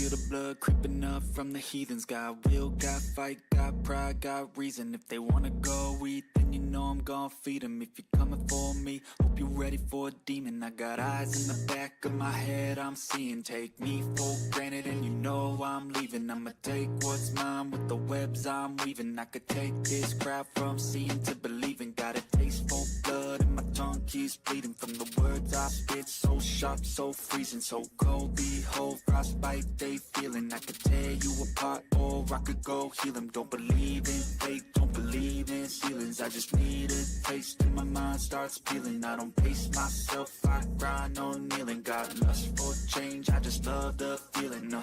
feel the blood creeping up from the heathens. Got will, got fight, got pride, got reason. If they wanna go eat, then you know I'm gon' feed them. If you're coming for me, hope you're ready for a demon. I got eyes in the back of my head, I'm seeing. Take me for granted and you know I'm leaving. I'ma take what's mine with the webs I'm weaving. I could take this crowd from seeing to believing. Got a taste for blood and my tongue keeps bleeding from the words I spit. So sharp, so freezing, so cold. Behold, frostbite they feeling. I could tear you apart or I could go heal them. Don't believe in fate, don't believe in ceilings. I just need a taste and my mind starts peeling. I don't pace myself, I grind on kneeling. Got lust for change, I just love the feeling.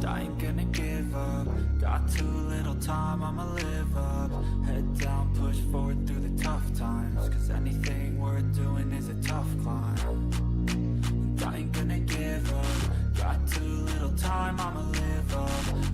I ain't gonna give up. Got too little time, I'ma live up. Head down, push forward through the tough times. Cause anything worth doing is a tough climb. And I ain't gonna give up. Got too little time, I'ma live up.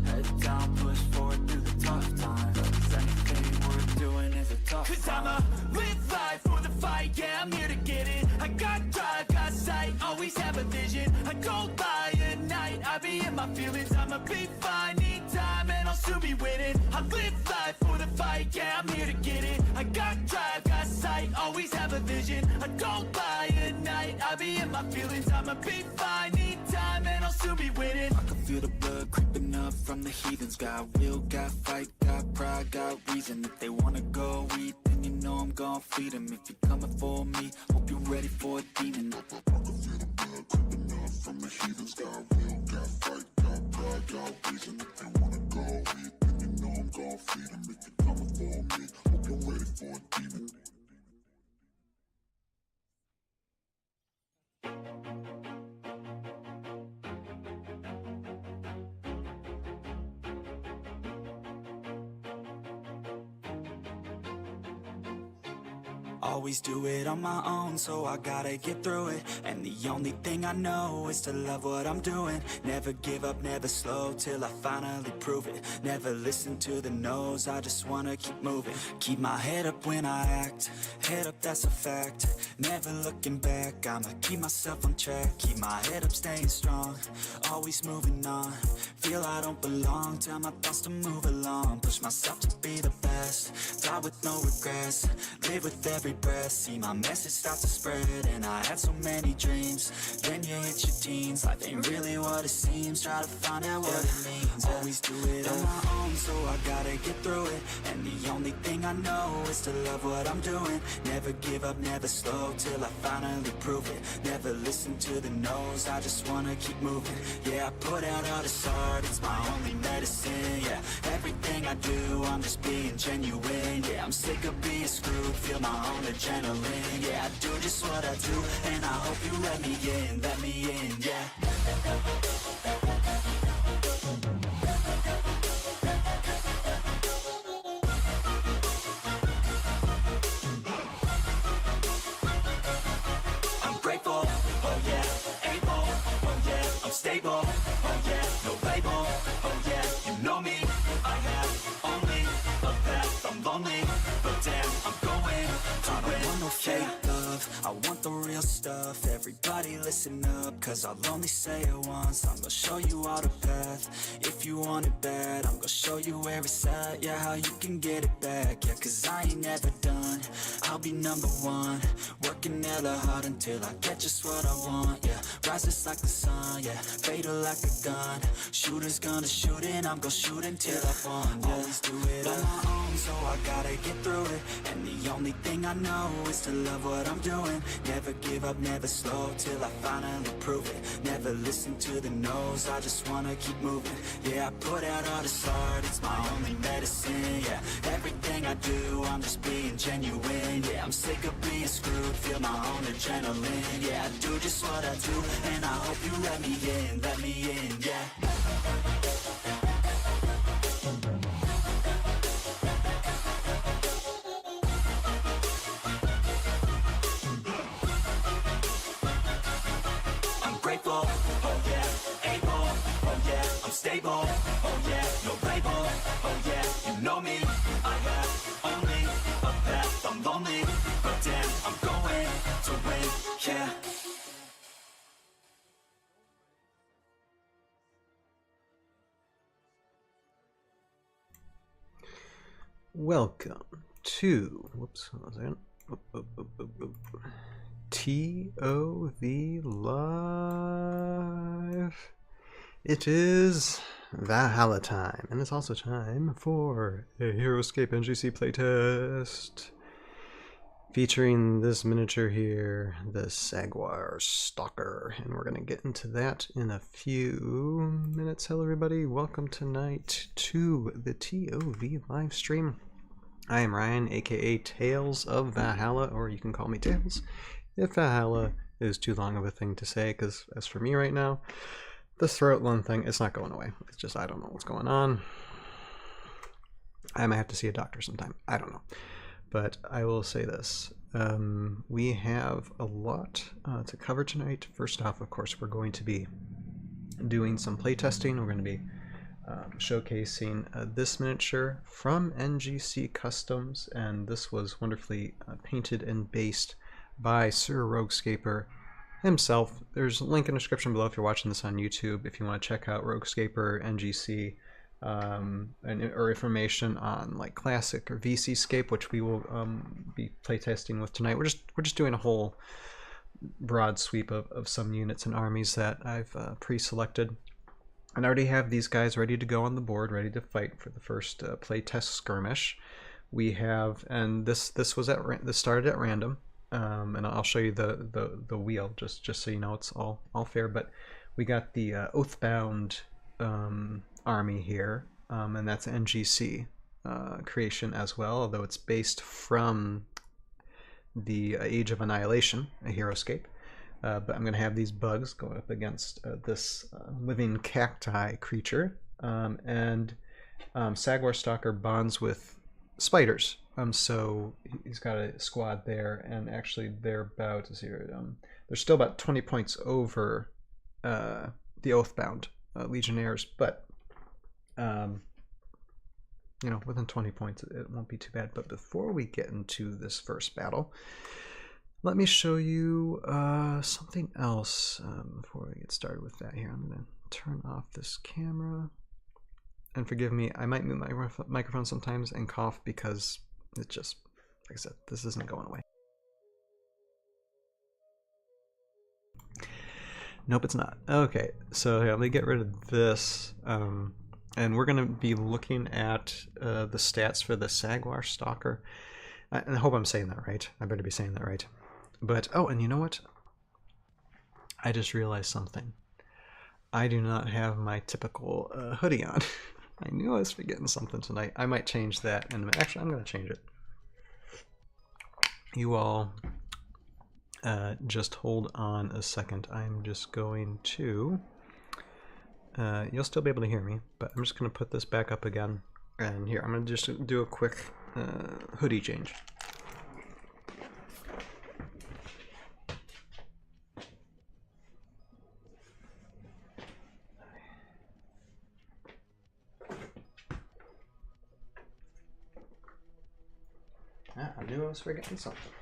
Head down, push forward through the tough times. Cause anything worth doing is a tough climb. Cause I'ma live life for the fight, yeah, I'm here to get it. I got drive, got sight, always have a vision. I go by at night, I be in my feelings. I'ma be fine, need time, and I'll soon be winning. I live life for the fight, yeah, I'm here to get it. I got drive, got sight, always have a vision. I go by at night, I be in my feelings. I'ma be fine, need time, and I'll soon be winning. I can feel the blood creeping up from the heathens. Got will, got fight, got pride, got reason. If they wanna go eat, then you know I'm gon' feed them. If you're coming for me, hope you're ready for a demon. I can feel the blood creeping up from the heathens. Got will, got fight, got pride, got reason. If they wanna go eat, then you know I'm gon' feed them. If you're coming for me, hope you're ready for a demon. Always do it on my own, so I gotta get through it. And the only thing I know is to love what I'm doing. Never give up, never slow, till I finally prove it. Never listen to the no's, I just wanna keep moving. Keep my head up when I act, head up, that's a fact. Never looking back, I'ma keep myself on track. Keep my head up, staying strong, always moving on. Feel I don't belong, tell my thoughts to move along. Push myself to be the best, die with no regrets. Live with every breath, see my message start to spread. And I had so many dreams, then you hit your teens. Life ain't really what it seems, try to find out what it means. Always do it on my own, so I gotta get through it. And the only thing I know is to love what I'm doing. Never give up, never slow, till I finally prove it. Never listen to the no's, I just wanna keep moving. Yeah, I put out all this art, it's my only medicine. Yeah, everything I do, I'm just being genuine. Yeah, I'm sick of being screwed, feel my own adrenaline. Yeah, I do just what I do, and I hope you let me in, yeah. I'm grateful, oh yeah, able, oh yeah, I'm stable, oh yeah, no label, oh yeah, you know me, I have only a path, I'm lonely, but damn, I'm going to win. I don't want no fake love, I want the real stuff. Everybody listen up, cause I'll only say it once. I'm gonna show you all the path, if you want it bad. I'm gonna show you where it's at, yeah, how you can get it back. Yeah, cause I ain't never done, I'll be number one. Working hella hard until I get just what I want. Yeah, rises like the sun, yeah, fatal like a gun. Shooter's gonna shoot and I'm gonna shoot until I won. Yeah, always do it on my own, so I gotta get through it. And the only thing I know is to love what I'm doing. Never give up, never slow, till I finally prove it. Never listen to the no's, I just wanna keep moving. Yeah, I put out all this art, it's my only medicine. Yeah, everything I do, I'm just being genuine. Yeah, I'm sick of being screwed, feel my own adrenaline. Yeah, I do just what I do, and I hope you let me in, yeah. Grateful, oh yeah, able, oh yeah, I'm stable, oh yeah, no label, oh yeah, you know me, I have only a path, I'm lonely, but damn, I'm going to win, yeah. Welcome to, whoops, what was that? ToV Live. It is Valhalla time, and it's also time for a Heroscape NGC Playtest. Featuring this miniature here, the Saguar Stalker, and we're going to get into that in a few minutes. Hello everybody, welcome tonight to the ToV live stream. I am Ryan, aka Tales of Valhalla, or you can call me Tales if Valhalla is too long of a thing to say, because as for me right now, this throat lung thing, it's not going away. It's just I don't know what's going on. I might have to see a doctor sometime. I don't know. But I will say this, we have a lot to cover tonight. First off, of course, we're going to be doing some playtesting. We're going to be showcasing this miniature from NGC Customs, and this was wonderfully painted and based by Sir Roguescaper himself. There's a link in the description below if you're watching this on YouTube, if you want to check out Roguescaper NGC. Or information on like Classic or VCscape, which we will be playtesting with tonight. We're just doing a whole broad sweep of some units and armies that I've pre-selected, and I already have these guys ready to go on the board, ready to fight for the first playtest skirmish. We have, and this started at random, and I'll show you the wheel just so you know it's all fair. But we got the Oathbound army here, and that's NGC creation as well, although it's based from the Age of Annihilation, a Heroscape. But I'm going to have these bugs going up against this living cacti creature, and Saguar Stalker bonds with spiders. So he's got a squad there, and actually they're about, they're still about 20 points over the Oathbound Legionnaires, but you know, within 20 points it won't be too bad. But before we get into this first battle, let me show you something else before we get started with that. Here, I'm going to turn off this camera, and forgive me, I might mute my microphone sometimes and cough because it's just, like I said, this isn't going away. Nope, it's not. Okay, so here, let me get rid of this, and we're going to be looking at the stats for the Saguar Stalker. And I hope I'm saying that right. I better be saying that right. But, oh, and you know what? I just realized something. I do not have my typical hoodie on. I knew I was forgetting something tonight. I might change that. And actually, I'm going to change it. You all just hold on a second. I'm just going to... you'll still be able to hear me, but I'm just going to put this back up again. And here, I'm going to just do a quick hoodie change. I knew I was forgetting something.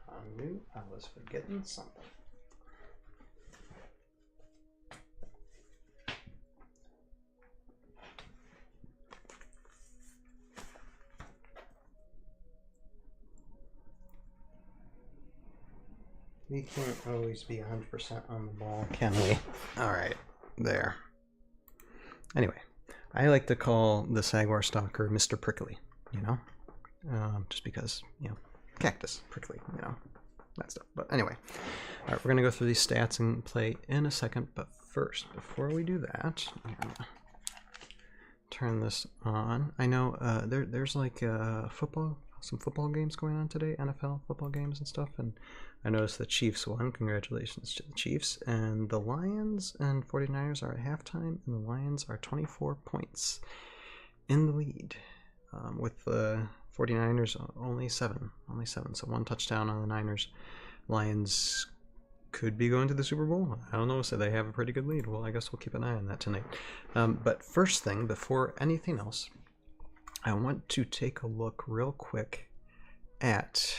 I knew I was forgetting something. We can't always be 100% on the ball, can we? Alright, there. Anyway, I like to call the Saguar Stalker Mr. Prickly, you know? Just because, you know, cactus, prickly, you know, that stuff. But anyway, alright, we're going to go through these stats and play in a second, but first, before we do that, I'm going to turn this on. I know there's like some football games going on today, NFL football games and stuff, and I noticed the Chiefs won. Congratulations to the Chiefs. And the Lions and 49ers are at halftime, and the Lions are 24 points in the lead, with the 49ers only seven, so one touchdown on the Niners. Lions could be going to the Super Bowl. I don't know, so they have a pretty good lead. Well, I guess we'll keep an eye on that tonight. But first thing, before anything else, I want to take a look real quick at,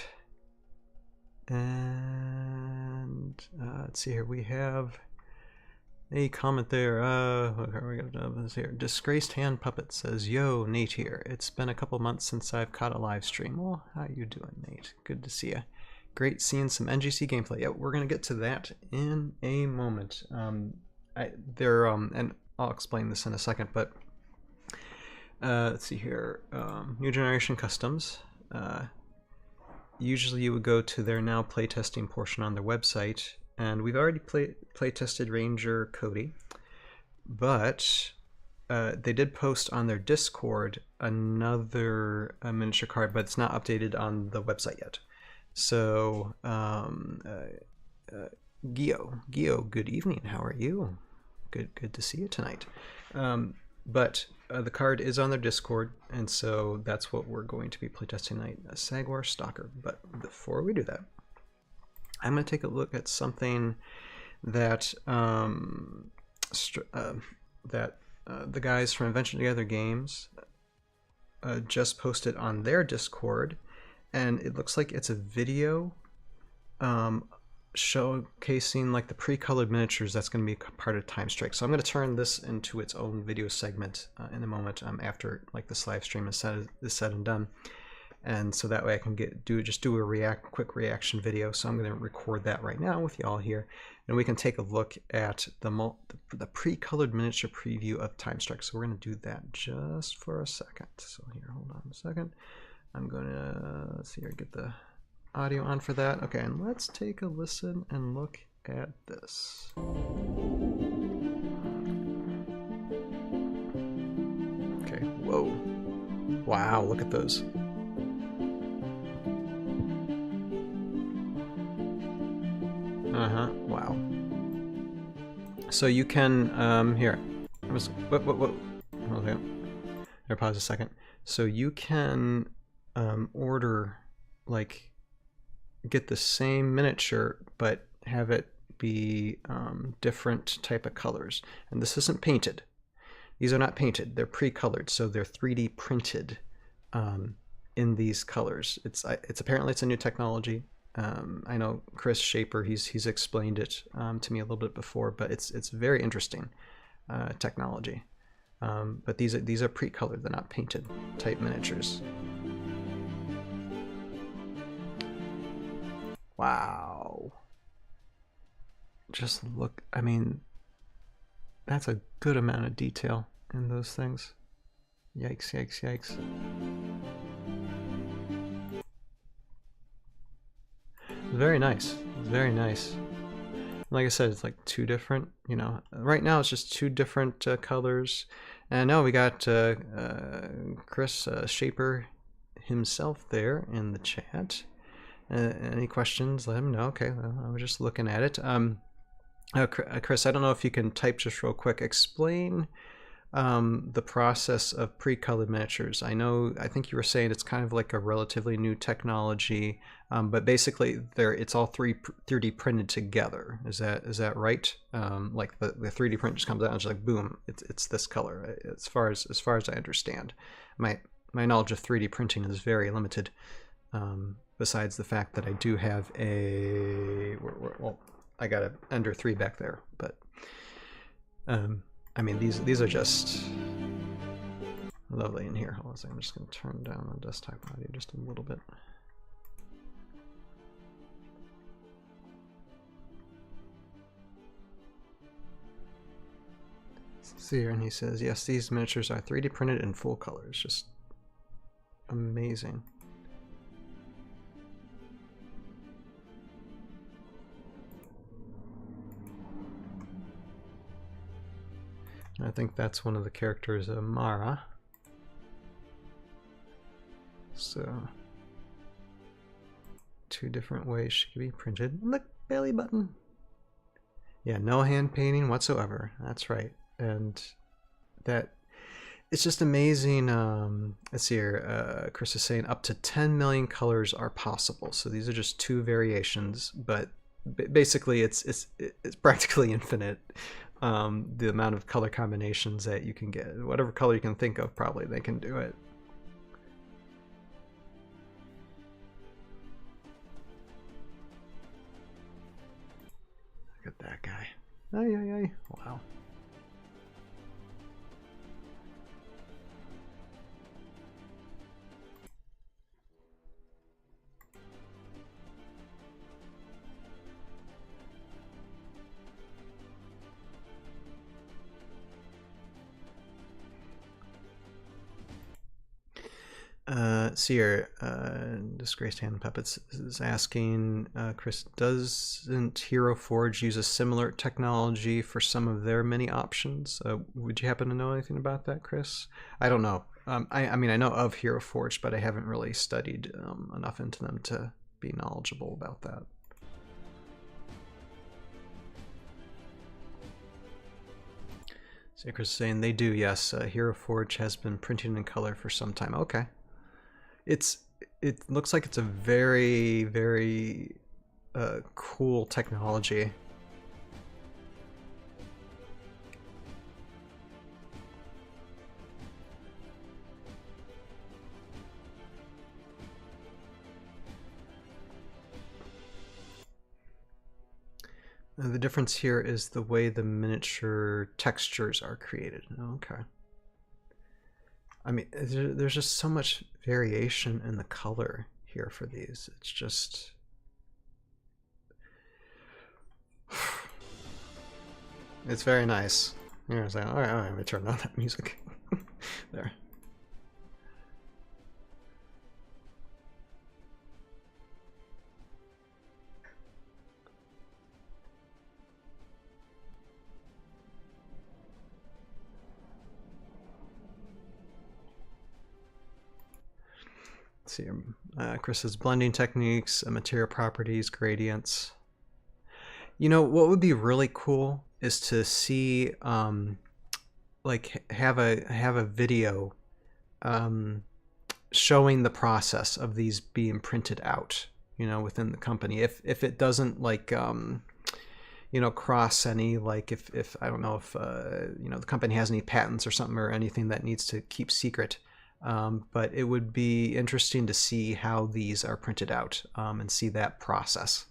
and let's see here, we have a comment there. What are we gonna do this here? Disgraced Hand Puppet says, "Yo, Nate here. It's been a couple months since I've caught a live stream." Well, how you doing, Nate? Good to see you. Great seeing some NGC gameplay. Yeah, we're gonna get to that in a moment. And I'll explain this in a second. But let's see here. New Generation Customs. Usually, you would go to their now playtesting portion on their website. And we've already play-tested Ranger Cody, but they did post on their Discord another miniature card, but it's not updated on the website yet. So, Gio, good evening. How are you? Good to see you tonight. But the card is on their Discord, and so that's what we're going to be playtesting tonight. A Saguar Stalker. But before we do that, I'm going to take a look at something that the guys from Adventure Together Games just posted on their Discord, and it looks like it's a video showcasing like the pre-colored miniatures that's going to be part of TimeStrike. So I'm going to turn this into its own video segment in a moment after like this live stream is said and done. And so that way I can do a quick reaction video. So I'm going to record that right now with y'all here, and we can take a look at the pre-colored miniature preview of TimeStrike. So we're going to do that just for a second. So here, hold on a second. I'm going to let's see here, get the audio on for that. Okay, and let's take a listen and look at this. Okay, whoa, wow, look at those. Wow. So you can here. Okay. Here, pause a second. So you can order, like, get the same miniature but have it be different type of colors. And this isn't painted. These are not painted. They're pre-colored, so they're 3D printed in these colors. It's apparently it's a new technology. I know Chris Shaper, he's explained it to me a little bit before, but it's very interesting technology. But these are pre-colored; they're not painted type miniatures. Wow! Just look. I mean, that's a good amount of detail in those things. Yikes! Yikes! Yikes! Very nice. Very nice. Like I said, it's like two different, right now it's just two different colors. And now we got Chris Shaper himself there in the chat. Any questions, let him know. Okay, well, I was just looking at it. Chris, I don't know if you can type just real quick. Explain the process of pre-colored miniatures. I think you were saying it's kind of like a relatively new technology, but basically it's all 3D printed together. Is that right? Like the 3D print just comes out and it's like boom, it's this color. As far as I understand, my knowledge of 3D printing is very limited. Besides the fact that I do have well, I got an Ender 3 back there, but I mean, these are just lovely in here. Hold on a second, I'm just going to turn down the desktop audio just a little bit. See here, and he says, yes, these miniatures are 3D printed in full colors. Just amazing. I think that's one of the characters, Mara. So, two different ways she could be printed. And the belly button. Yeah, no hand painting whatsoever. That's right. And that, it's just amazing. Let's see here. Chris is saying up to 10 million colors are possible. So these are just two variations, but basically it's practically infinite. The amount of color combinations that you can get, whatever color you can think of, probably they can do it. Look at that guy. Ay, ay, ay. Wow. Seer, Disgraced Hand Puppets is asking, Chris, doesn't Hero Forge use a similar technology for some of their many options? Would you happen to know anything about that, Chris? I don't know. I mean, I know of Hero Forge, but I haven't really studied enough into them to be knowledgeable about that. So Chris is saying they do, yes. Hero Forge has been printing in color for some time. Okay. It looks like it's a very, very cool technology. The difference here is the way the miniature textures are created. Okay. I mean, there's just so much variation in the color here for these. It's just... It's very nice. You know, it's like, all right, let me turn on that music. There. Let's see, Chris's blending techniques, material properties, gradients. You know, what would be really cool is to see, like, have a video showing the process of these being printed out, you know, within the company. If it doesn't, like, you know, cross any, like, if I don't know if, you know, the company has any patents or something or anything that needs to keep secret. But it would be interesting to see how these are printed out and see that process.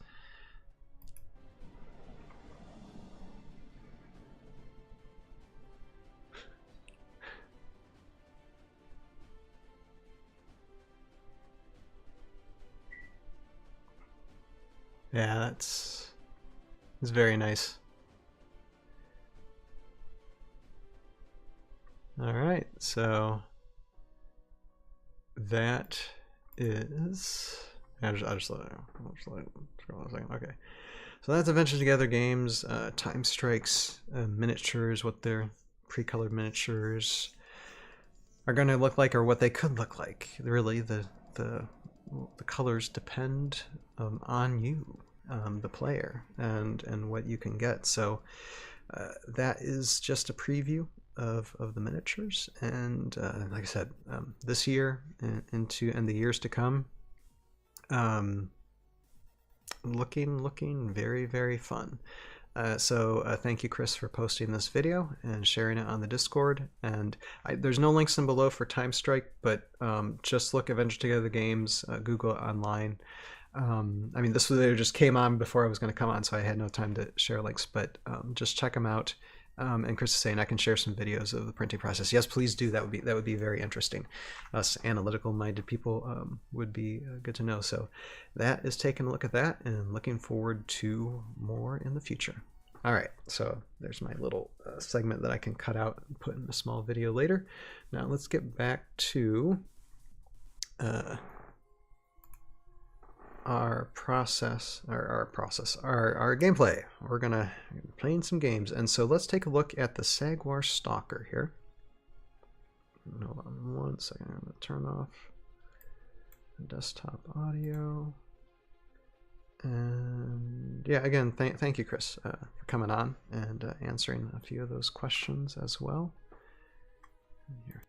Yeah, it's very nice. All right, so that is... I'll just let it go. Okay, so that's Adventure Together Games, TimeStrike's miniatures, what their pre-colored miniatures are going to look like, or what they could look like. Really, the colors depend on you, the player, and what you can get. So that is just a preview of the miniatures, and like I said, this year and the years to come, looking very, very fun. So thank you, Chris, for posting this video and sharing it on the Discord. And there's no links in below for TimeStrike, but just look Adventure Together Games, Google it online. I mean, this video just came on before I was going to come on, so I had no time to share links, but just check them out. And Chris is saying I can share some videos of the printing process. Yes, please do. That would be very interesting. Us analytical-minded people would be good to know. So that is taking a look at that, and looking forward to more in the future. All right, so there's my little segment that I can cut out and put in a small video later. Now let's get back to our gameplay. We're gonna be playing some games, and so let's take a look at the Saguar Stalker here. Hold on 1 second. I'm gonna turn off the desktop audio. And yeah, again, thank you, Chris, for coming on and answering a few of those questions as well. Here.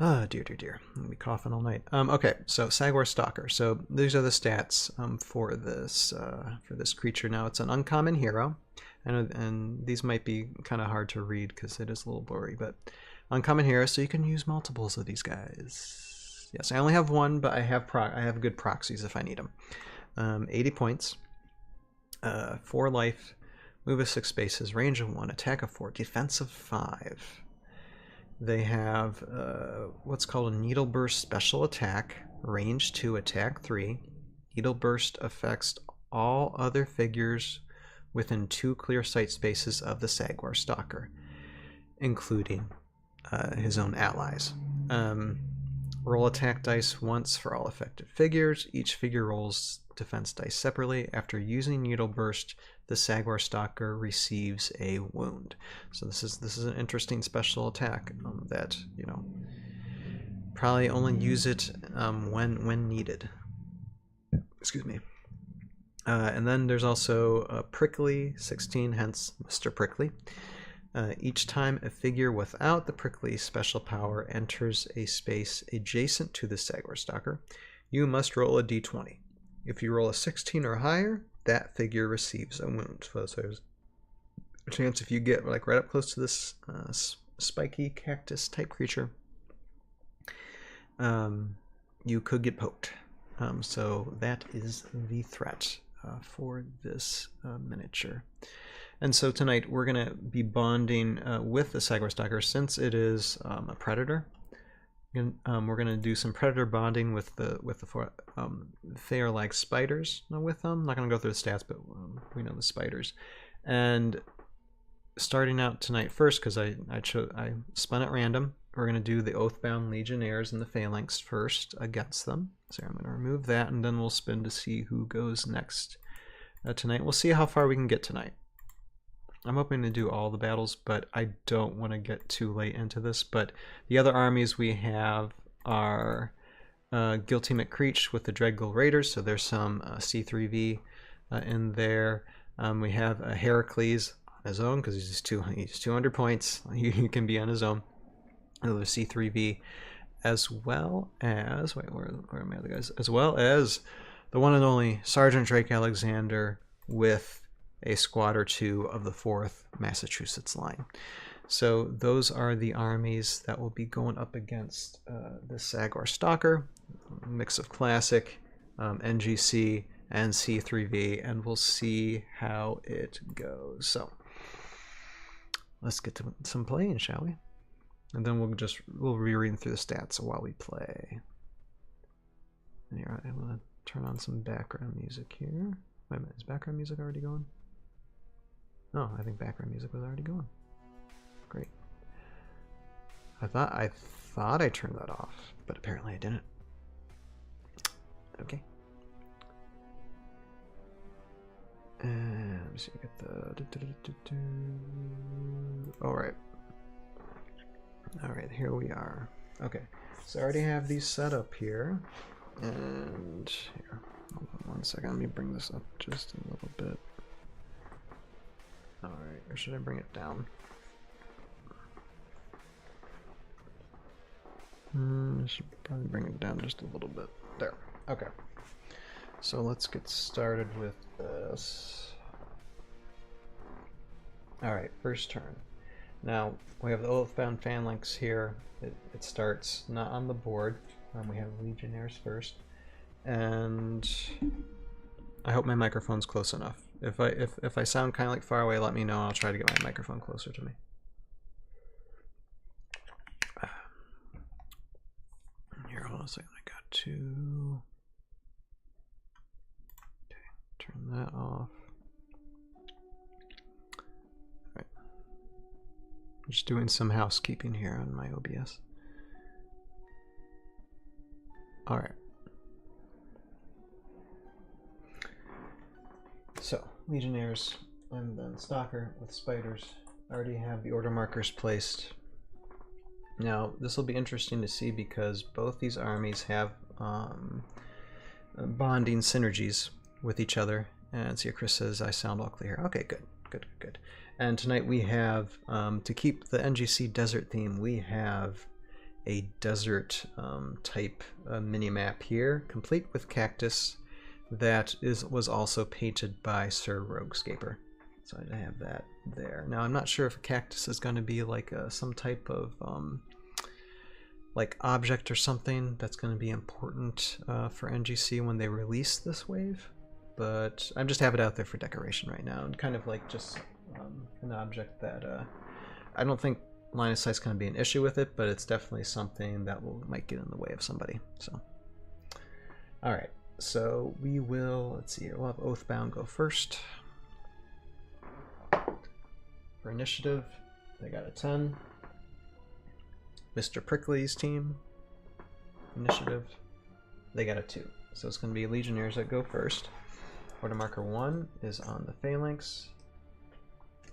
Ah, dear. I'll be coughing all night. Okay, so Saguar Stalker. So these are the stats for this creature. Now it's an uncommon hero, and these might be kind of hard to read because it is a little blurry. But uncommon hero, so you can use multiples of these guys. Yes, I only have one, but I have good proxies if I need them. 80 points, 4 life, move of 6 spaces, range of 1, attack of 4, defense of 5. They have what's called a Needle Burst special attack, range 2, attack 3. Needle Burst affects all other figures within 2 clear sight spaces of the Saguar Stalker, including his own allies. Roll attack dice once for all affected figures. Each figure rolls defense dice separately. After using Needle Burst, the Saguar Stalker receives a wound. So this is an interesting special attack that, you know, probably only use it when needed. Excuse me. And then there's also Prickly 16, hence Mr. Prickly. Each time a figure without the Prickly special power enters a space adjacent to the Saguar Stalker, you must roll a d20. If you roll a 16 or higher, that figure receives a wound. So there's a chance if you get like right up close to this spiky cactus type creature, you could get poked. So that is the threat for this miniature. And so tonight we're going to be bonding with the Saguar Stalker since it is a predator. We're going to do some predator bonding with the they are like spiders with them. I'm not going to go through the stats, but we know the spiders. And starting out tonight first, because I spun at random, we're going to do the Oathbound Legionnaires and the Phalanx first against them. So I'm going to remove that, and then we'll spin to see who goes next tonight. We'll see how far we can get tonight. I'm hoping to do all the battles, but I don't want to get too late into this. But the other armies we have are Guilty McCreech with the Dreadghoul Raiders, so there's some C3V in there. We have Heracles on his own, because he's 200 points. He can be on his own. Another C3V, as well as, wait, where are my other guys? As well as the one and only Sergeant Drake Alexander with a squad or 2 of the 4th Massachusetts line. So those are the armies that will be going up against the Saguar Stalker, a mix of Classic, NGC, and C3V, and we'll see how it goes. So let's get to some playing, shall we? And then we'll be reading through the stats while we play. And here, I'm going to turn on some background music here. Wait a minute, is background music already going? No, I think background music was already going. Great. I thought I turned that off, but apparently I didn't. Okay. And let me see, get the Alright. Alright, here we are. Okay. So I already have these set up here. And here. Hold on 1 second. Let me bring this up just a little bit. Alright, or should I bring it down? I should probably bring it down just a little bit. There. Okay. So let's get started with this. Alright, first turn. Now, we have the Oathbound Phalanx here. It starts not on the board. We have Legionnaires first. And I hope my microphone's close enough. If I sound kind of like far away, let me know. I'll try to get my microphone closer to me. Here, hold on a second. I got to turn that off. All right. I'm just doing some housekeeping here on my OBS. All right. So, Legionnaires, and then Stalker with spiders. I already have the order markers placed. Now, this will be interesting to see because both these armies have bonding synergies with each other. And see, Chris says, I sound all clear. Okay, good. And tonight we have, to keep the NGC desert theme, we have a desert type mini-map here, complete with cactus, that was also painted by Sir Roguescaper. So I have that there. Now I'm not sure if a cactus is going to be like some type of like object or something that's going to be important for NGC when they release this wave. but I just have it out there for decoration right now, and kind of like just an object that I don't think line of sight is going to be an issue with it, but it's definitely something that might get in the way of somebody. So, all right. So we will, let's see here, we'll have Oathbound go first. For initiative, they got a 10. Mr. Prickly's team, initiative, they got a 2. So it's going to be Legionnaires that go first. Order marker 1 is on the Phalanx,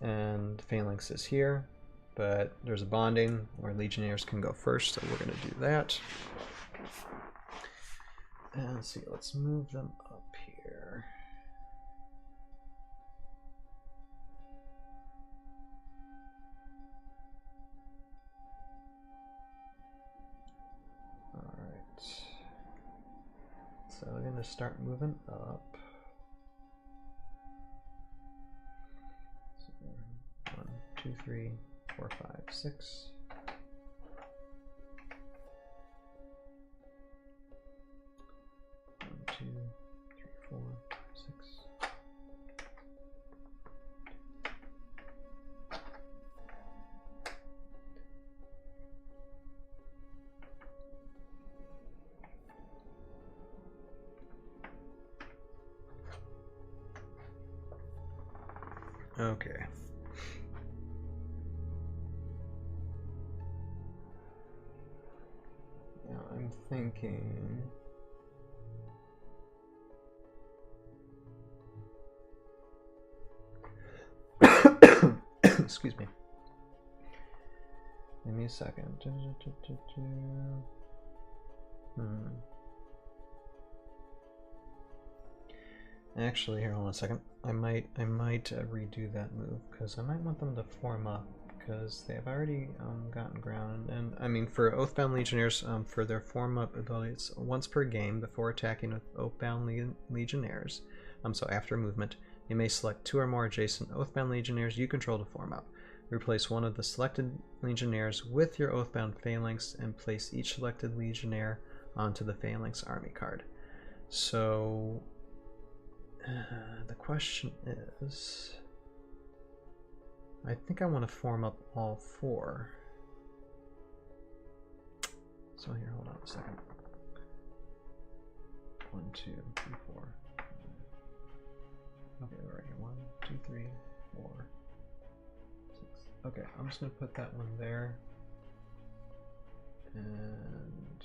and Phalanx is here, but there's a bonding where Legionnaires can go first, so we're going to do that. And let's see, let's move them up here. Alright. So we're going to start moving up. So 1, 2, 3, 4, 5, 6. 1, 2, 3, 4, 6. Okay. Now I'm thinking excuse me. Give me a second. Actually, here, hold on a second. I might redo that move, because I might want them to form up, because they have already gotten ground. And I mean, for Oathbound Legionnaires, for their form up ability, it's once per game before attacking with Oathbound Legionnaires. So after movement, you may select 2 or more adjacent Oathbound Legionnaires you control to form up. Replace one of the selected Legionnaires with your Oathbound Phalanx and place each selected Legionnaire onto the Phalanx army card. So the question is, I think I want to form up all 4. So here, hold on a second. 1, 2, 3, 4. Okay, we're right here. 1, 2, 3, 4, 6. Okay, I'm just going to put that one there. And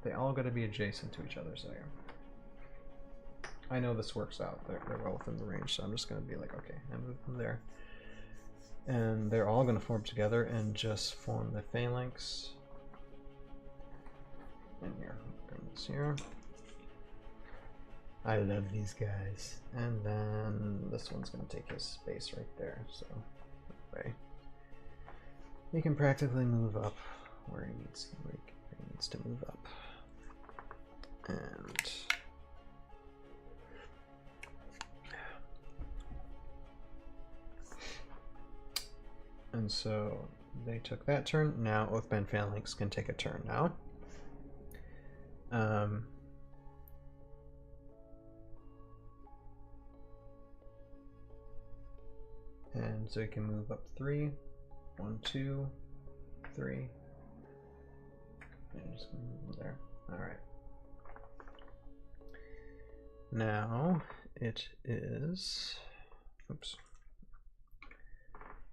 they all got to be adjacent to each other, so yeah. I know this works out. They're well within the range, so I'm just going to be like, okay, I move them there. And they're all going to form together and just form the Phalanx. In here. Bring this here. I love these guys. And then this one's going to take his space right there, so that way he can practically move up where he needs to move up. And so they took that turn. Now Oathbound Phalanx can take a turn now. And so you can move up 3. 1, 2, 3. And just move them there. Alright. Now it is, oops.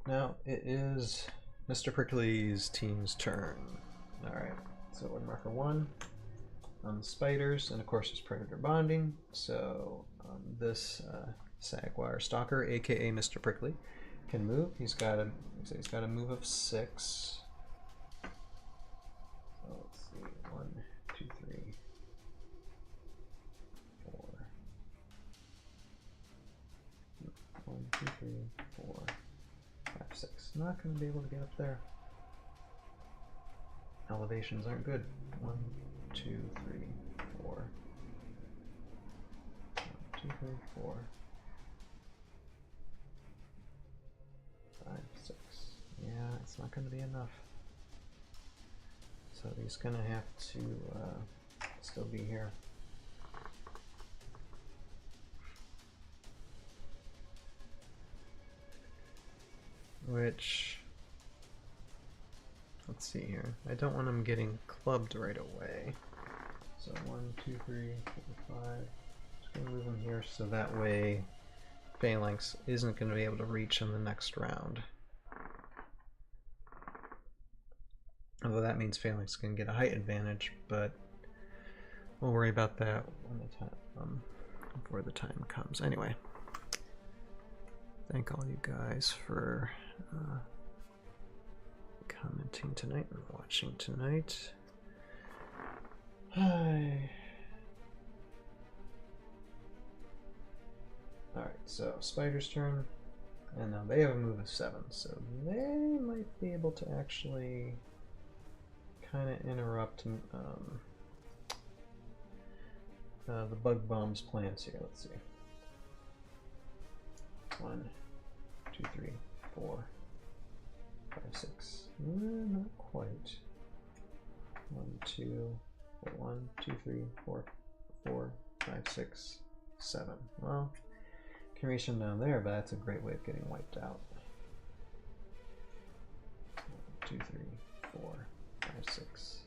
Now it is Mr. Prickly's team's turn. Alright, so order marker 1 on the spiders, and of course there's predator bonding. So this Saguar Stalker, aka Mr. Prickly, can move. He's got a move of 6. So let's see, 1, 2, 3, 4. 1, 2, 3, 4, 5, 6. Not going to be able to get up there. Elevations aren't good. 1, 2, 3, 4. 1, 2, 3, 4. 5, 6. Yeah, it's not going to be enough. So he's going to have to still be here. which, let's see here. I don't want him getting clubbed right away. So 1, 2, 3, 4, 5. Just gonna move him here so that way Phalanx isn't going to be able to reach in the next round. Although that means Phalanx can get a height advantage, but we'll worry about that when the time, before the time comes. Anyway, thank all you guys for commenting tonight and watching tonight. Hi. Alright, so Spider's turn, and now they have a move of 7, so they might be able to actually kind of interrupt the Bug Bomb's plans here. Let's see. 1, 2, 3, 4, 5, 6. Not quite. 1, 2, 1, 2, 3, 4, 4, 5, 6, 7. Well, can reach them down there, but that's a great way of getting wiped out. 1, 2, 3, 4, 5, 6.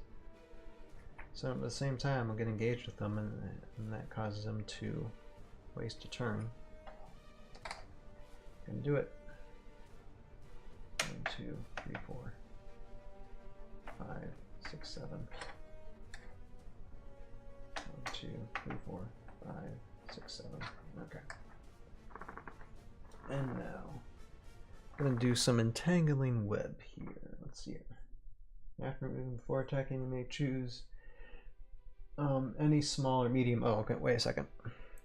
So at the same time, I'll get engaged with them, and that causes them to waste a turn. Gonna do it. 1, 2, 3, 4, 5, 6, 7. 1, 2, 3, 4, 5, 6, 7. Okay. And now, I'm going to do some entangling web here. Let's see here. After moving before attacking, you may choose any small or medium. Oh, okay. Wait a second.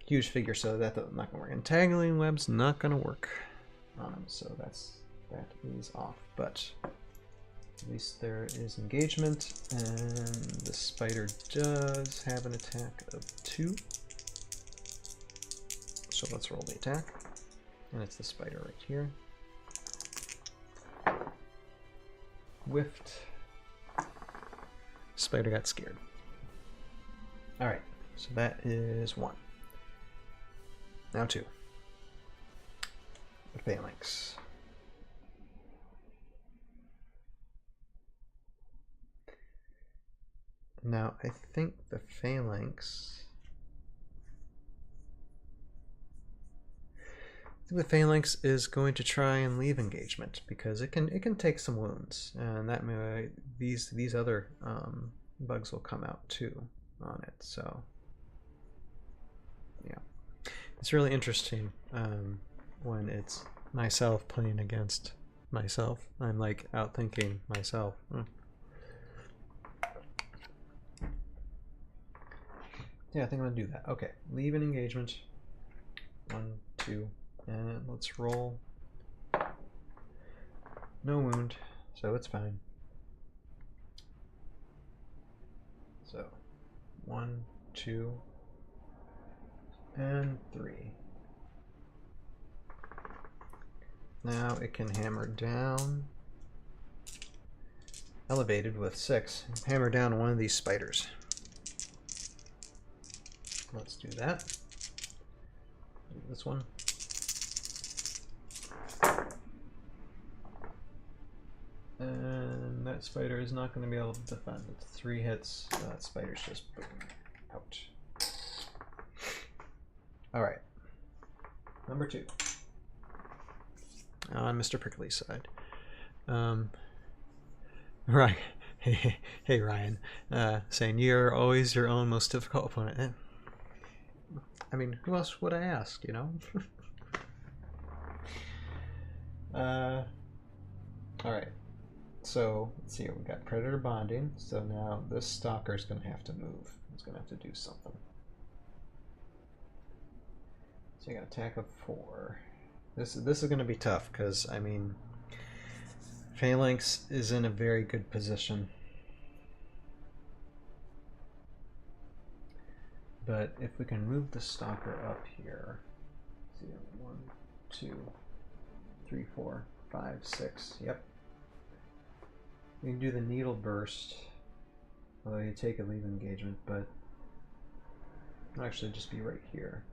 Huge figure, so that's not going to work. Entangling web's not going to work on him, so that is off. But at least there is engagement, and the spider does have an attack of 2. So let's roll the attack. And it's the spider right here. Whiffed. Spider got scared. Alright, so that is 1. Now 2. The Phalanx. Now I think the Phalanx... the Phalanx is going to try and leave engagement because it can take some wounds, and that may these other bugs will come out too on it. So yeah, it's really interesting when it's myself playing against myself. I'm like outthinking myself. Yeah, I think I'm gonna do that. Okay, leave an engagement. 1, 2. And let's roll. No wound, so it's fine. So 1, 2, and 3. Now it can hammer down. Elevated with 6. Hammer down one of these spiders. Let's do that. Do this one. And that spider is not going to be able to defend. It's 3 hits. That spider's just boom, out. Alright. Number 2. On Mr. Prickly's side. Right. Hey Ryan. Saying you're always your own most difficult opponent. I mean, who else would I ask, you know? Alright. So, let's see here, we got Predator bonding, so now this Stalker is going to have to move. It's going to have to do something. So you got attack of 4. This is going to be tough, because, I mean, Phalanx is in a very good position. But if we can move the Stalker up here, let's see, 1, 2, 3, 4, 5, 6, yep. You can do the needle burst, although you take a leave engagement, but it'll actually just be right here.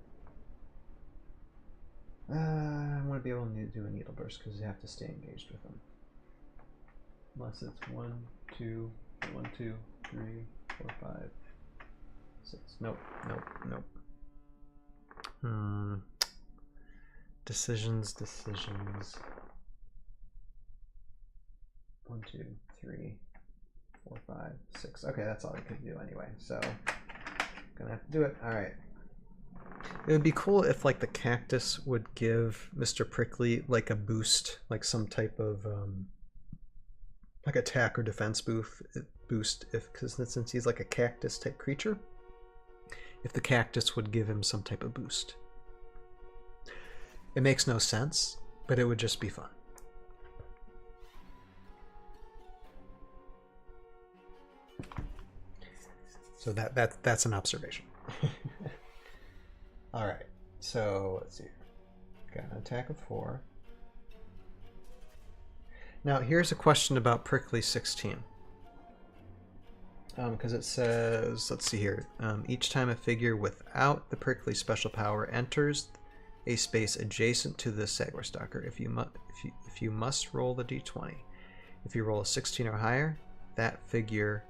I want to be able to do a needle burst because you have to stay engaged with them. Unless it's 1, 2, 1, 2, 3, 4, 5, 6. Nope, nope, nope. Decisions. 1, 2, 3, 4, 5, 6. Okay, that's all I could do anyway. So, gonna have to do it. All right. It would be cool if like the cactus would give Mr. Prickly like a boost, like some type of like attack or defense boost, because since he's like a cactus type creature, if the cactus would give him some type of boost. It makes no sense, but it would just be fun. So that's an observation. All right, so let's see. Got an attack of 4. Now here's a question about Prickly 16. Because it says, let's see here. Each time a figure without the Prickly special power enters a space adjacent to the Saguar Stalker, if you must roll the d20. If you roll a 16 or higher, that figure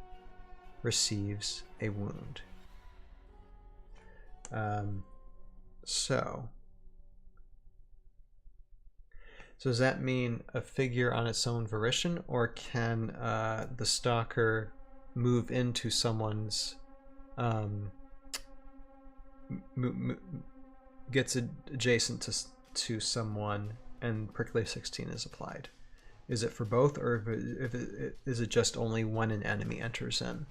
receives a wound. So does that mean a figure on its own volition, or can the Stalker move into someone's gets adjacent to someone and Prickly 16 is applied? Is it for both, or is it just only when an enemy enters in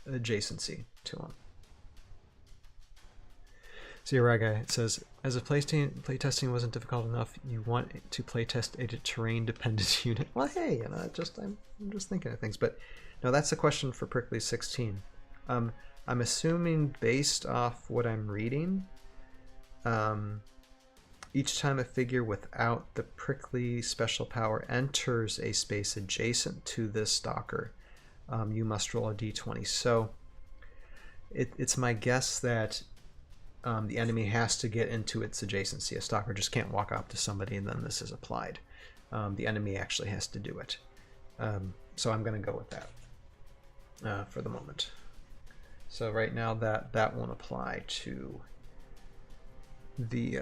adjacency to him? Ziraga says, as if playtesting wasn't difficult enough, you want to playtest a terrain-dependent unit. Well, hey, I'm just thinking of things. But no, that's a question for Prickly 16. I'm assuming, based off what I'm reading, each time a figure without the Prickly special power enters a space adjacent to this Stalker, you must roll a d20. So it's my guess that the enemy has to get into its adjacency. A Stalker just can't walk up to somebody and then this is applied. The enemy actually has to do it. So I'm going to go with that for the moment. So right now that won't apply to the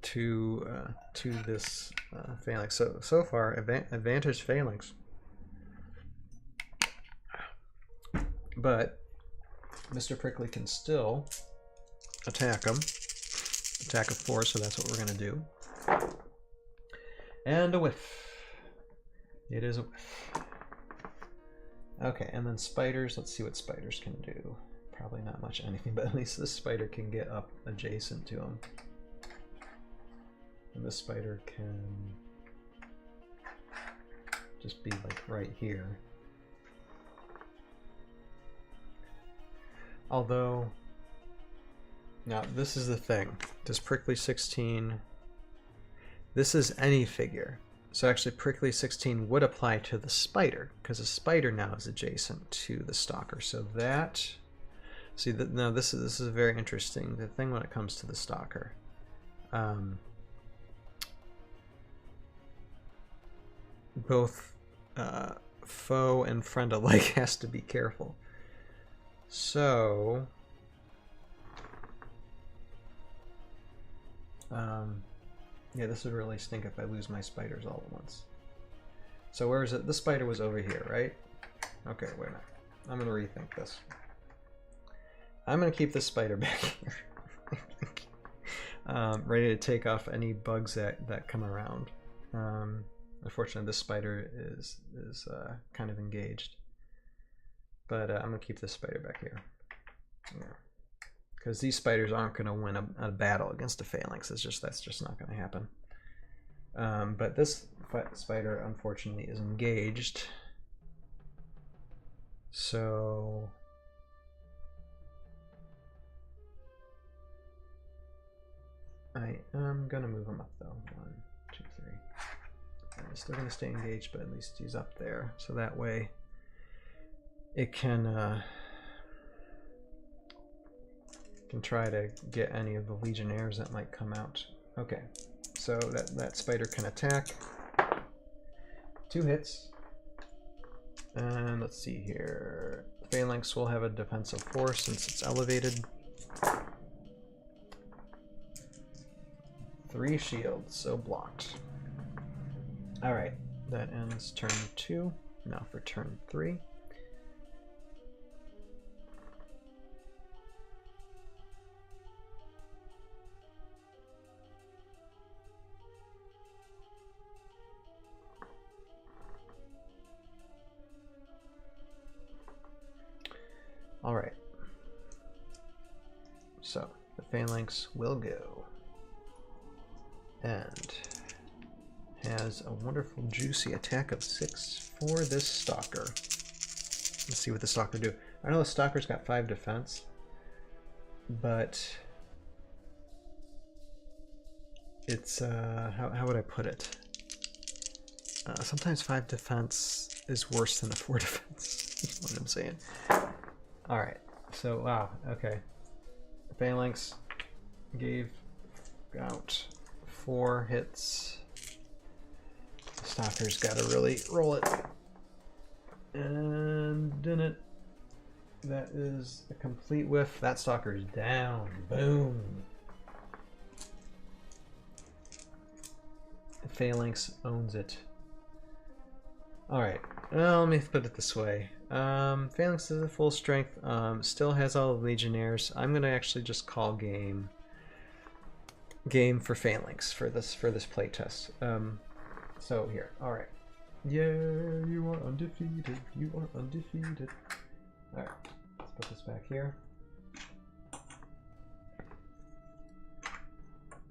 to this phalanx. So far, advantage phalanx. But Mr. Prickly can still attack him. Attack of 4, so that's what we're going to do. And a whiff. It is a whiff. Okay, and then spiders. Let's see what spiders can do. Probably not much anything, but at least this spider can get up adjacent to him. And this spider can just be like right here. Although, now this is the thing. Does Prickly 16... This is any figure. So actually Prickly 16 would apply to the spider, because the spider now is adjacent to the Stalker. So that... See, now this is very interesting. The thing when it comes to the Stalker. Both foe and friend alike has to be careful. So, yeah, this would really stink if I lose my spiders all at once. So where is it? The spider was over here, right? Okay, wait a minute. I'm going to rethink this. I'm going to keep this spider back here. Ready to take off any bugs that come around. Unfortunately, this spider is kind of engaged. But I'm going to keep this spider back here. Because these spiders aren't going to win a battle against a phalanx. That's just not going to happen. But this spider, unfortunately, is engaged. So... I am going to move him up, though. 1, 2, 3. I'm still going to stay engaged, but at least he's up there. So that way... it can try to get any of the legionnaires that might come out. Okay, so that spider can attack. 2 hits. And let's see here. Phalanx will have a defensive 4 since it's elevated. 3 shields, so blocked. Alright, that ends turn 2. Now for turn 3. Alright, so the Phalanx will go and has a wonderful juicy attack of 6 for this Stalker. Let's see what the Stalker do. I know the Stalker's got 5 defense, but it's, how would I put it? Sometimes 5 defense is worse than a 4 defense, is what I'm saying. Alright, so, wow, okay. Phalanx gave out 4 hits. The Stalker's gotta really roll it. And didn't. That is a complete whiff. That Stalker's down. Boom. The Phalanx owns it. Alright, well, let me put it this way. Phalanx is at full strength, still has all the Legionnaires. I'm gonna actually just call game for Phalanx for this playtest. So here, alright. Yeah, you are undefeated. You are undefeated. Alright, let's put this back here.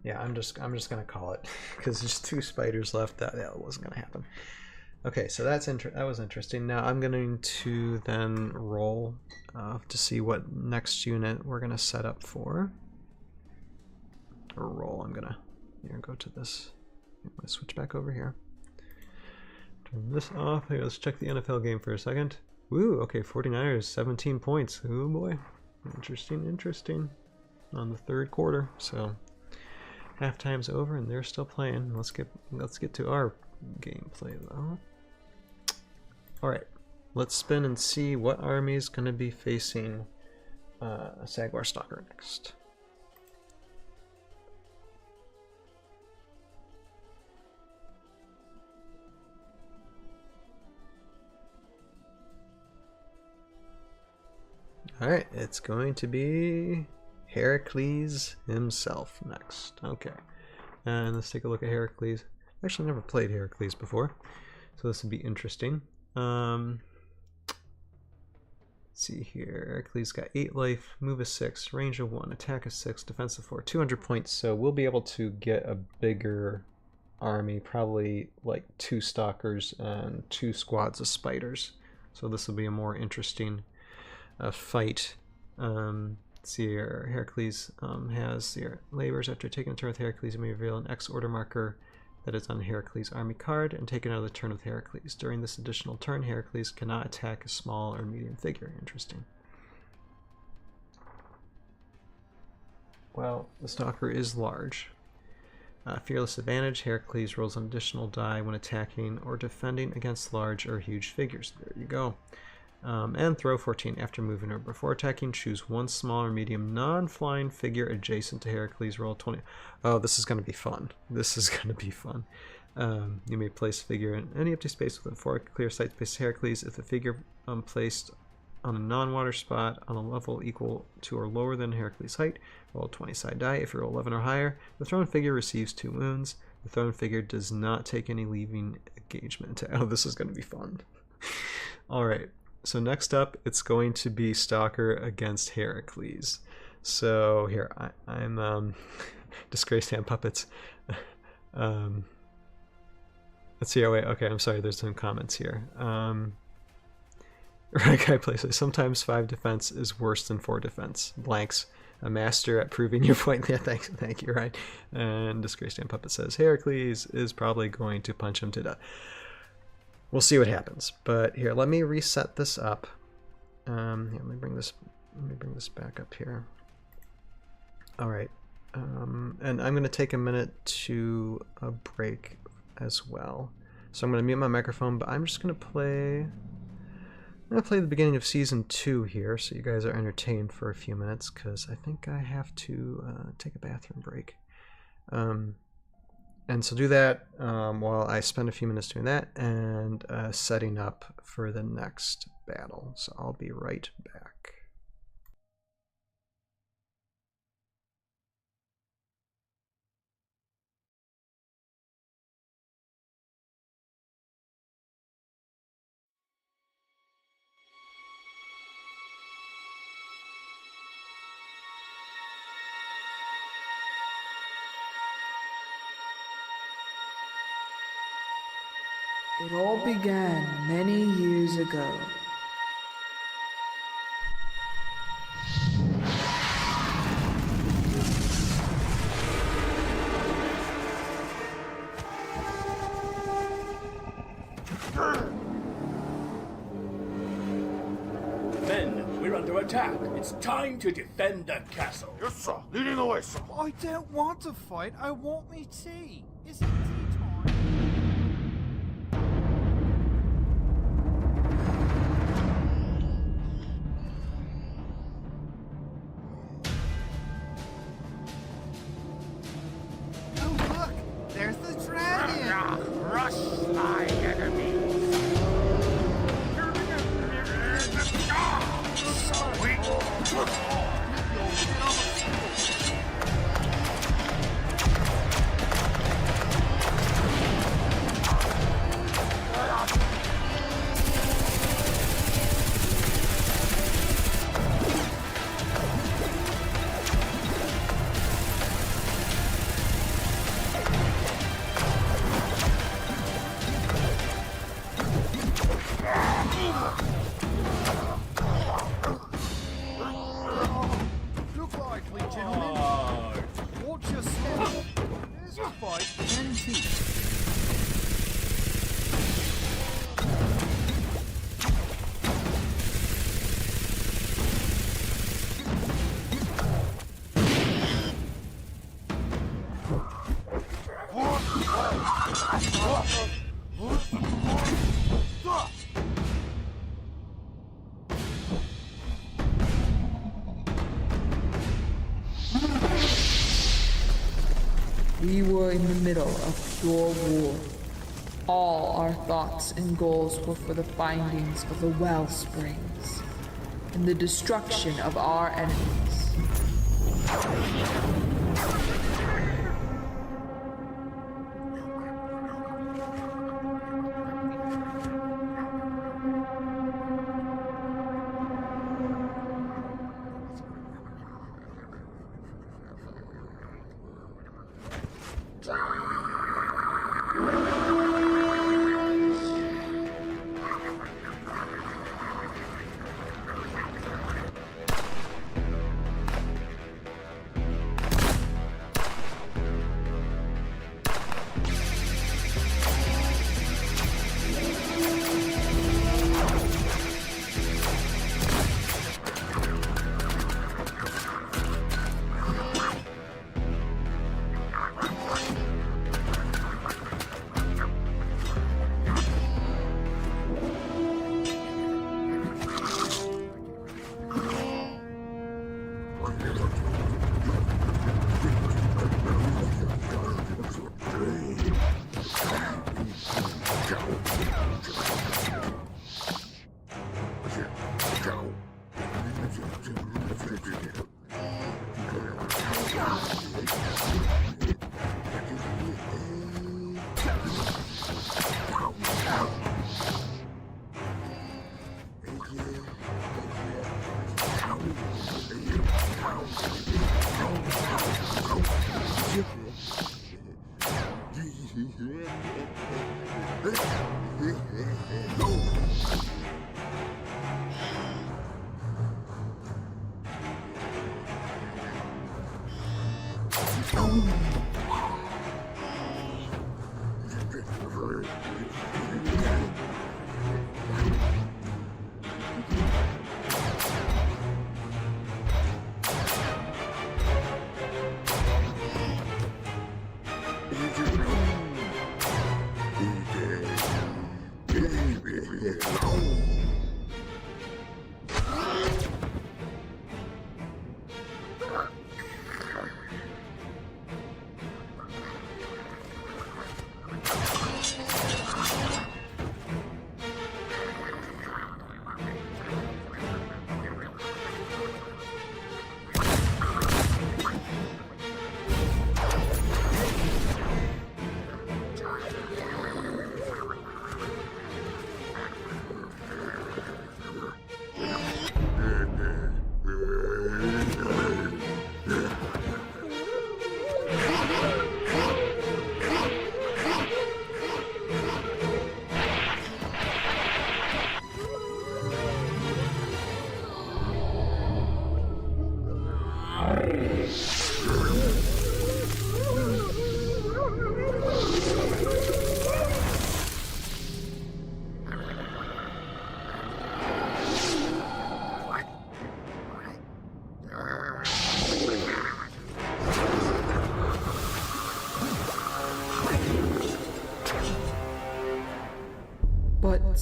Yeah, I'm just gonna call it because there's 2 spiders left. That wasn't gonna happen. Okay, so that was interesting. Now I'm going to then roll to see what next unit we're gonna set up for. Or roll. I'm gonna go to this. I'm gonna switch back over here. Turn this off. Here, let's check the NFL game for a second. Woo, okay, 49ers, 17 points. Oh boy. Interesting. On the 3rd quarter. So halftime's over and they're still playing. Let's get to our gameplay though. Alright. Let's spin and see what army is gonna be facing a Saguar Stalker next. Alright, it's going to be Heracles himself next. Okay, and let's take a look at Heracles. I've actually never played Heracles before, so this will be interesting. Let's see here. Heracles got 8 life, move of 6, range of 1, attack of 6, defense of 4, 200 points, so we'll be able to get a bigger army, probably like 2 Stalkers and 2 squads of spiders. So this will be a more interesting fight. Let's see here. Heracles has your labors. After taking a turn with Heracles, you may reveal an X order marker that is on Heracles' army card and take another turn with Heracles. During this additional turn, Heracles cannot attack a small or medium figure. Interesting. Well, the Stalker is large. Fearless advantage. Heracles rolls an additional die when attacking or defending against large or huge figures. There you go. And throw 14 after moving or before attacking. Choose 1 small or medium non-flying figure adjacent to Heracles. Roll 20. Oh, this is going to be fun. This is going to be fun. You may place a figure in any empty space within 4 clear sight space Heracles. If the figure placed on a non-water spot on a level equal to or lower than Heracles' height, roll 20 side die. If you roll 11 or higher, the thrown figure receives 2 wounds. The thrown figure does not take any leaving engagement. Oh, this is going to be fun. Alright. So next up, it's going to be Stalker against Heracles. So here, I'm Disgraced Hand Puppets. Let's see. Oh wait, okay. I'm sorry. There's some comments here. Right guy plays. Sometimes 5 defense is worse than 4 defense. Blanks. A master at proving your point. Yeah, thank you. Right. And Disgraced Hand Puppet says Heracles is probably going to punch him to death. We'll see what happens. But here, let me reset this up. Let me bring this back up here. All right, and I'm gonna take a minute to a break as well. So I'm gonna mute my microphone, but I'm just gonna play. I'm gonna play the beginning of season 2 here, so you guys are entertained for a few minutes, because I think I have to take a bathroom break. And so do that while I spend a few minutes doing that and setting up for the next battle. So I'll be right back. It all began many years ago. Men, we're under attack. It's time to defend the castle. Yes, sir. Leading the way, sir. I don't want to fight. I want me tea. Is it tea time? Oh, look! There's the dragon! Crush my enemies. Look lively, gentlemen. Watch your step. There's a fight and tea. We were in the middle of pure war. All our thoughts and goals were for the findings of the wellsprings and the destruction of our enemies.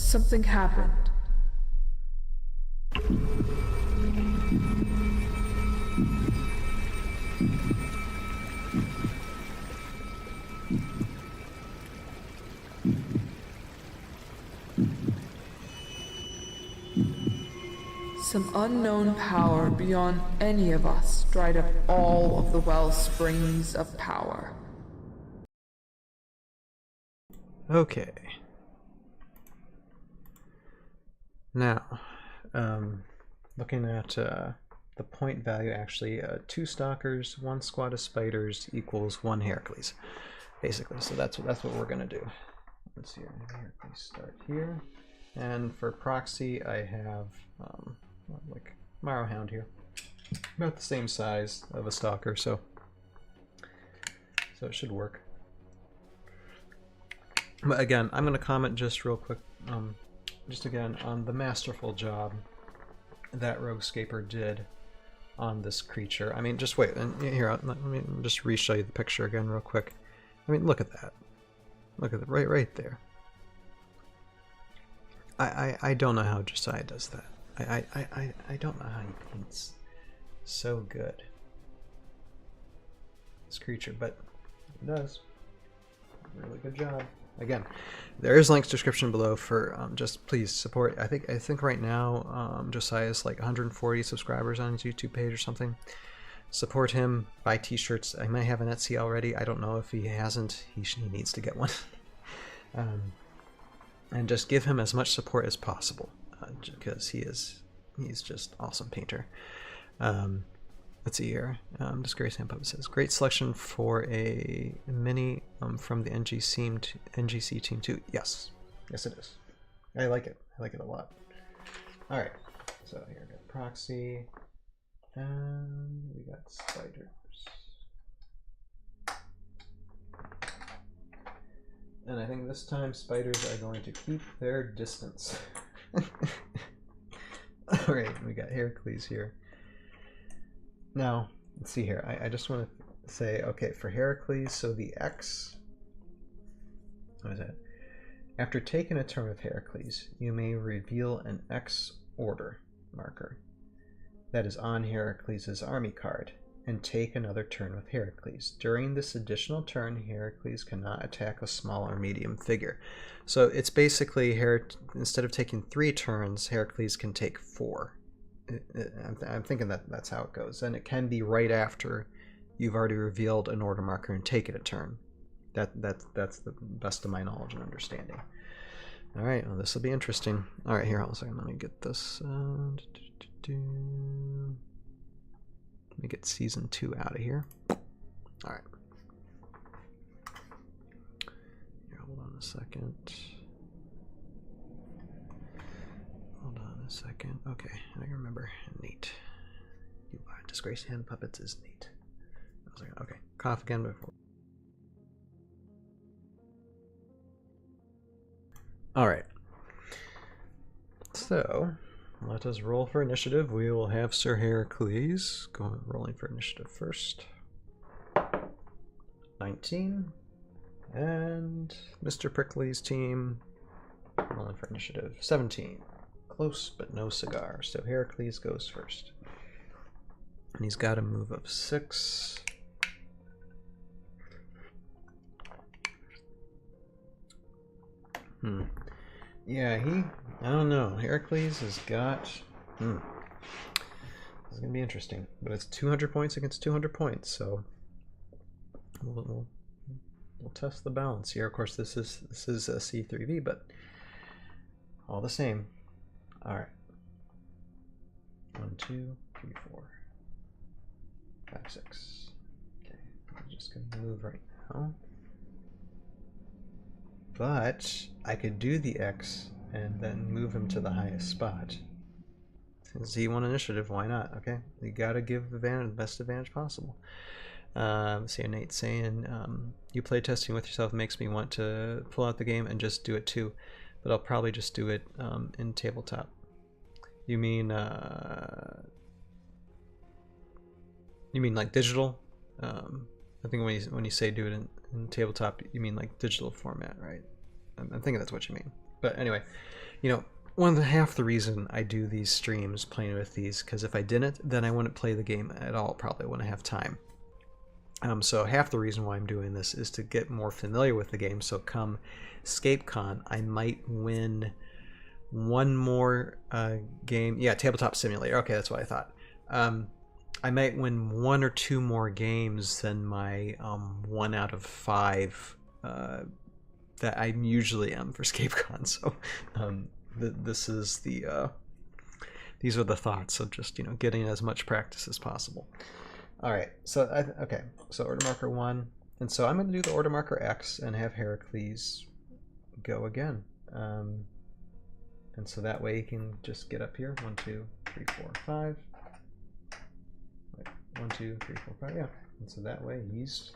something happened. Some unknown power beyond any of us dried up all of the well springs of power. Okay. Now, looking at the point value, actually, 2 Stalkers, 1 squad of spiders equals 1 Heracles, basically. So that's what we're gonna do. Let's see here. Heracles start here, and for proxy, I have like Marrowhound here, about the same size of a Stalker, so it should work. But again, I'm gonna comment just real quick. Just again on the masterful job that Heroscaper did on this creature. I mean, just wait, and here, let me just re-show you the picture again real quick. I mean, look at that. Look at it, right there. I don't know how Josiah does that. I don't know how he paints so good this creature, but he does. Really good job. Again, there is links description below for just please support. I think right now Josiah's like 140 subscribers on his YouTube page or something. Support him, buy t-shirts. I might have an Etsy already. I don't know if he hasn't. He needs to get one. And just give him as much support as possible because he's just awesome painter. Let's see here. Disgrace Hand Puppet says, great selection for a mini from the NGC team too. Yes, yes it is. I like it. I like it a lot. All right. So here we got proxy, and we got spiders. And I think this time spiders are going to keep their distance. All right, we got Heracles here. Now, let's see here. I just want to say, okay, for Heracles, so the X, what is that? After taking a turn with Heracles, you may reveal an X order marker that is on Heracles' army card and take another turn with Heracles. During this additional turn, Heracles cannot attack a small or medium figure. So it's basically, instead of taking 3 turns, Heracles can take 4. I'm thinking that's how it goes, and it can be right after you've already revealed an order marker and taken a turn. That's the best of my knowledge and understanding. All right, well, this will be interesting. All right, here, hold on a second. Let me get this. Let me get season 2 out of here. All right. Here, hold on a second. Hold on a second. Okay, I remember. Neat. Disgrace Hand Puppets is neat. Okay, cough again before. All right. So, let us roll for initiative. We will have Sir Heracles rolling for initiative first. 19. And Mr. Prickly's team rolling for initiative 17. Close, but no cigar. So Heracles goes first. And he's got a move of 6. Yeah, I don't know. Heracles has got... This is going to be interesting. But it's 200 points against 200 points, so... We'll test the balance here. Of course, this is a C3V, but all the same. Alright. 1, 2, 3, 4, 5, 6. Okay, I'm just going to move right now. But I could do the X and then move him to the highest spot. Since he won initiative, why not? Okay, you gotta give the best advantage possible. See, Nate saying, you play testing with yourself makes me want to pull out the game and just do it too, but I'll probably just do it in tabletop. You mean like digital? I think when you say do it in tabletop, you mean like digital format, right? I'm thinking that's what you mean. But anyway, you know, half the reason I do these streams playing with these, because if I didn't, then I wouldn't play the game at all. Probably wouldn't have time. So half the reason why I'm doing this is to get more familiar with the game. So come ScapeCon, I might win one more game. Yeah, Tabletop Simulator. Okay, that's what I thought. I might win 1 or 2 more games than my 1 out of 5 that I usually am for ScapeCon. So this is the these are the thoughts of just, you know, getting as much practice as possible. All right, so okay, so order marker 1, and so I'm going to do the order marker X and have Heracles go again, and so that way he can just get up here. 1, 2, 3, 4, 5. Wait, 1, 2, 3, 4, 5. Yeah, and so that way he's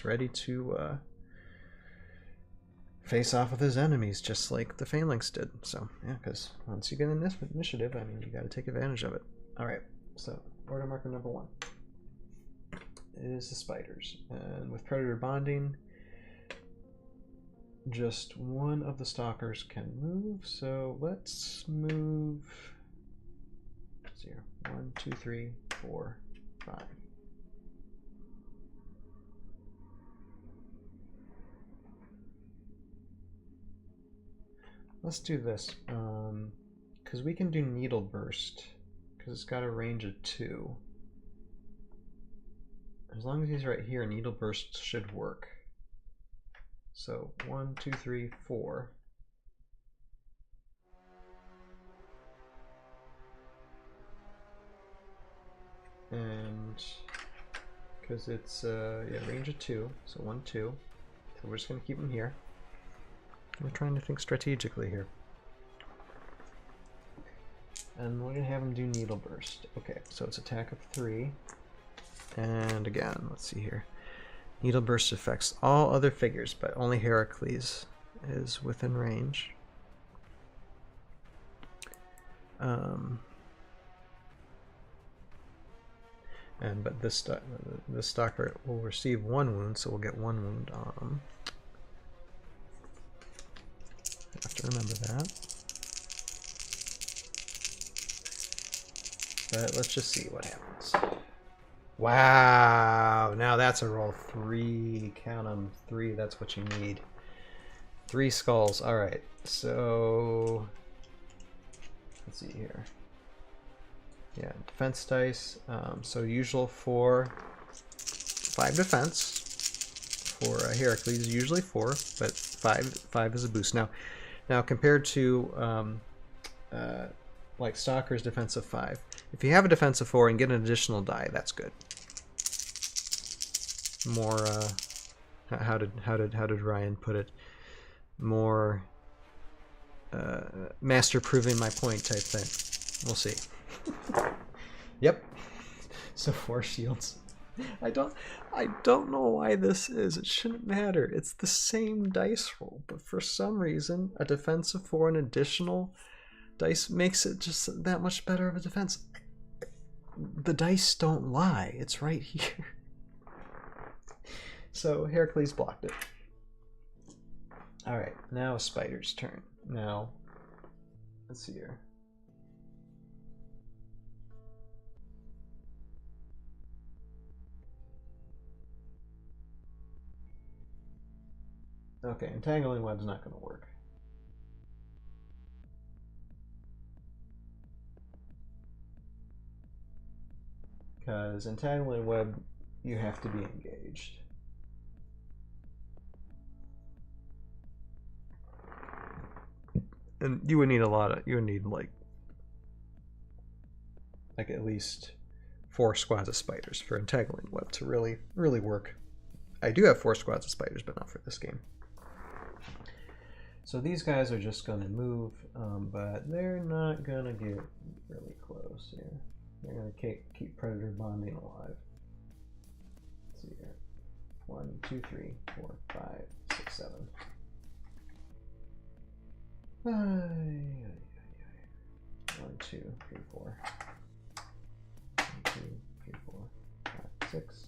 ready to face off with his enemies, just like the Phalanx did. So yeah, because once you get in this initiative, I mean, you got to take advantage of it. All right, so order marker number 1 is the spiders, and with predator bonding, just one of the stalkers can move. So let's move. Let's see here. 1, 2, 3, 4, 5. Let's do this because we can do needle burst because it's got a range of 2. As long as he's right here, needle burst should work. So 1, 2, 3, 4. And because it's yeah, range of 2, so 1, 2. So we're just gonna keep him here. We're trying to think strategically here. And we're gonna have him do needle burst. Okay, so it's attack of 3. And again, let's see here. Needle burst affects all other figures, but only Heracles is within range. But this Stalker will receive 1 wound, so we'll get 1 wound on him. I have to remember that. But let's just see what happens. Wow, now that's a roll. 3, count them, 3, that's what you need. 3 skulls, alright, so let's see here. Yeah, defense dice, so usual for 5 defense. For Heracles, usually 4, but 5 is a boost. Now compared to like Stalker's defense of 5, if you have a defense of 4 and get an additional die, that's good. More how did Ryan put it? More master proving my point type thing. We'll see. Yep. So 4 shields. I don't know why this is. It shouldn't matter. It's the same dice roll, but for some reason a defense of 4 and additional dice makes it just that much better of a defense. The dice don't lie. It's right here. So Heracles blocked it. Alright, now Spider's turn. Now, let's see here. Okay, entangling web's not going to work. Because entangling web, you have to be engaged. And you would need like at least 4 squads of spiders for entangling web to really work. I do have 4 squads of spiders, but not for this game. So these guys are just going to move, but they're not going to get really close here. They're going to keep predator bonding alive. Let's see here. 1, 2, 3, 4, 5, 6, 7. 1, 2, 3, 4. 1, 2, 3, 4, 5, 6.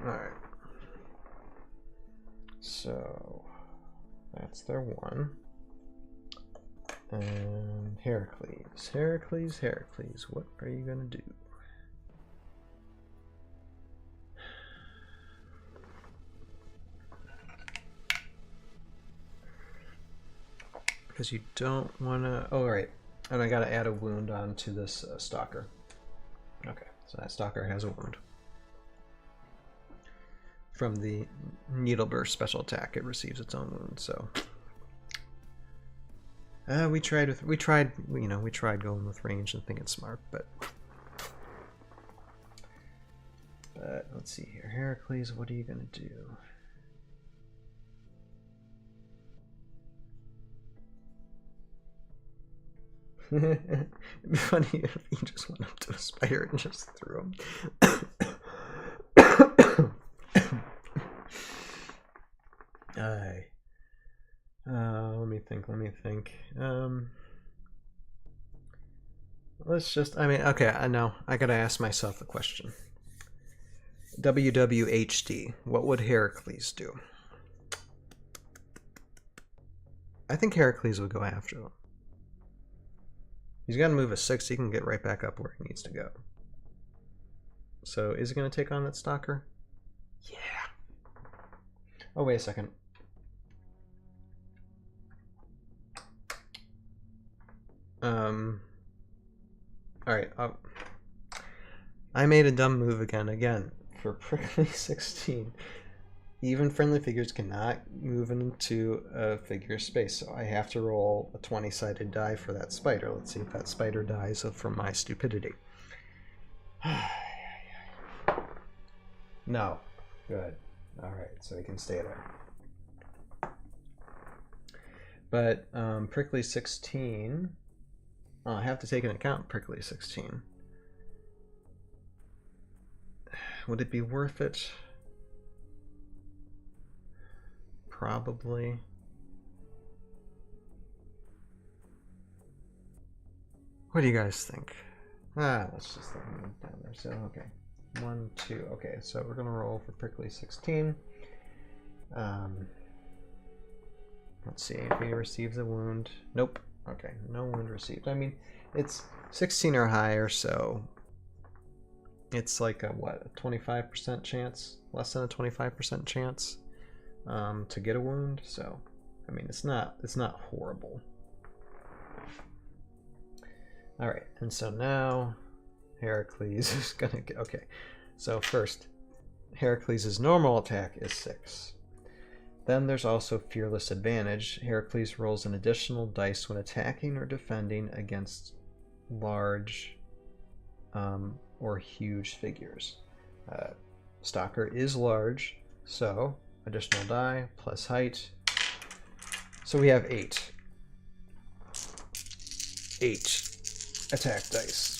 Alright. So that's their 1. And Heracles, Heracles, Heracles, what are you gonna do? Because you don't wanna. Oh, right. And I gotta add a wound onto this Stalker. Okay, so that Stalker has a wound. From the Needle Burst special attack, it receives its own wound, so. We tried going with range and thinking smart, but let's see here. Heracles, what are you gonna do? It'd be funny if you just went up to a spider and just threw him. Let me think. Let's just, okay, I know. I gotta ask myself a question. WWHD, what would Heracles do? I think Heracles would go after them. He's got to move a 6, he can get right back up where he needs to go. So, is he going to take on that Stalker? Yeah. Oh, wait a second. Alright, I made a dumb move again. For prickly 16. Even friendly figures cannot move into a figure space, so I have to roll a 20-sided die for that spider. Let's see if that spider dies from my stupidity. No. Good. Alright, so he can stay there. But prickly 16... I have to take into account prickly 16. Would it be worth it? Probably. What do you guys think? Let's just let him down there. So, okay. 1, 2. Okay, so we're going to roll for prickly 16. Let's see if he receives a wound. Nope. Okay, no wound received. I mean, it's 16 or higher, so it's like a, what, a 25% chance? Less than a 25% chance to get a wound. So, I mean, it's not horrible. All right, and so now Heracles is gonna get, okay. So first, Heracles' normal attack is 6. Then there's also Fearless Advantage. Heracles rolls an additional dice when attacking or defending against large or huge figures. Stalker is large, so additional die plus height. So we have 8. 8 attack dice.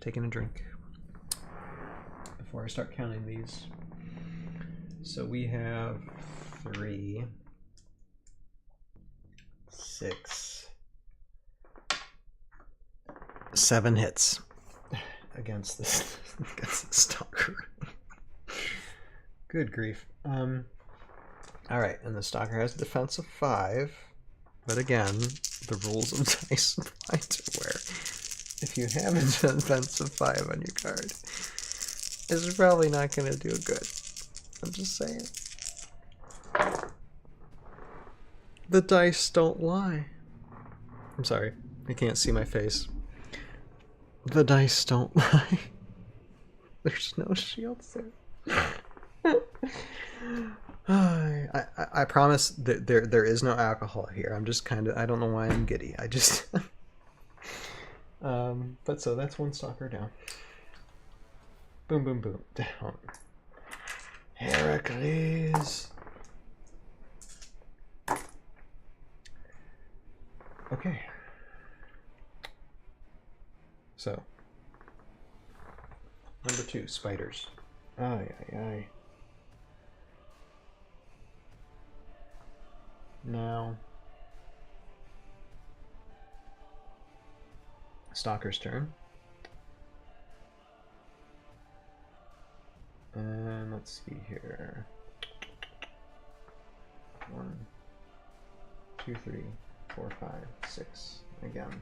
Taking a drink before I start counting these. So we have 3, 6, 7 hits against this Stalker. Good grief. All right, and the Stalker has a defense of 5, but again, the rules of dice apply to where if you have a defense of 5 on your card, it's probably not going to do good. I'm just saying. The dice don't lie. I'm sorry, you can't see my face. The dice don't lie. There's no shields there. I promise that there is no alcohol here. I'm just kind of, I don't know why I'm giddy. I just... but so that's one Stalker down. Boom, boom, boom. Down. Heracles. Okay. So. Number 2, spiders. Ay, ay, ay. Now. Stalker's turn. And let's see here. 1, 2, 3, 4, 5, 6. Again.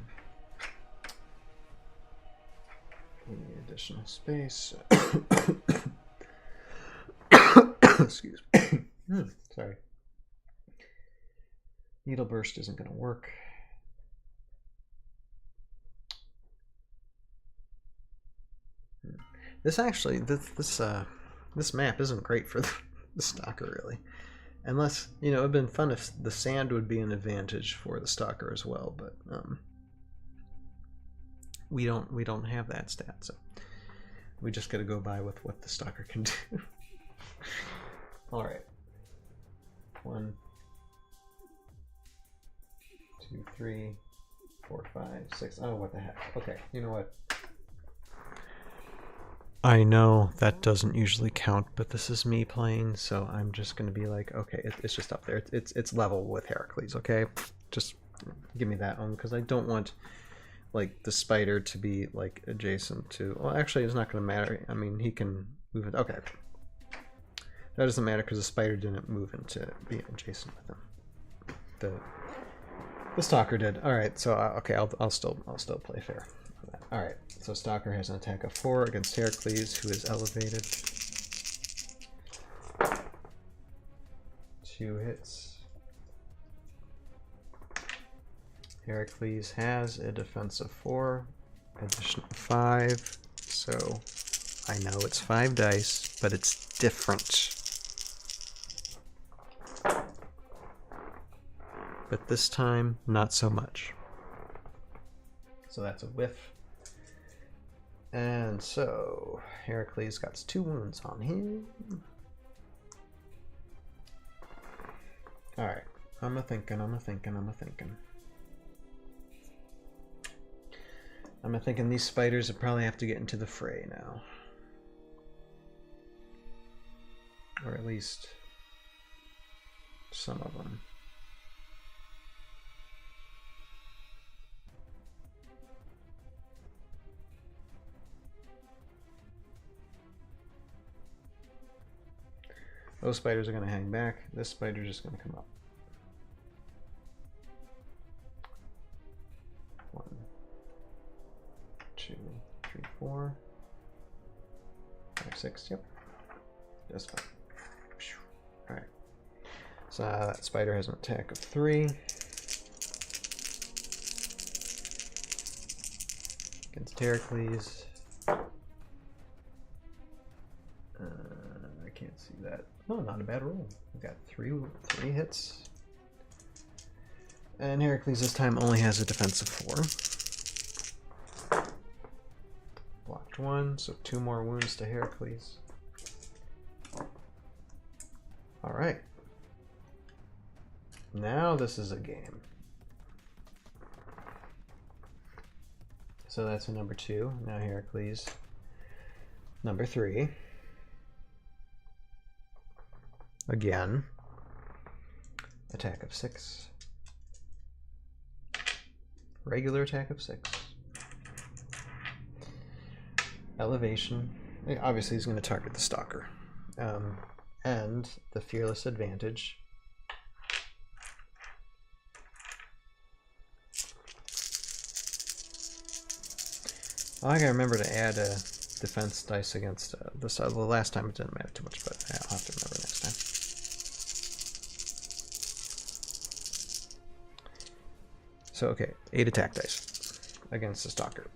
We need additional space. Excuse me. Sorry. Needle burst isn't going to work. This actually, this map isn't great for the Stalker, really. Unless, you know, it'd been fun if the sand would be an advantage for the Stalker as well, but we don't have that stat, so we just got to go by with what the Stalker can do. All right. 1, 2, 3, 4, 5, 6. Oh, what the heck? Okay, you know what? I know that doesn't usually count, but this is me playing, so I'm just going to be like, okay, it's just up there. It's level with Heracles, okay? Just give me that one, because I don't want, like, the spider to be, like, adjacent to... Well, actually, it's not going to matter. I mean, he can move it. Okay. That doesn't matter, because the spider didn't move into being adjacent with him. The Stalker did. All right, so, okay, I'll still play fair. Alright, so Stalker has an attack of 4 against Heracles, who is elevated. 2 hits. Heracles has a defense of 4, additional 5, so I know it's 5 dice, but it's different. But this time, not so much. So that's a whiff. And so, Heracles got 2 wounds on him. Alright, I'm a-thinking. I'm a-thinking these spiders would probably have to get into the fray now. Or at least some of them. Those spiders are going to hang back. This spider's just going to come up. 1, 2, 3, 4, 5, 6. Yep. Just fine. Alright. So that spider has an attack of 3. Against Heracles. I can't see that. Oh, not a bad roll. We've got three hits. And Heracles this time only has a defense of 4. Blocked 1, so 2 more wounds to Heracles. Alright. Now this is a game. So that's a number 2. Now Heracles. Number 3. Again. Attack of 6. Regular attack of 6. Elevation. Obviously he's going to target the Stalker. And the Fearless Advantage. Oh, I gotta remember to add a defense dice against this. The last time it didn't matter too much, but I'll have to remember next time. So, okay, 8 attack dice against the Stalker.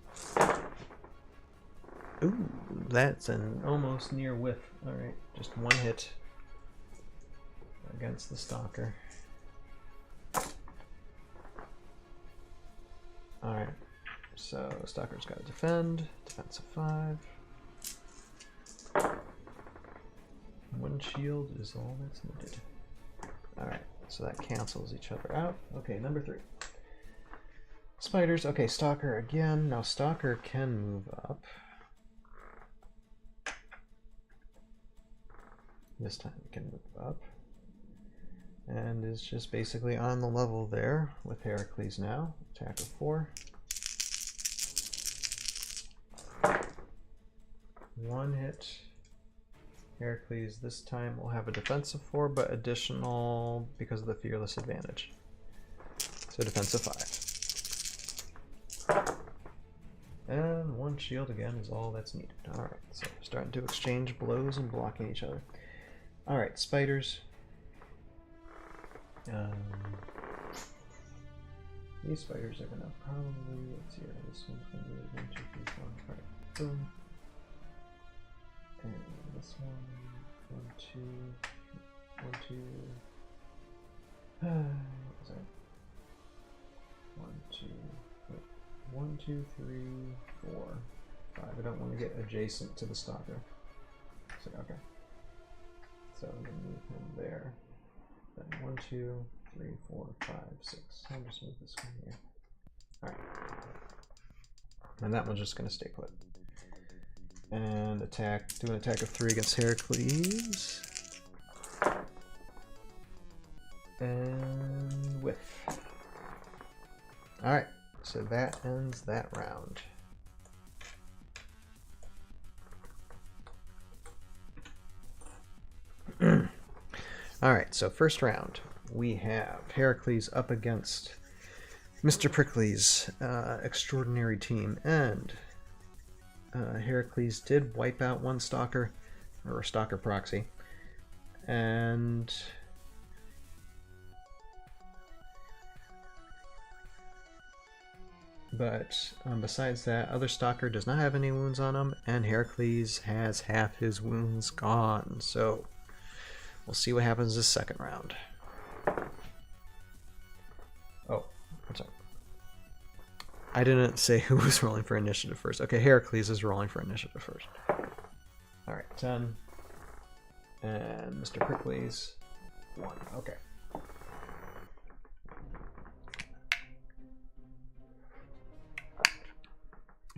Ooh, that's an almost near whiff. Alright, just 1 hit against the Stalker. Alright, so Stalker's got to defend. Defense of 5. 1 shield is all that's needed. Alright, so that cancels each other out. Okay, number 3. Spiders. Okay, Stalker again. Now Stalker can move up. This time it can move up. And is just basically on the level there with Heracles now. Attack of 4. 1 hit. Heracles this time will have a defensive 4, but additional because of the fearless advantage. So defensive 5. And 1 shield again is all that's needed. Alright, so we're starting to exchange blows and blocking each other. Alright, spiders. These spiders are gonna probably, let's see, this one's gonna be 1, 2, 3, 4, alright, boom. And this one, 1, 2, 1, 2, sorry. 1, 2, wait, 1, 2, 3, 4, 5. I don't want to get adjacent to the stalker. So, okay. So I'm gonna move him there. Then 1, 2, 3, 4, 5, 6. I'll just move this one here. Alright. And that one's just gonna stay put. And attack, do an attack of 3 against Heracles. And whiff. Alright, so that ends that round. Alright, so first round, we have Heracles up against Mr. Prickly's extraordinary team, and Heracles did wipe out 1 Stalker, or a Stalker proxy, and but besides that, other Stalker does not have any wounds on him, and Heracles has half his wounds gone, so we'll see what happens this second round. Oh, I'm sorry. I didn't say who was rolling for initiative first. Okay, Heracles is rolling for initiative first. Alright, 10. And Mr. Prickly's 1. Okay.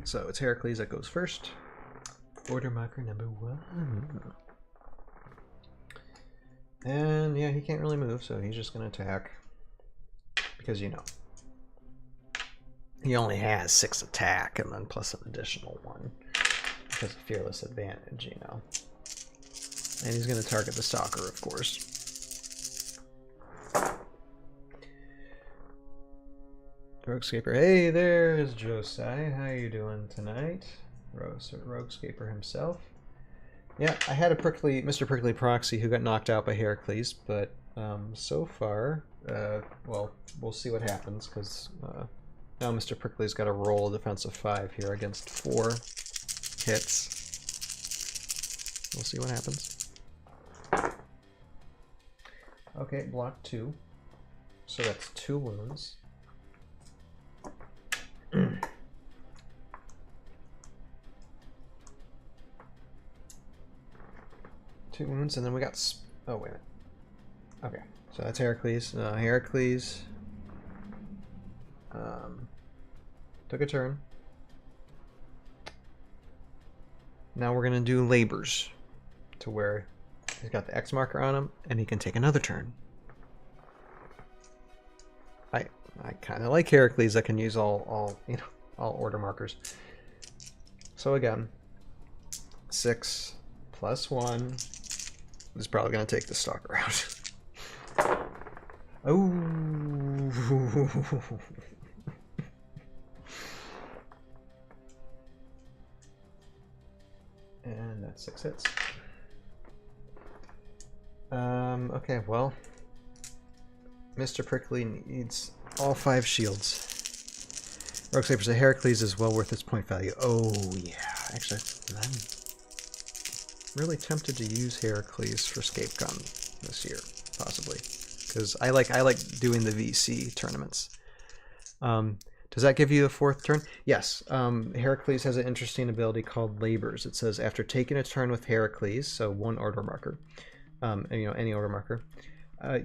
So it's Heracles that goes first. Order marker number 1. And yeah, he can't really move, so he's just going to attack. Because, you know, he only has 6 attack and then plus an additional 1 because of fearless advantage, you know. And he's going to target the Stalker, of course. Roguescaper, hey, there's Josai. How you doing tonight? Roguescaper himself. Yeah, I had a Mr. Prickly proxy who got knocked out by Heracles, but so far, well, we'll see what happens, because now Mr. Prickly's got to roll a defensive 5 here against 4 hits. We'll see what happens. Okay, block 2. So that's 2 wounds. 2 wounds, and then we got... oh, wait a minute. Okay, so that's Heracles. Heracles took a turn. Now we're going to do labors, to where he's got the X marker on him, and he can take another turn. I kind of like Heracles that can use all order markers. So again, 6 plus 1 is probably going to take the Stalker out. Oh. And that's 6 hits. Okay, well, Mr. Prickly needs all 5 shields. Roguescaper said Heracles is well worth its point value. Oh yeah, actually, I'm really tempted to use Heracles for ScapeCon this year, possibly, because I like doing the VC tournaments. Does that give you a 4th turn? Yes. Heracles has an interesting ability called Labors. It says after taking a turn with Heracles, so 1 order marker, any order marker,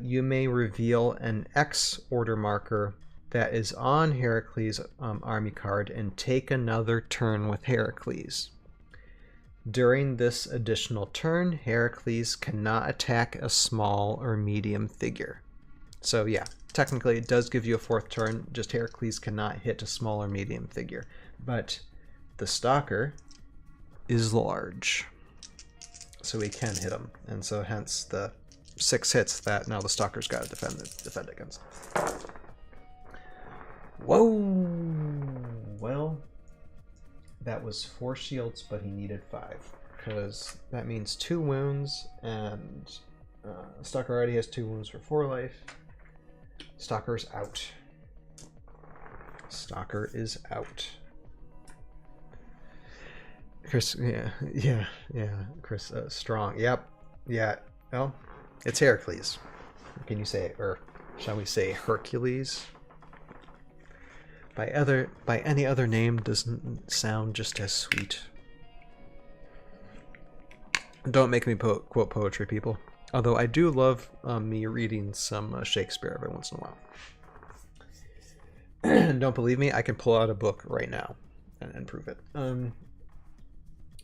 you may reveal an X order marker that is on Heracles' army card and take another turn with Heracles. During this additional turn, Heracles cannot attack a small or medium figure. So yeah, technically it does give you a 4th turn, just Heracles cannot hit a small or medium figure. But the Stalker is large. so we can hit him, and so hence the 6 hits that now the Stalker's got to defend against. Whoa! Well, that was 4 shields, but he needed 5, because that means 2 wounds, and Stalker already has 2 wounds for 4 life. Stalker's out. Stalker is out. Chris, yeah, Chris, strong. Yep, yeah. Well, it's Heracles. Can you say, or shall we say Hercules? By any other name doesn't sound just as sweet. Don't make me quote poetry, people. Although I do love me reading some Shakespeare every once in a while. Don't believe me? I can pull out a book right now and prove it.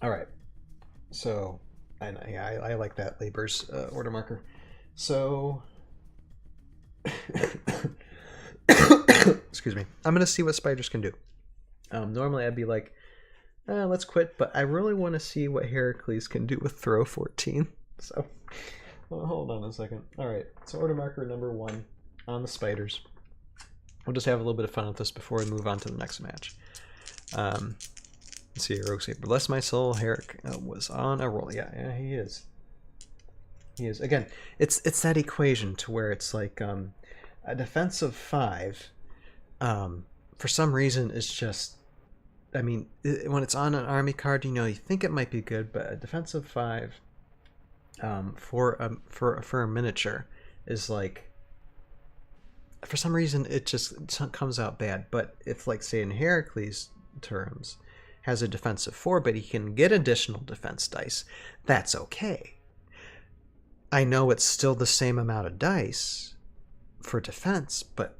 All right. So, I like that Labor's order marker. So, excuse me. I'm gonna see what spiders can do. Normally I'd be like, let's quit, but I really want to see what Heracles can do with throw 14. So, well, hold on a second. All right. So order marker number 1 on the spiders. We'll just have a little bit of fun with this before we move on to the next match. Let's see, Heroscape. Bless my soul, Herrick was on a roll. Yeah, he is. He is. Again, it's that equation to where it's like a defensive 5, for some reason, is just, I mean, when it's on an army card, you know, you think it might be good, but a defensive 5 for a miniature is like, for some reason, it just comes out bad. But if, like, say in Heracles terms, has a defensive 4, but he can get additional defense dice, that's okay. I know it's still the same amount of dice for defense, but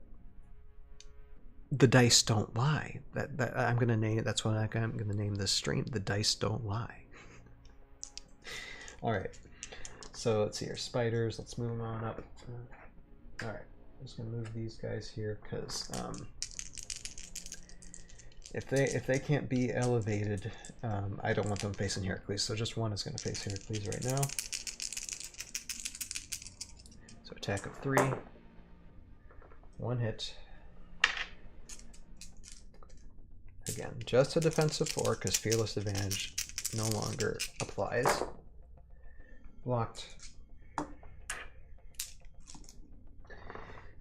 the dice don't lie. That I'm gonna name. That's what I'm gonna name this stream. The dice don't lie. All right. So let's see here. Spiders. Let's move them on up. All right. I'm just gonna move these guys here because if they can't be elevated, I don't want them facing Heracles. So just one is gonna face Heracles right now. So attack of 3. 1 hit. Again, just a defensive 4 because Fearless Advantage no longer applies. Blocked.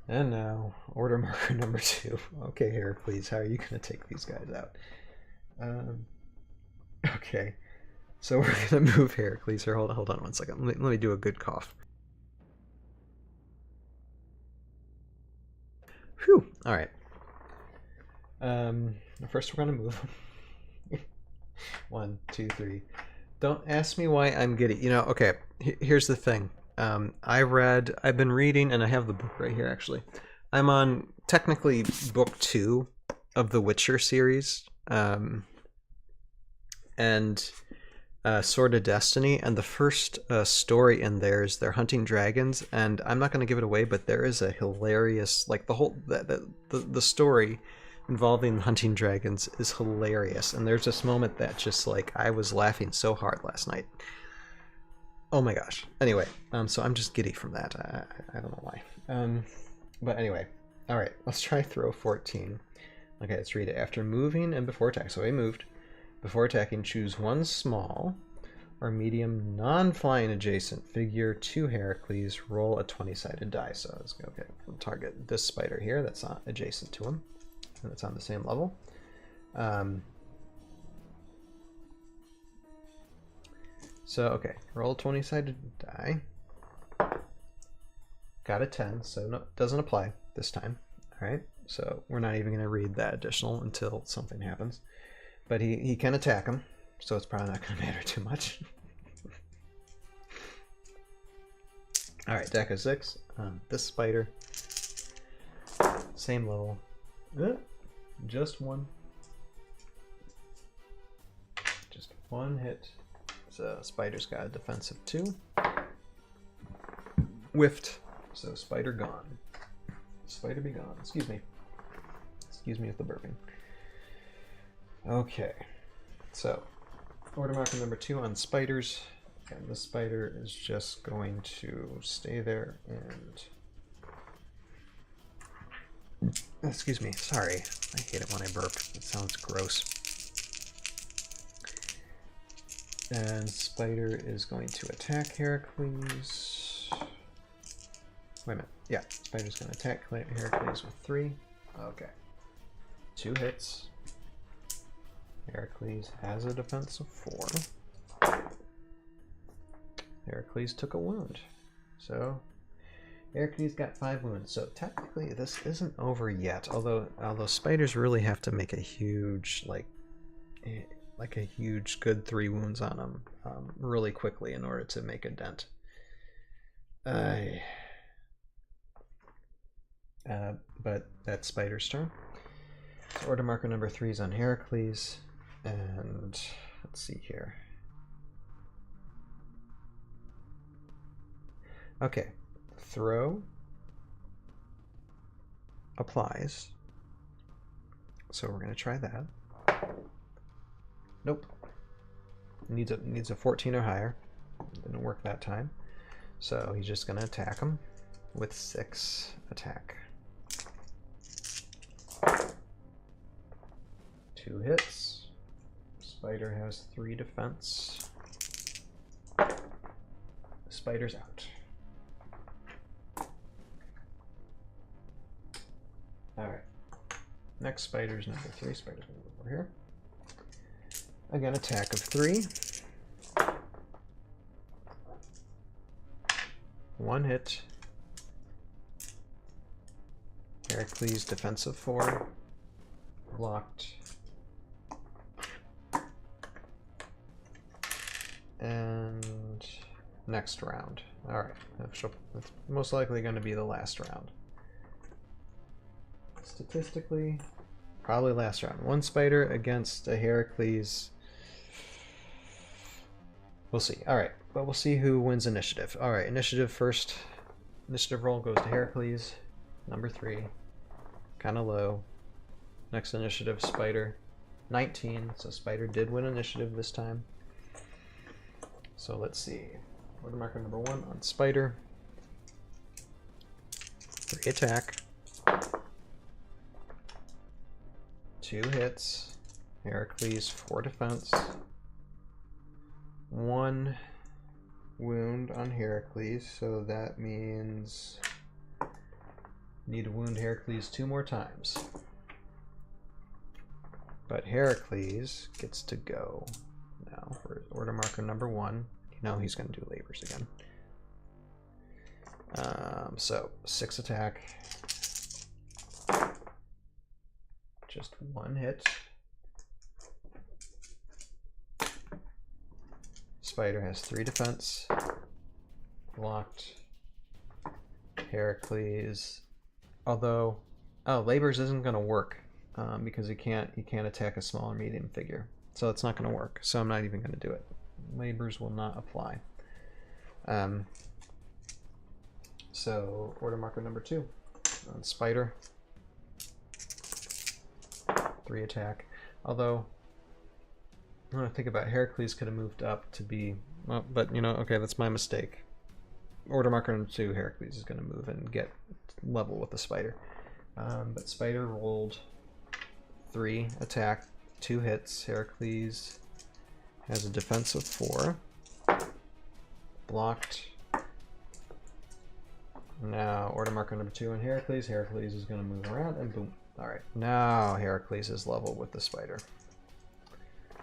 And now, order marker number 2. Okay, Heracles, how are you going to take these guys out? Okay, so we're going to move Heracles here. Hold on 1 second. Let me do a good cough. Whew, all right. First we're going to move them. 1, 2, 3. Don't ask me why I'm giddy. You know, okay, here's the thing. I've been reading, and I have the book right here, actually. I'm on, technically, book 2 of the Witcher series, and Sword of Destiny, and the first story in there is they're hunting dragons, and I'm not going to give it away, but there is a hilarious, like, the story involving hunting dragons is hilarious, and there's this moment that just, like, I was laughing so hard last night. Oh my gosh. Anyway, so I'm just giddy from that. I don't know why. But anyway, all right, let's try throw 14. Okay, let's read it. After moving and before attack, so he moved. Before attacking, choose 1 small or medium non-flying adjacent figure to Heracles. Roll a 20-sided die. So let's go. Okay, we'll target this spider here that's not adjacent to him, and it's on the same level. So, okay, roll a 20-sided die. Got a 10, so no, doesn't apply this time. All right, so we're not even going to read that additional until something happens. But he can attack him, so it's probably not going to matter too much. All right, deck of 6. This spider, same level. Just 1. Just 1 hit. So spider's got a defensive 2. Whiffed. So spider gone. Spider be gone. Excuse me. Excuse me with the burping. Okay. So order marker number 2 on spiders. And the spider is just going to stay there and... Excuse me, sorry. I hate it when I burp. It sounds gross. And spider is going to attack Heracles. Wait a minute. Yeah, spider's going to attack Heracles with 3. Okay. 2 hits. Heracles has a defense of 4. Heracles took a wound. So Heracles got 5 wounds. So technically this isn't over yet. Although spiders really have to make a huge like a huge good 3 wounds on them really quickly in order to make a dent. But that's spider's turn. So order marker number 3 is on Heracles, and let's see here. Okay, throw applies. So we're gonna try that. Nope. Needs a 14 or higher. Didn't work that time. So he's just gonna attack him with 6 attack. 2 hits. Spider has 3 defense. Spider's out. Alright. Next spider's number 3. Spider's gonna move over here. Again, attack of 3. 1 hit. Heracles defense of 4. Blocked. And next round. Alright, that's most likely going to be the last round. Statistically, probably last round. 1 spider against a Heracles. We'll see. Alright, but we'll see who wins initiative. Alright, initiative first. Initiative roll goes to Heracles, number 3. Kind of low. Next initiative, spider. 19, so spider did win initiative this time. So let's see. Order marker number 1 on spider. 3 attack. 2 hits. Heracles 4 defense. 1 wound on Heracles, so that means need to wound Heracles 2 more times. But Heracles gets to go now for order marker number 1. You know he's going to do labors again. So 6 attack. Just 1 hit. Spider has 3 defense. Blocked. Heracles. Although, labors isn't going to work because he can't attack a small or medium figure. So it's not going to work. So I'm not even going to do it. Labors will not apply. So order marker number 2 on spider. 3 attack. Although when I think about it, Heracles could have moved up to be, well, but you know, okay, that's my mistake. Order marker number 2, Heracles is going to move and get level with the spider. But spider rolled 3 attack, 2 hits. Heracles has a defense of 4. Blocked. Now order marker number 2 on Heracles. Heracles is going to move around and boom. Alright, now Heracles is level with the spider.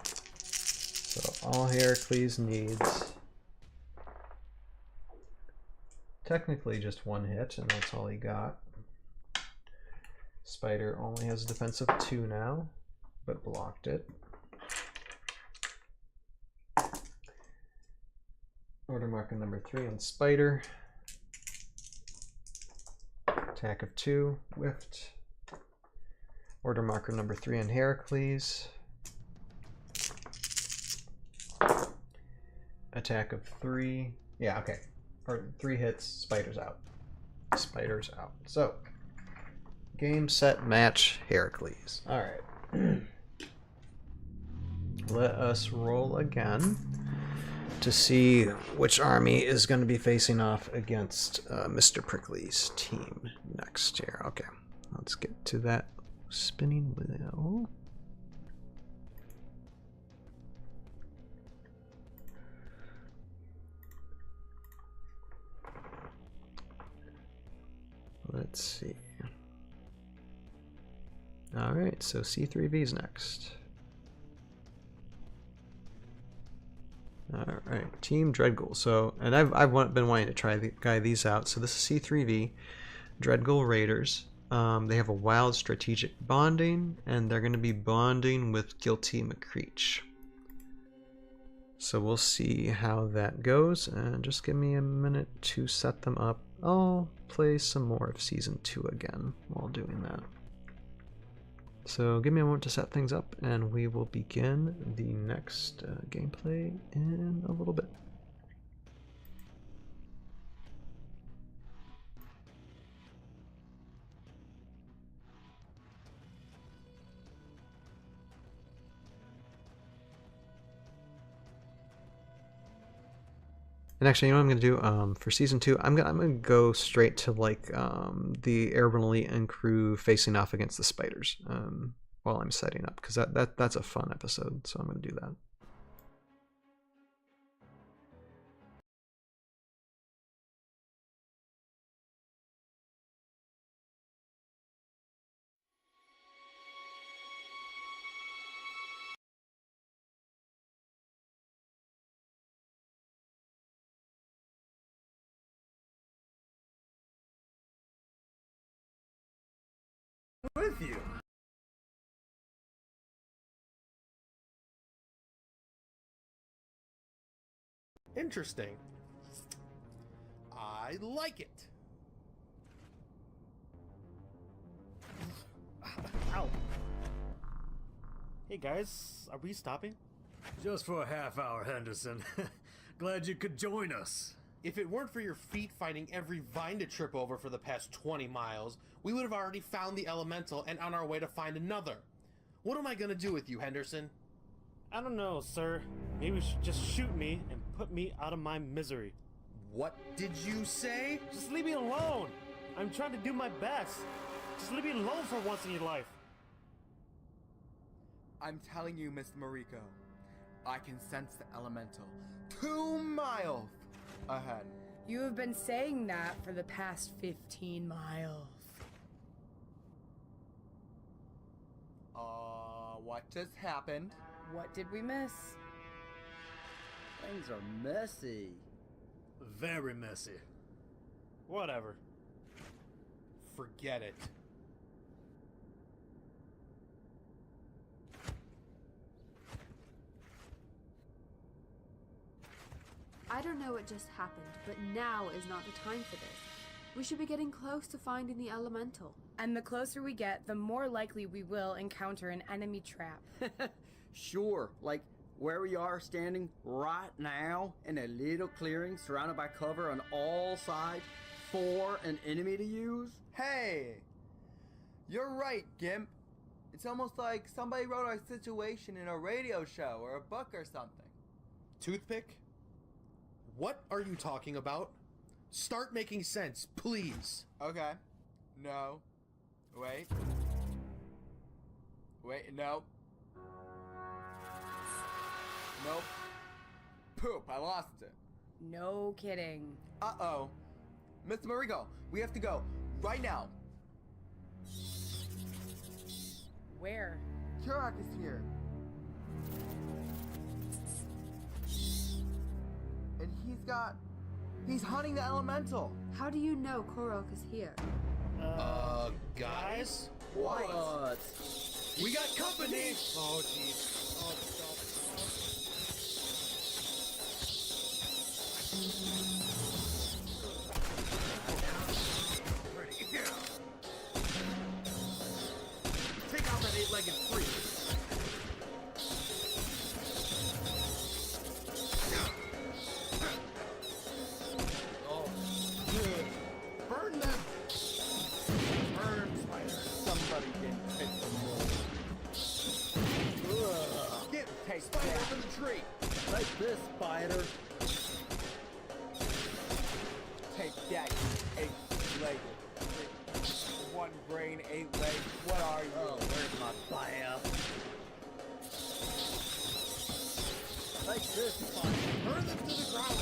So all Heracles needs, technically just 1 hit, and that's all he got. Spider only has a defense of 2 now, but blocked it. Order marker number 3 on spider. Attack of 2, whiffed. Order marker number 3 on Heracles. Attack of 3. Yeah, okay. Or 3 hits, spider's out. Spider's out. So, game, set, match, Heracles. Alright. Let us roll again. to see which army is going to be facing off against Mr. Prickly's team next here. Okay, let's get to that spinning wheel. Let's see. All right, so C3V is next. All right, Team Dreadghoul. So, and I've been wanting to try these out. So this is C3V, Dreadghoul Raiders. They have a wild strategic bonding, and they're going to be bonding with Guilty McCreech. So we'll see how that goes, and just give me a minute to set them up. I'll play some more of Season 2 again while doing that. So give me a moment to set things up, and we will begin the next gameplay in a little bit. And actually, you know what I'm gonna do for season 2? I'm gonna go straight to like the Airborne Elite and crew facing off against the spiders while I'm setting up, because that's a fun episode. So I'm gonna do that. With you. Interesting. I like it. Ow. Hey guys, are we stopping? Just for a half hour, Henderson. Glad you could join us. If it weren't for your feet finding every vine to trip over for the past 20 miles, we would have already found the elemental and on our way to find another. What am I gonna do with you, Henderson? I don't know, sir. Maybe you should just shoot me and put me out of my misery. What did you say? Just leave me alone. I'm trying to do my best. Just leave me alone for once in your life. I'm telling you, Mr. Mariko, I can sense the elemental 2 miles ahead. You have been saying that for the past 15 miles. What just happened? What did we miss? Things are messy. Very messy. Whatever. Forget it. I don't know what just happened, but now is not the time for this. We should be getting close to finding the elemental. And the closer we get, the more likely we will encounter an enemy trap. Sure, like where we are standing right now in a little clearing surrounded by cover on all sides for an enemy to use. Hey! You're right, Gimp. It's almost like somebody wrote our situation in a radio show or a book or something. Toothpick? What are you talking about? Start making sense, please. Okay. No. Wait. Wait, no. Nope. Poop, I lost it. No kidding. Uh-oh. Mr. Mariko, we have to go. Right now. Where? Turok is here. And he's hunting the elemental. How do you know Korok is here? Guys? What? We got company! Oh, jeez. Oh, stop. Take out that 8-legged freak! Oh, good. Burn them! Burn, spider. Somebody didn't pick the mold. Get spider up in the tree! Take this, spider. Take that, you eight-legged. One brain, 8 legs. What are you? Oh, where's my fire? Take this, spider. Burn them to the ground.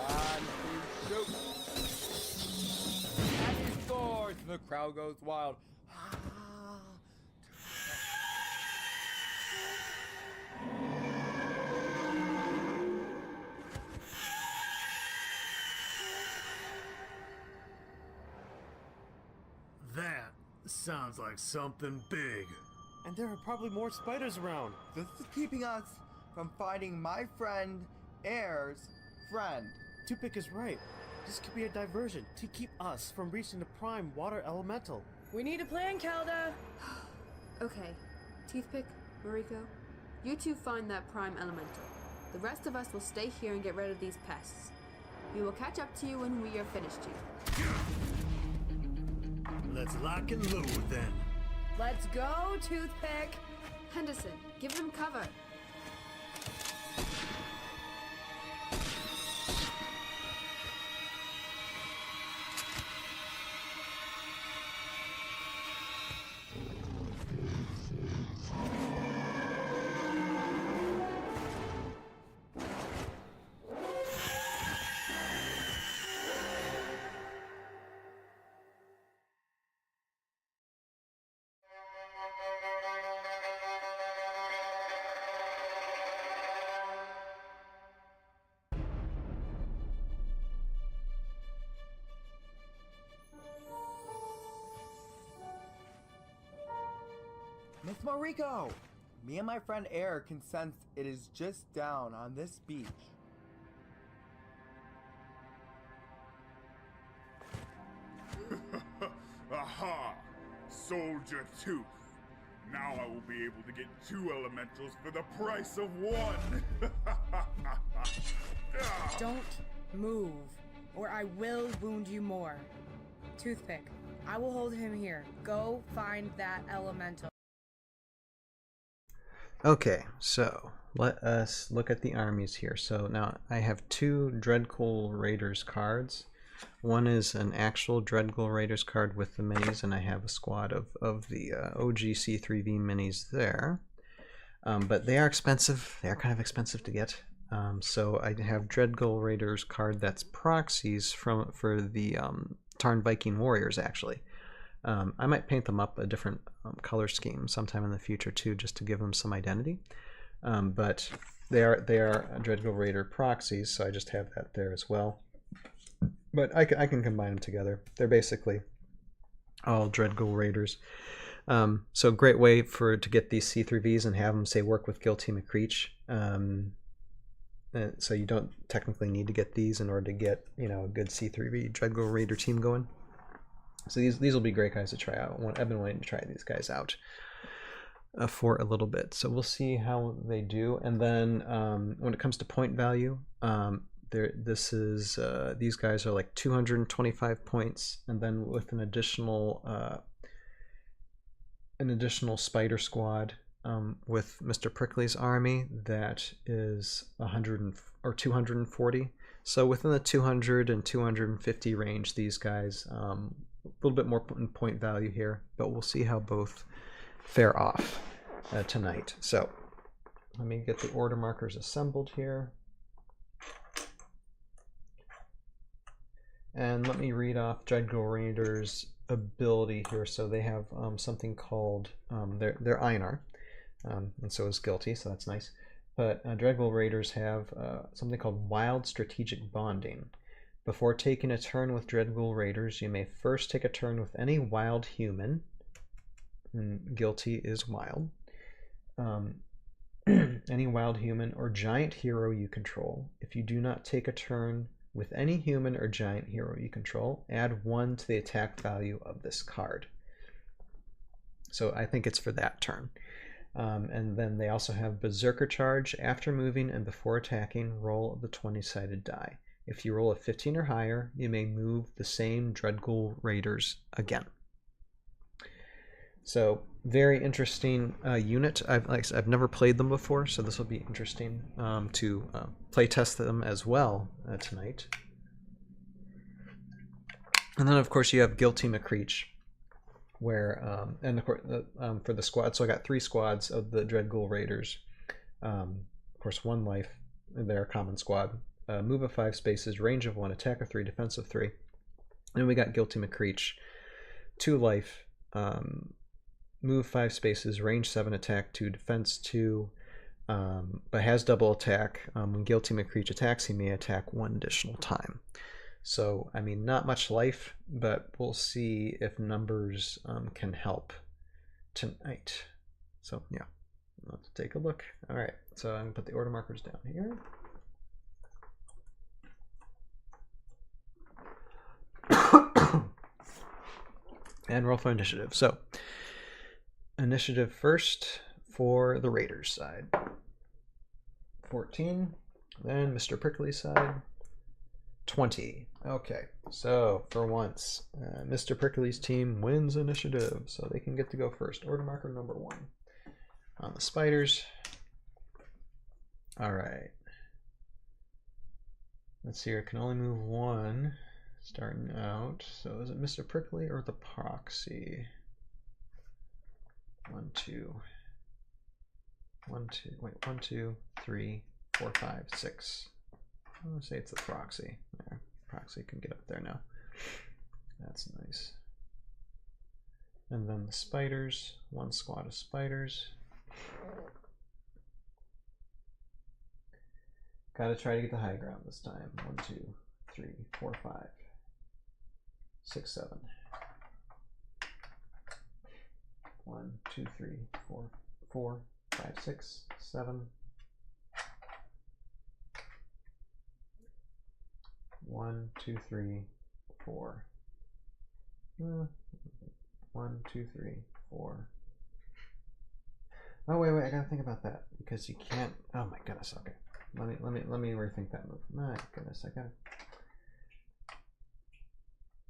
On to shoot. As he soars, the crowd goes wild. That sounds like something big. And there are probably more spiders around. This is keeping us from finding my friend, Air's friend. Tupik is right. This could be a diversion to keep us from reaching the prime water elemental. We need a plan, Kelda. Okay, Toothpick, Mariko, you two find that prime elemental. The rest of us will stay here and get rid of these pests. We will catch up to you when we are finished here. Let's lock and load then. Let's go, Toothpick. Henderson, give them cover. Miss Mariko! Me and my friend Air can sense it is just down on this beach. Aha! Soldier Tooth. Now I will be able to get 2 elementals for the price of 1. Don't move, or I will wound you more. Toothpick, I will hold him here. Go find that elemental. Okay, so let us look at the armies here. So now I have 2 Dreadghoul Raiders cards. One is an actual Dreadghoul Raiders card with the minis, and I have a squad of the OG C3V minis there. But they are expensive. They are kind of expensive to get. So I have Dreadghoul Raiders card that's proxies for the Tarn Viking Warriors, actually. I might paint them up a different color scheme sometime in the future too, just to give them some identity. But they are Dreadghoul Raider proxies, so I just have that there as well. But I can combine them together. They're basically all Dreadghoul Raiders. So great way to get these C3Vs and have them, say, work with Guilty McCreech. So you don't technically need to get these in order to get, you know, a good C3V Dreadghoul Raider team going. So these will be great guys to try out. I've been waiting to try these guys out for a little bit. So we'll see how they do. And then when it comes to point value, these guys are like 225 points, and then with an additional spider squad with Mr. Prickly's army, that is 240. So within the 200 and 250 range, these guys. A little bit more in point value here, but we'll see how both fare off tonight. So let me get the order markers assembled here. And let me read off Dreadghoul Raiders' ability here. So they have something called, they're Einar, and so is Guilty, so that's nice. But Dreadghoul Raiders have something called Wild Strategic Bonding. Before taking a turn with Dreadghoul Raiders, you may first take a turn with any wild human. Guilty is wild. Any wild human or giant hero you control. If you do not take a turn with any human or giant hero you control, add 1 to the attack value of this card. So I think it's for that turn. And then they also have Berserker Charge. After moving and before attacking, roll the 20-sided die. If you roll a 15 or higher, you may move the same Dreadghoul Raiders again. So very interesting unit. I've never played them before, so this will be interesting to play test them as well tonight. And then of course you have Guilty McCreech, where and of course for the squad. So I got 3 squads of the Dreadghoul Raiders. Of course, 1 life. They're a common squad. Move of 5 spaces, range of 1, attack of 3, defense of 3. And then we got Guilty McCreech, 2 life. Move 5 spaces, range 7, attack 2, defense 2, but has double attack. When Guilty McCreech attacks, he may attack 1 additional time. So, I mean, not much life, but we'll see if numbers can help tonight. So, yeah, let's take a look. All right, so I'm going to put the order markers down here. And roll for initiative. So, initiative first for the Raiders side. 14. Then Mr. Prickly's side. 20. Okay, so for once, Mr. Prickly's team wins initiative, so they can get to go first. Order marker number 1 on the spiders. All right. Let's see here. Can only move 1 starting out. So is it Mr. Prickly or the proxy? 1, 2. 1, 2. Wait, 1, 2, 3, 4, 5, 6. I'm gonna say it's the proxy. There, proxy can get up there now. That's nice. And then the spiders, 1 squad of spiders. Gotta try to get the high ground this time. 1, 2, 3, 4, 5, 6, 7. 1, 2, 3, 4, 5, 6, 7. 1, 2, 3, 4. 1, 2, 3, 4. Oh wait, I gotta think about that because you can't. Oh my goodness. Okay, let me rethink that move. My goodness,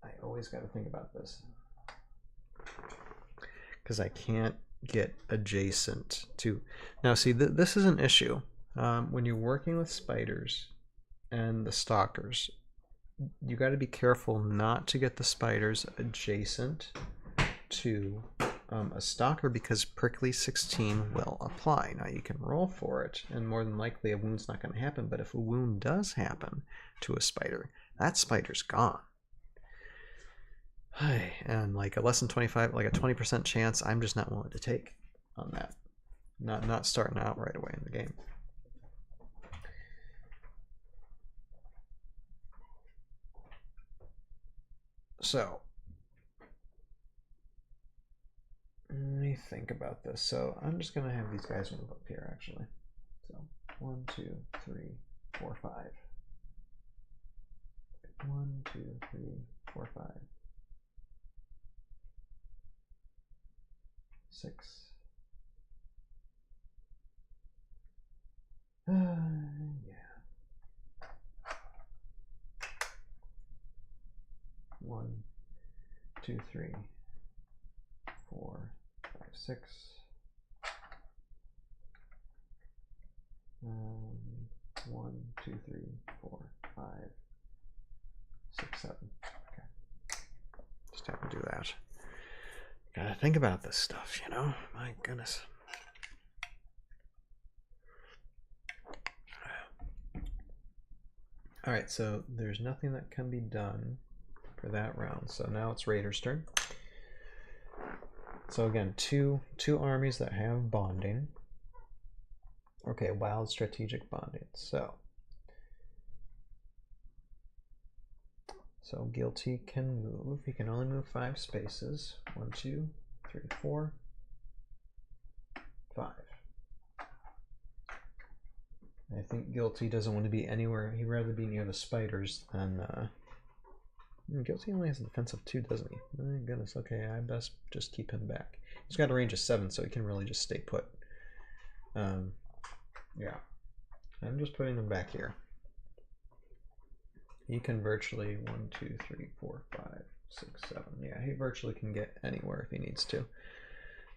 I always gotta think about this because I can't get adjacent to. Now, see, this is an issue when you're working with spiders and the stalkers. You got to be careful not to get the spiders adjacent to a stalker because Prickly 16 will apply. Now you can roll for it, and more than likely a wound's not going to happen, but if a wound does happen to a spider, that spider's gone. And like a less than 25, like a 20% chance, I'm just not willing to take on that. Not starting out right away in the game. So, let me think about this. So, I'm just going to have these guys move up here, actually. So, 1, 2, 3, 4, 5. 1, 2, 3, 4, 5. 6. Yeah. 1, 2, 3, 4, 5, 6. 1, 2, 3, 4, 5, 6, 7. Okay. Just have to do that. Gotta think about this stuff, you know? My goodness. Alright, so there's nothing that can be done for that round. So now it's Raider's turn. So again, two armies that have bonding. Okay, wild strategic bonding. So Guilty can move. He can only move 5 spaces. 1, 2, 3, 4, 5. I think Guilty doesn't want to be anywhere. He'd rather be near the spiders than. Guilty only has a defense of 2, doesn't he? My goodness. Okay, I best just keep him back. He's got a range of 7, so he can really just stay put. Yeah, I'm just putting him back here. He can virtually 1, 2, 3, 4, 5, 6, 7. Yeah, he virtually can get anywhere if he needs to.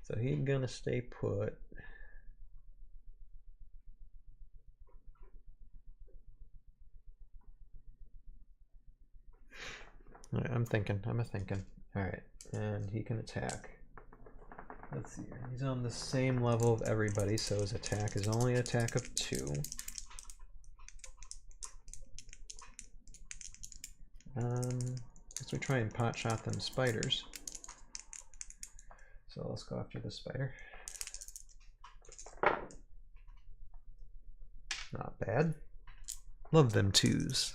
So he's gonna stay put. All right, I'm thinking. All right, and he can attack. Let's see here. He's on the same level of everybody, so his attack is only an attack of 2. Let's try and pot shot them spiders. So let's go after the spider. Not bad. Love them 2s.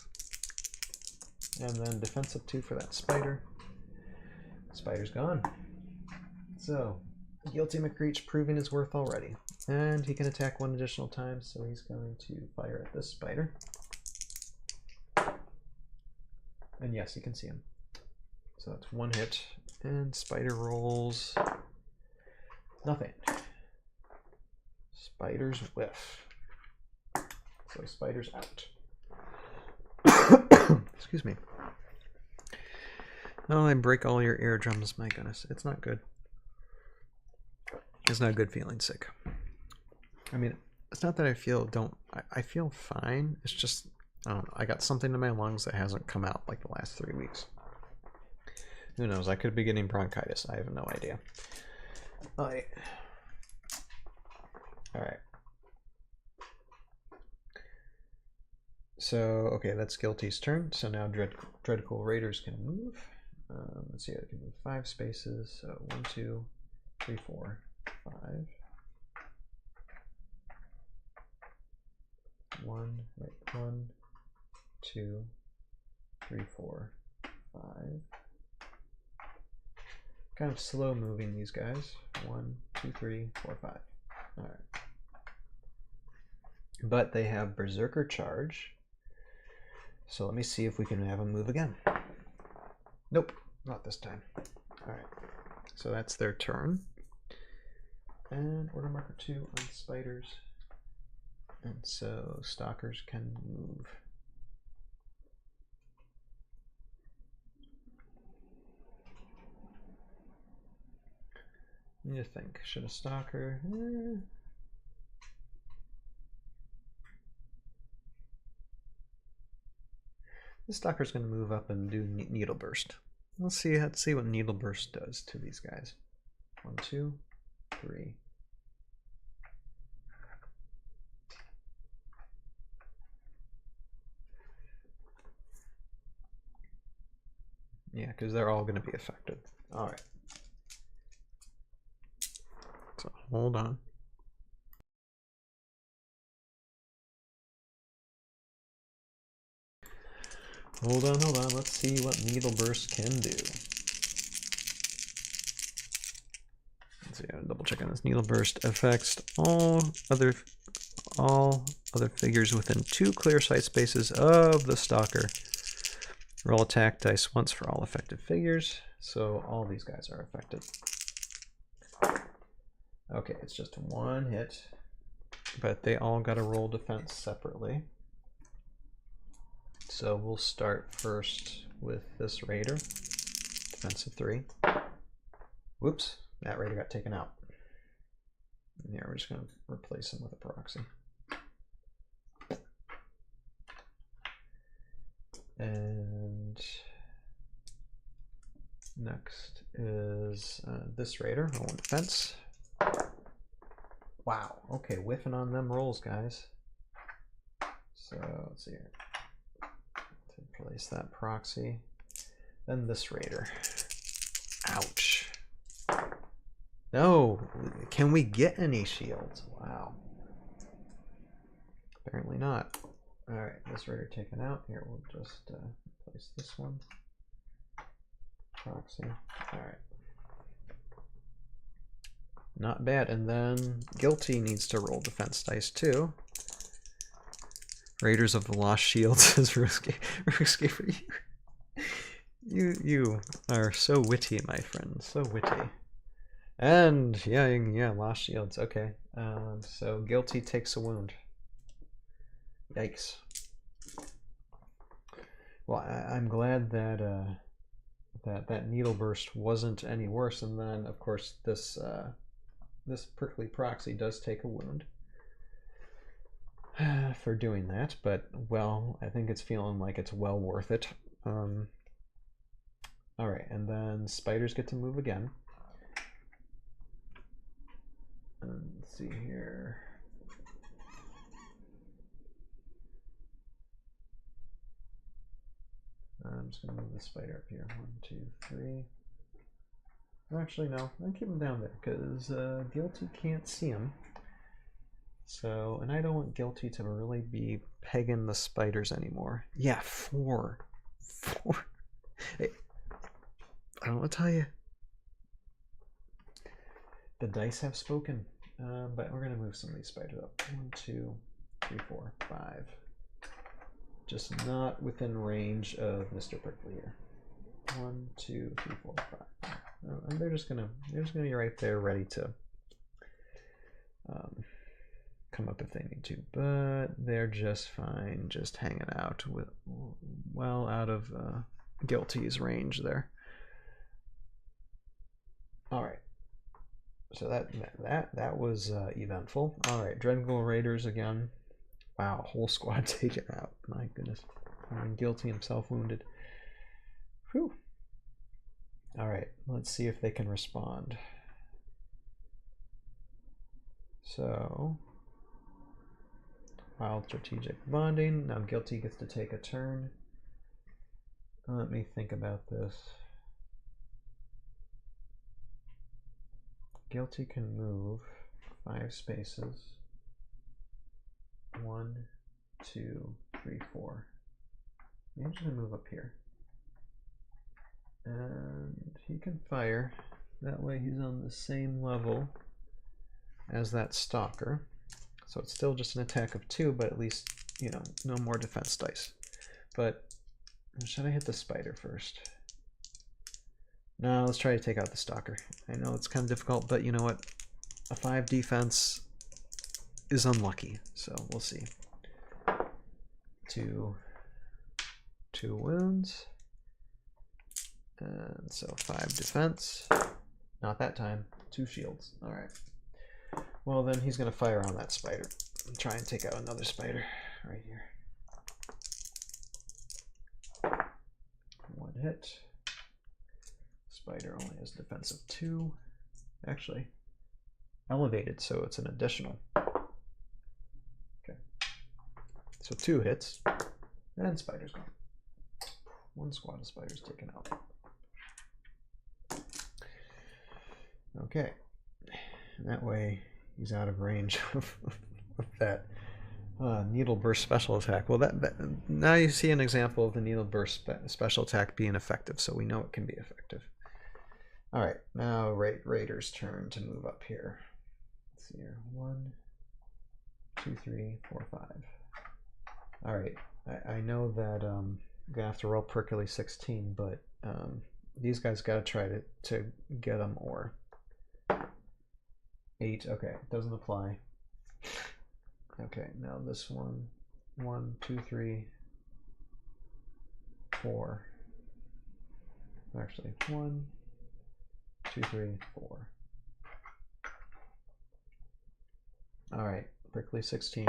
And then defensive 2 for that spider. Spider's gone. So, Guilty McCreech proving his worth already. And he can attack 1 additional time, so he's going to fire at this spider. And yes, you can see him. So that's 1 hit. And spider rolls nothing. Spider's whiff. So spider's out. Excuse me. Oh, I break all your eardrums, my goodness. It's not good. It's not good feeling sick. I mean, it's not that I feel I feel fine. It's just, I don't know, I got something in my lungs that hasn't come out like the last 3 weeks. Who knows? I could be getting bronchitis. I have no idea. Alright. So, okay, that's Guilty's turn. So now Dreadful Raiders can move. Let's see, I can move 5 spaces. So 1, 2, 3, 4, 5. 1, 2, 3, 4, 5. Kind of slow moving these guys. 1, 2, 3, 4, 5. Alright. But they have Berserker Charge. So let me see if we can have them move again. Nope, not this time. Alright. So that's their turn. And order marker 2 on spiders. And so stalkers can move. I need to think. Should a stalker? The stalker's going to move up and do needle burst. Let's see what needle burst does to these guys. 1, 2, 3. Yeah, because they're all going to be affected. All right. So hold on. Hold on. Let's see what Needle Burst can do. Let's see, I'm double checking this. Needle Burst affects all other figures within 2 clear sight spaces of the Stalker. Roll attack dice once for all affected figures, so all these guys are affected. Okay, it's just 1 hit, but they all got to roll defense separately. So we'll start first with this Raider, defensive 3. Whoops, that Raider got taken out. Yeah, we're just going to replace him with a proxy. And next is this Raider, roll defense. Wow, okay, whiffing on them rolls, guys. So let's see here. To replace that proxy. Then this Raider. Ouch. No, can we get any shields? Wow. Apparently not. Alright, this Raider taken out. Here, we'll just replace this one. Proxy. Alright. Not bad. And then Guilty needs to roll defense dice too. Raiders of the Lost Shield says Heroscape. You are so witty, my friend. So witty. And yeah, Lost Shields. Okay. So Guilty takes a wound. Yikes. Well, I'm glad that that needle burst wasn't any worse, and then of course this this prickly proxy does take a wound for doing that, but well, I think it's feeling like it's well worth it. All right, and then spiders get to move again. Let's see here. I'm just going to move the spider up here. 1, 2, 3. Actually, no. I'll keep him down there because Guilty can't see him. So, and I don't want Guilty to really be pegging the spiders anymore. Yeah, 4. 4. Hey, I don't want to tell you. The dice have spoken. But we're going to move some of these spiders up. 1, 2, 3, 4, 5. Just not within range of Mr. Prickly here. 1, 2, 3, 4, 5. And they're just gonna be right there, ready to come up if they need to. But they're just fine, just hanging out with well out of Guilty's range there. All right. So that was eventful. All right, Dreadglow Raiders again. Wow, whole squad taken out. My goodness. Guilty himself wounded. Whew. Alright, let's see if they can respond. So, wild strategic bonding. Now Guilty gets to take a turn. Let me think about this. Guilty can move 5 spaces. 1, 2, 3, 4. I'm just gonna move up here. And he can fire. That way he's on the same level as that Stalker. So it's still just an attack of 2, but at least, you know, no more defense dice. But should I hit the spider first? No, let's try to take out the Stalker. I know it's kind of difficult, but you know what? A 5 defense is unlucky, so we'll see. 2 wounds. And so 5 defense. Not that time. 2 shields. Alright. Well, then he's going to fire on that spider and try and take out another spider right here. 1 hit. Spider only has defense of 2. Actually, elevated, so it's an additional. Okay. So 2 hits. And spider's gone. 1 squad of spiders taken out. Okay. And that way he's out of range of that needle burst special attack. Well, that now you see an example of the needle burst special attack being effective, so we know it can be effective. All right, now Raider's turn to move up here. Let's see here. 1, 2, 3, 4, 5. All right, I know that I'm gonna have to roll Prickly 16, but these guys gotta try to get them or 8. Okay, doesn't apply. Okay, now this one. 1, 2, 3, 4. Actually, 1, 2, 3, 4. All right, Prickly 16.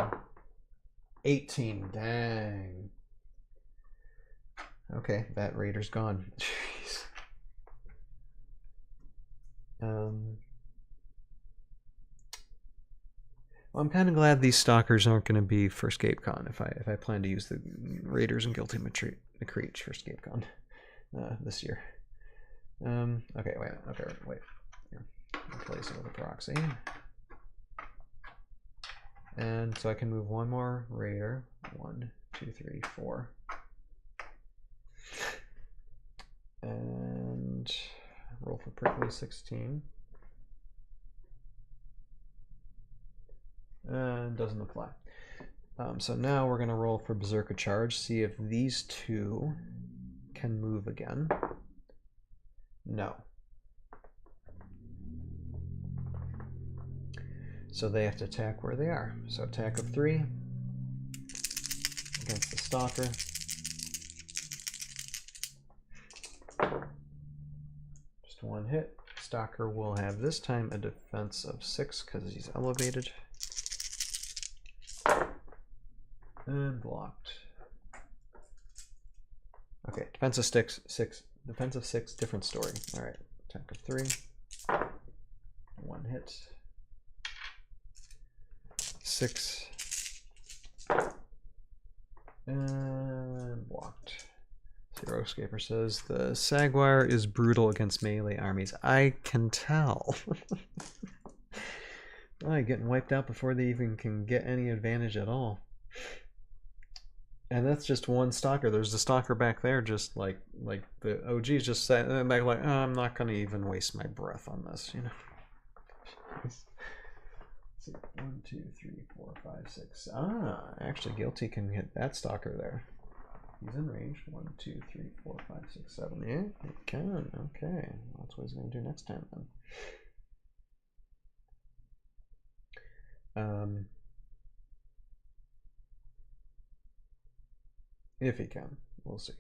18. Dang. Okay, that Raider's gone. Jeez. Well, I'm kind of glad these Stalkers aren't going to be for ScapeCon if I plan to use the Raiders and Guilty Creech for ScapeCon this year. Okay, wait. Here. Replace it with a proxy. And so I can move 1 more Raider. 1, 2, 3, 4. And roll for Prickly 16. And doesn't apply. So now we're going to roll for Berserker Charge, see if these 2 can move again. No. So they have to attack where they are. So attack of 3 against the Stalker. Just 1 hit. Stalker will have this time a defense of 6 because he's elevated. And blocked. Okay, defense of 6. Defense of 6, different story. Alright, attack of 3. 1 hit. 6. And blocked. Heroscaper says the Saguar is brutal against melee armies. I can tell. Oh, getting wiped out before they even can get any advantage at all. And that's just one Stalker. There's the Stalker back there, just like the OG's just sitting back like, oh, I'm not going to even waste my breath on this, you know. Let's see, 1, 2, 3, 4, 5, 6. Ah, actually, Guilty can hit that Stalker there. He's in range. 1, 2, 3, 4, 5, 6, 7. Yeah, he can. Okay, that's what he's going to do next time then. If he can, we'll see.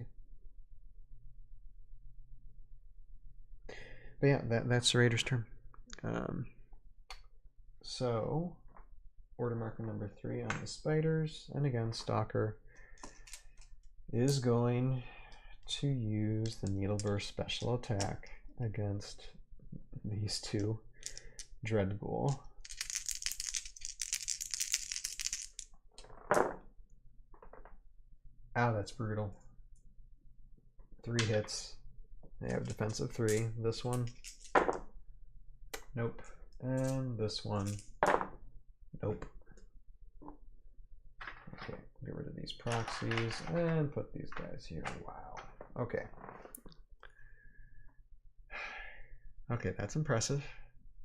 But yeah, that's the Raider's turn. So, order marker number 3 on the spiders, and again, Stalker is going to use the Needle Burst special attack against these 2 Dread Ghoul. Ow, that's brutal. 3 hits. They have a defense of 3. This one. Nope. And this one. Nope. Okay, get rid of these proxies and put these guys here. Wow. Okay. Okay, that's impressive.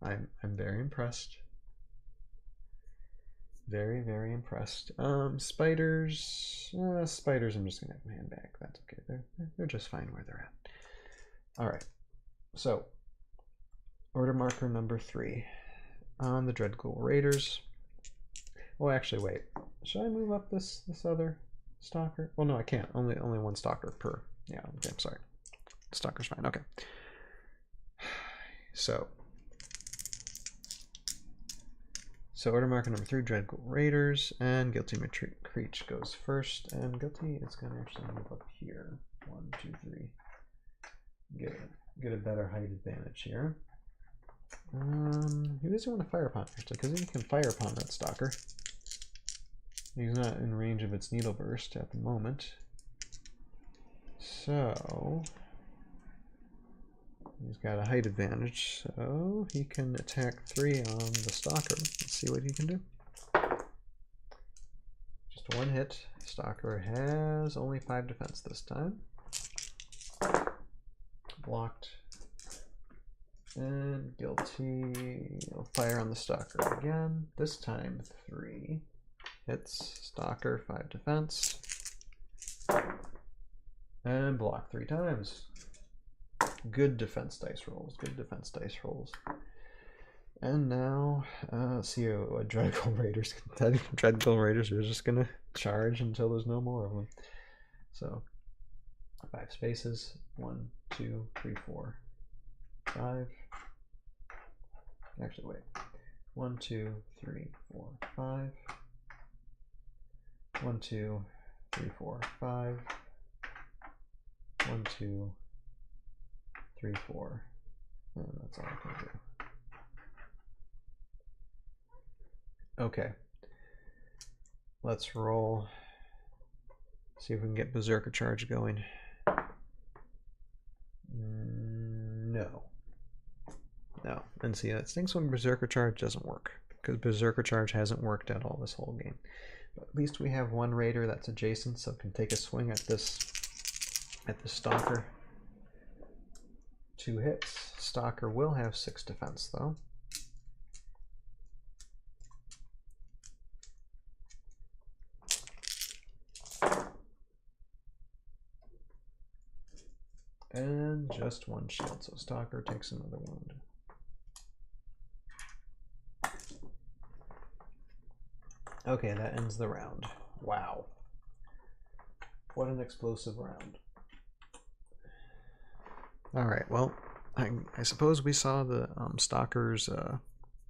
I'm very impressed. Very, very impressed. Spiders. Spiders, I'm just gonna have them hand back. That's okay. They're just fine where they're at. Alright. So, order marker number 3 on the Dread Ghoul Raiders. Oh, actually, wait. Should I move up this other Stalker? Well, no, I can't. Only one Stalker per. Yeah, okay, I'm sorry. Stalker's fine. Okay. So order marker number 3, Dread Ghoul Raiders, and Guilty Creech goes first, and Guilty is going to actually move up here. 1, 2, 3. Get a better height advantage here. He doesn't want to fire upon actually, because he can fire upon that Stalker. He's not in range of its Needle Burst at the moment. So he's got a height advantage, so he can attack 3 on the Stalker. Let's see what he can do. Just 1 hit. Stalker has only 5 defense this time. Blocked. And Guilty will fire on the Stalker again. This time 3 hits. Stalker, 5 defense. And block 3 times. Good defense dice rolls. Good defense dice rolls. And now, let's see what Dread Ghoul Raiders. Dread Ghoul Raiders are just gonna charge until there's no more of them. So 5 spaces. 1, 2, 3, 4, 5. Actually, wait. 1, 2, 3, 4, 5. 1, 2, 3, 4, 5. 1, 2, 3, 4. And that's all I can do. Okay. Let's roll. See if we can get Berserker Charge going. No. No. And see, that stinks when Berserker Charge doesn't work, because Berserker Charge hasn't worked at all this whole game. But at least we have one Raider that's adjacent, so can take a swing at this Stalker. 2 hits. Stalker will have 6 defense though. And just 1 shield, so Stalker takes another wound. Okay, that ends the round. Wow. What an explosive round. Alright, well, I suppose we saw the Stalker's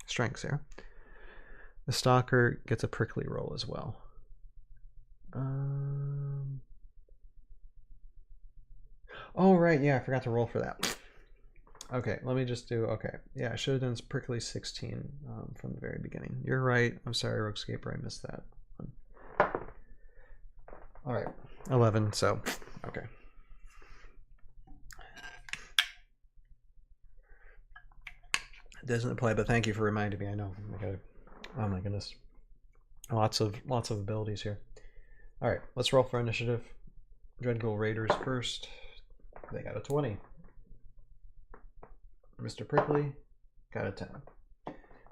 strengths there. The Stalker gets a prickly roll as well. Oh, right, yeah, I forgot to roll for that. Okay, let me just do, okay. Yeah, I should have done prickly 16 from the very beginning. You're right. I'm sorry, Roguescaper, I missed that one. All right, 11, so, okay. It doesn't apply, but thank you for reminding me. I know. Oh my goodness. Lots of abilities here. All right, let's roll for initiative. Dreadghoul Raiders first. They got a 20. Mr. Prickly got a 10.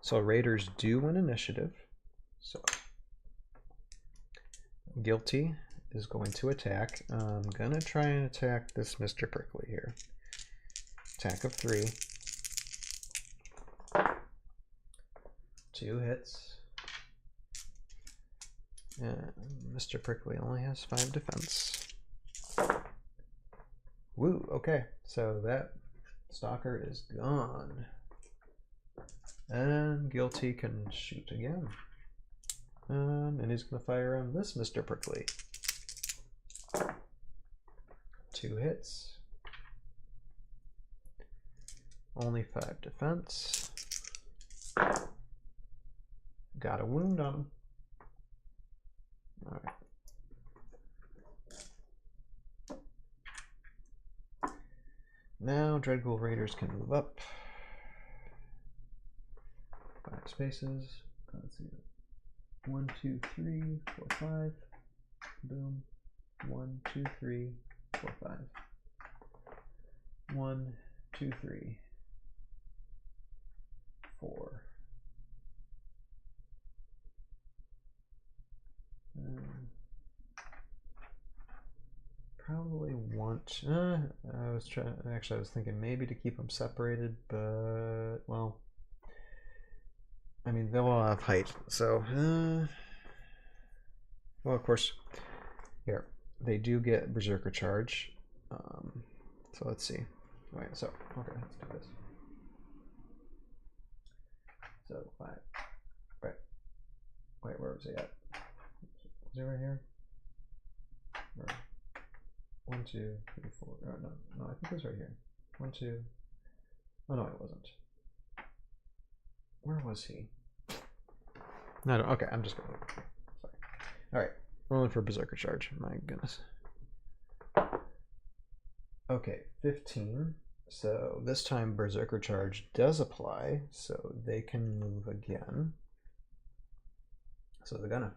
So Raiders do win initiative. So Guilty is going to attack. I'm gonna try and attack this Mr. Prickly here. Attack of 3. 2 hits. And Mr. Prickly only has 5 defense. Woo, okay. So that Stalker is gone. And Guilty can shoot again. And he's going to fire on this Mr. Prickly. 2 hits. Only 5 defense. Got a wound on him. Alright. Now Dreadghoul Raiders can move up. 5 spaces. Let's see. 1, 2, 3, 4, 5. Boom. 1, 2, 3, 4, 5. 1, 2, 3, 4. Probably want. I was thinking maybe to keep them separated, but well, I mean they'll all have height, so well, of course, here they do get Berserker Charge. So let's see. Wait, so okay, let's do this. So 5. Right. Wait, where was he at? Is he right here? Or 1, 2, 3, 4. Oh, no, I think it was right here. 1, 2. Oh no, it wasn't. Where was he? No, okay, I'm just going. Sorry. All right, rolling for Berserker Charge. My goodness. Okay, 15. So this time Berserker Charge does apply, so they can move again. So they're gonna.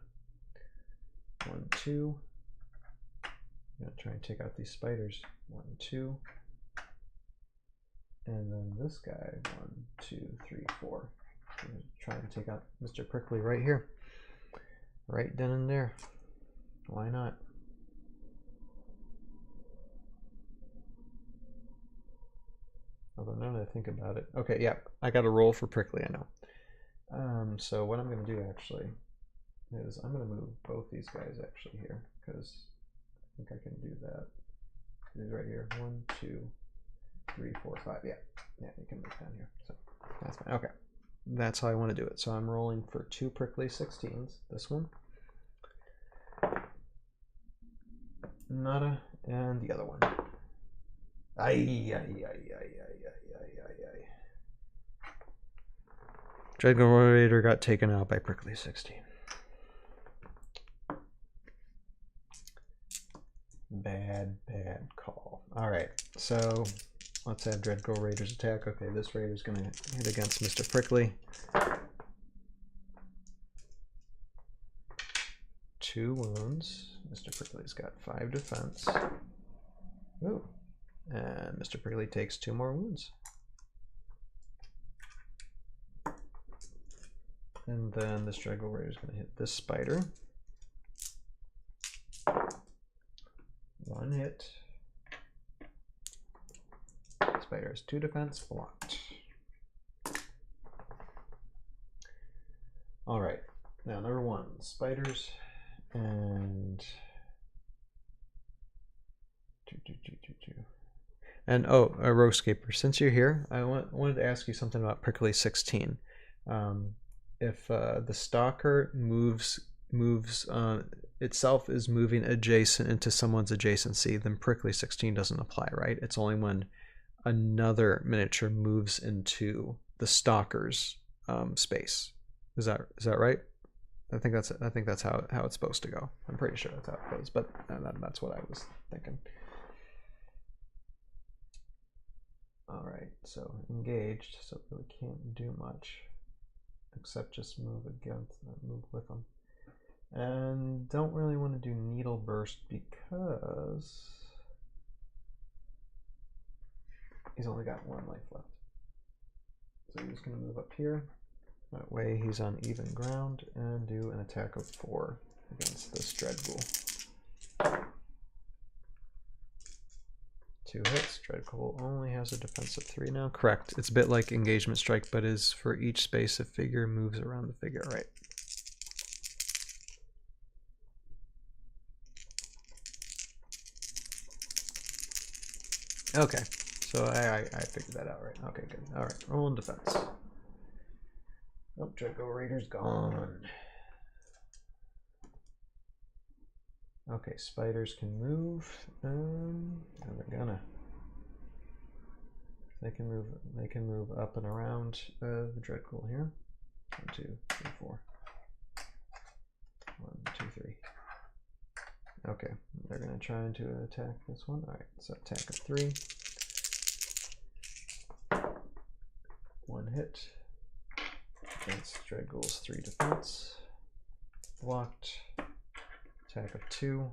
1, 2. I'm gonna try and take out these spiders. 1, 2. And then this guy. 1, 2, 3, 4. I'm gonna try and take out Mr. Prickly right here. Right down in there. Why not? Although now that I think about it. Okay, yeah, I got a roll for Prickly, I know. So what I'm gonna do actually is I'm gonna move both these guys actually here, because I think I can do that. He's right here. 1, 2, 3, 4, 5. Yeah, you can move down here. So that's fine. Okay, that's how I want to do it. So I'm rolling for 2 Prickly 16s. This one, nada, and the other one. Dreadghoul Raider got taken out by Prickly 16. Bad call. Alright, so let's have Dreadghoul Raiders attack. Okay, this Raider's going to hit against Mr. Prickly. 2 wounds. Mr. Prickly's got 5 defense. Ooh. And Mr. Prickly takes 2 more wounds. And then this Dreadghoul Raider is going to hit this spider. 1 hit. Spider has 2 defense, blocked. Alright, now number 1, spiders, and And oh, Heroscaper, since you're here, I wanted to ask you something about Prickly 16. If the Stalker moves itself is moving adjacent into someone's adjacency, then Prickly 16 doesn't apply, right? It's only when another miniature moves into the Stalker's space. Is that right? I think that's how it's supposed to go. I'm pretty sure that's how it goes, but that's what I was thinking. All right, so engaged, so really can't do much except just move with them. And don't really want to do needle burst because he's only got 1 life left. So he's going to move up here. That way he's on even ground and do an attack of 4 against this Dreadghoul. 2 hits. Dreadghoul only has a defense of 3 now. Correct. It's a bit like engagement strike, but is for each space a figure moves around the figure. Right. Okay. So I figured that out right. Okay, good. All right. Roll in defense. Oh, Dreadghoul Raider's gone. Okay, spiders can move. And they're gonna. They can move up and around the Dreadghoul here. 1, 2, 3, 4. 1, 2, 3. Okay, they're gonna try to attack this one. All right, so attack of 3. 1 hit against Dreadghoul's 3 defense. Blocked. Attack of 2.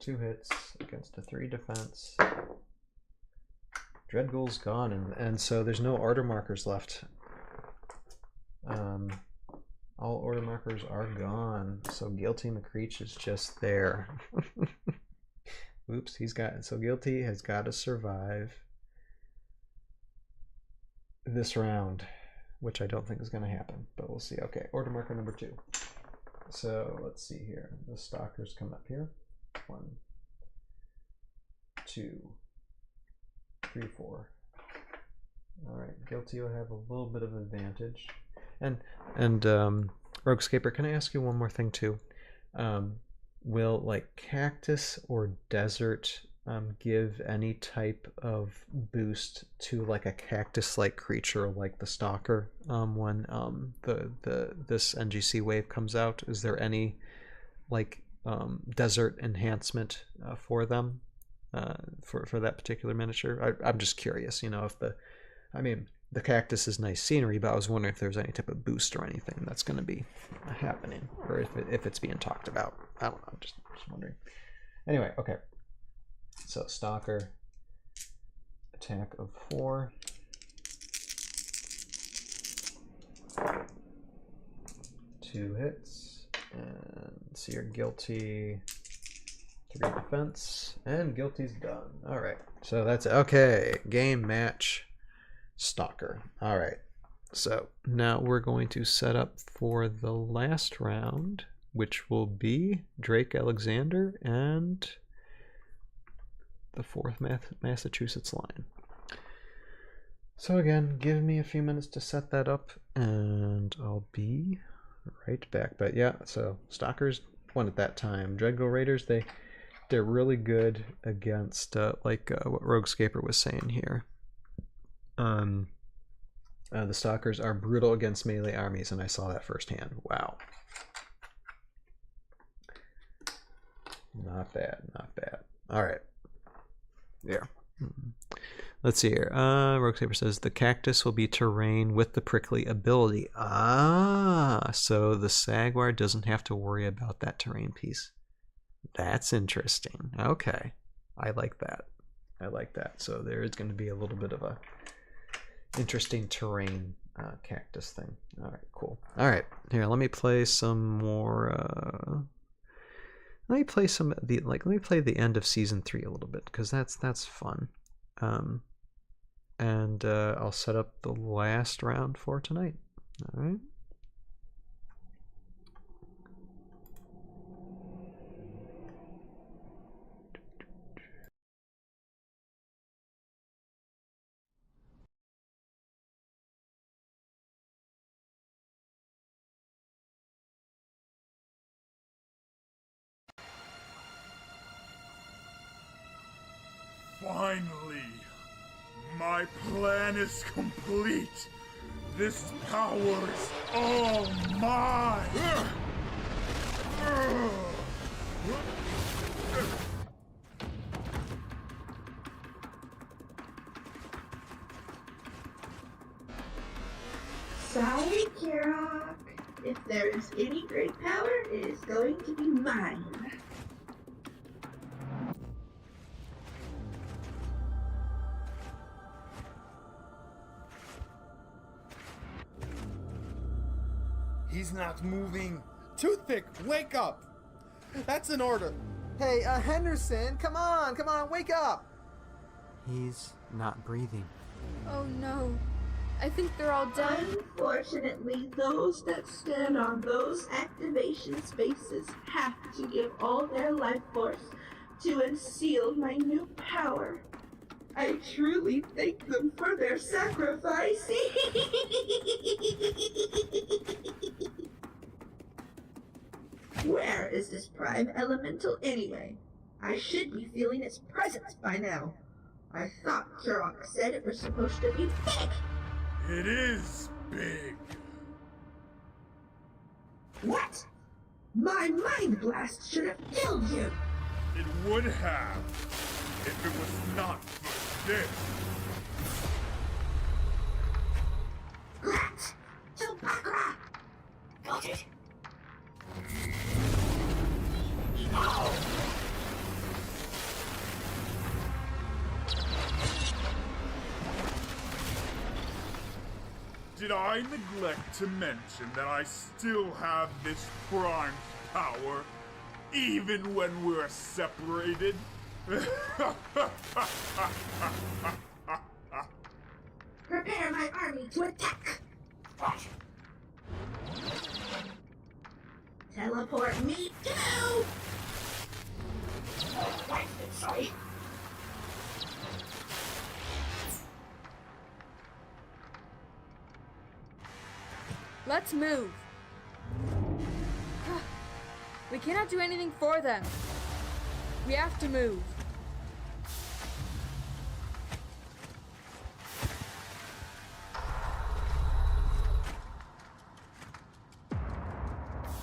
2 hits against a 3 defense. Dreadghoul's gone, and so there's no order markers left. All order markers are gone, so Guilty McCreech is just there. Oops, so Guilty has got to survive this round, which I don't think is going to happen, but we'll see. Okay, order marker number 2. So let's see here. The Stalkers come up here. 1, 2, 3, 4. All right, Guilty will have a little bit of advantage. And Roguescaper, can I ask you one more thing too? Will like cactus or desert give any type of boost to like a cactus-like creature like the Stalker when this NGC wave comes out? Is there any like desert enhancement for them for that particular miniature? I'm just curious, you know, if the cactus is nice scenery, but I was wondering if there's any type of boost or anything that's going to be happening, or if it's being talked about. I don't know. I'm just wondering. Anyway, okay. So Stalker, attack of 4. 2 hits, and so you're Guilty. 3 defense, and Guilty's done. All right. So that's okay. Game match. Stalker. All right, so now we're going to set up for the last round, which will be Drake Alexander and the 4th Massachusetts line. So again, give me a few minutes to set that up and I'll be right back. But yeah, so Stalkers won at that time. Dreadghoul Raiders, they're really good against what Roguescaper was saying here. The Stalkers are brutal against melee armies, and I saw that firsthand. Wow. Not bad, not bad. All right. Yeah. Let's see here. Roguescaper says the cactus will be terrain with the prickly ability. Ah, so the Saguar doesn't have to worry about that terrain piece. That's interesting. Okay. I like that. I like that. So there is going to be a little bit of a interesting terrain cactus thing. All right, cool. All right, here, let me play some more. Let me play the end of season 3 a little bit, because that's fun. And I'll set up the last round for tonight. All right. Finally, my plan is complete. This power is all mine. Sorry, Kirok. If there is any great power, it is going to be mine. He's not moving. Toothpick, wake up! That's an order. Hey, Henderson, come on, wake up! He's not breathing. Oh no. I think they're all dead. Unfortunately, those that stand on those activation spaces have to give all their life force to unseal my new power. I truly thank them for their sacrifice. Where is this prime elemental anyway? I should be feeling its presence by now. I thought Kirok said it was supposed to be big. It is big. What? My mind blast should have killed you. It would have, if it was not for this. Grat! Chupacra! Got it. Did I neglect to mention that I still have this prime power, even when we're separated? Prepare my army to attack! Teleport me too! Sorry. Let's move. We cannot do anything for them. We have to move.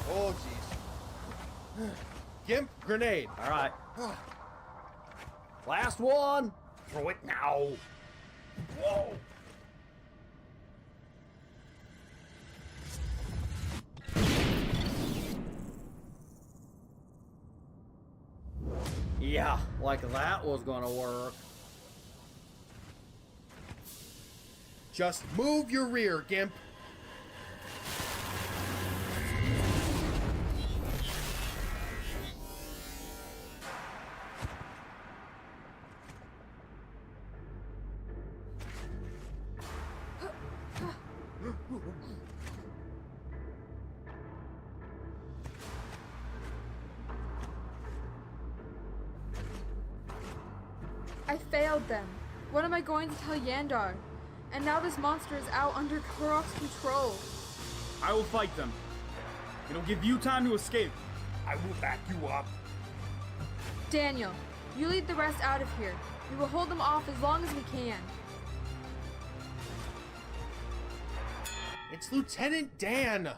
Oh, jeez. Gimp, grenade. All right. Last one. Throw it now. Whoa. Yeah, like that was gonna work. Just move your rear, Gimp. I failed them. What am I going to tell Yandar? And now this monster is out under Korok's control. I will fight them. It'll give you time to escape. I will back you up. Daniel, you lead the rest out of here. We will hold them off as long as we can. It's Lieutenant Dan.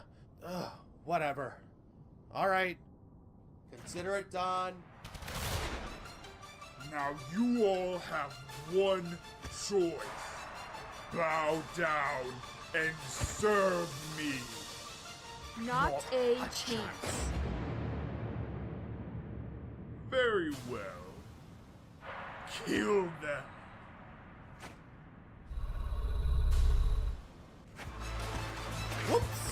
Ugh, whatever. All right. Consider it done. Now you all have one choice. Bow down and serve me. Not a chance. Very well. Kill them. Whoops.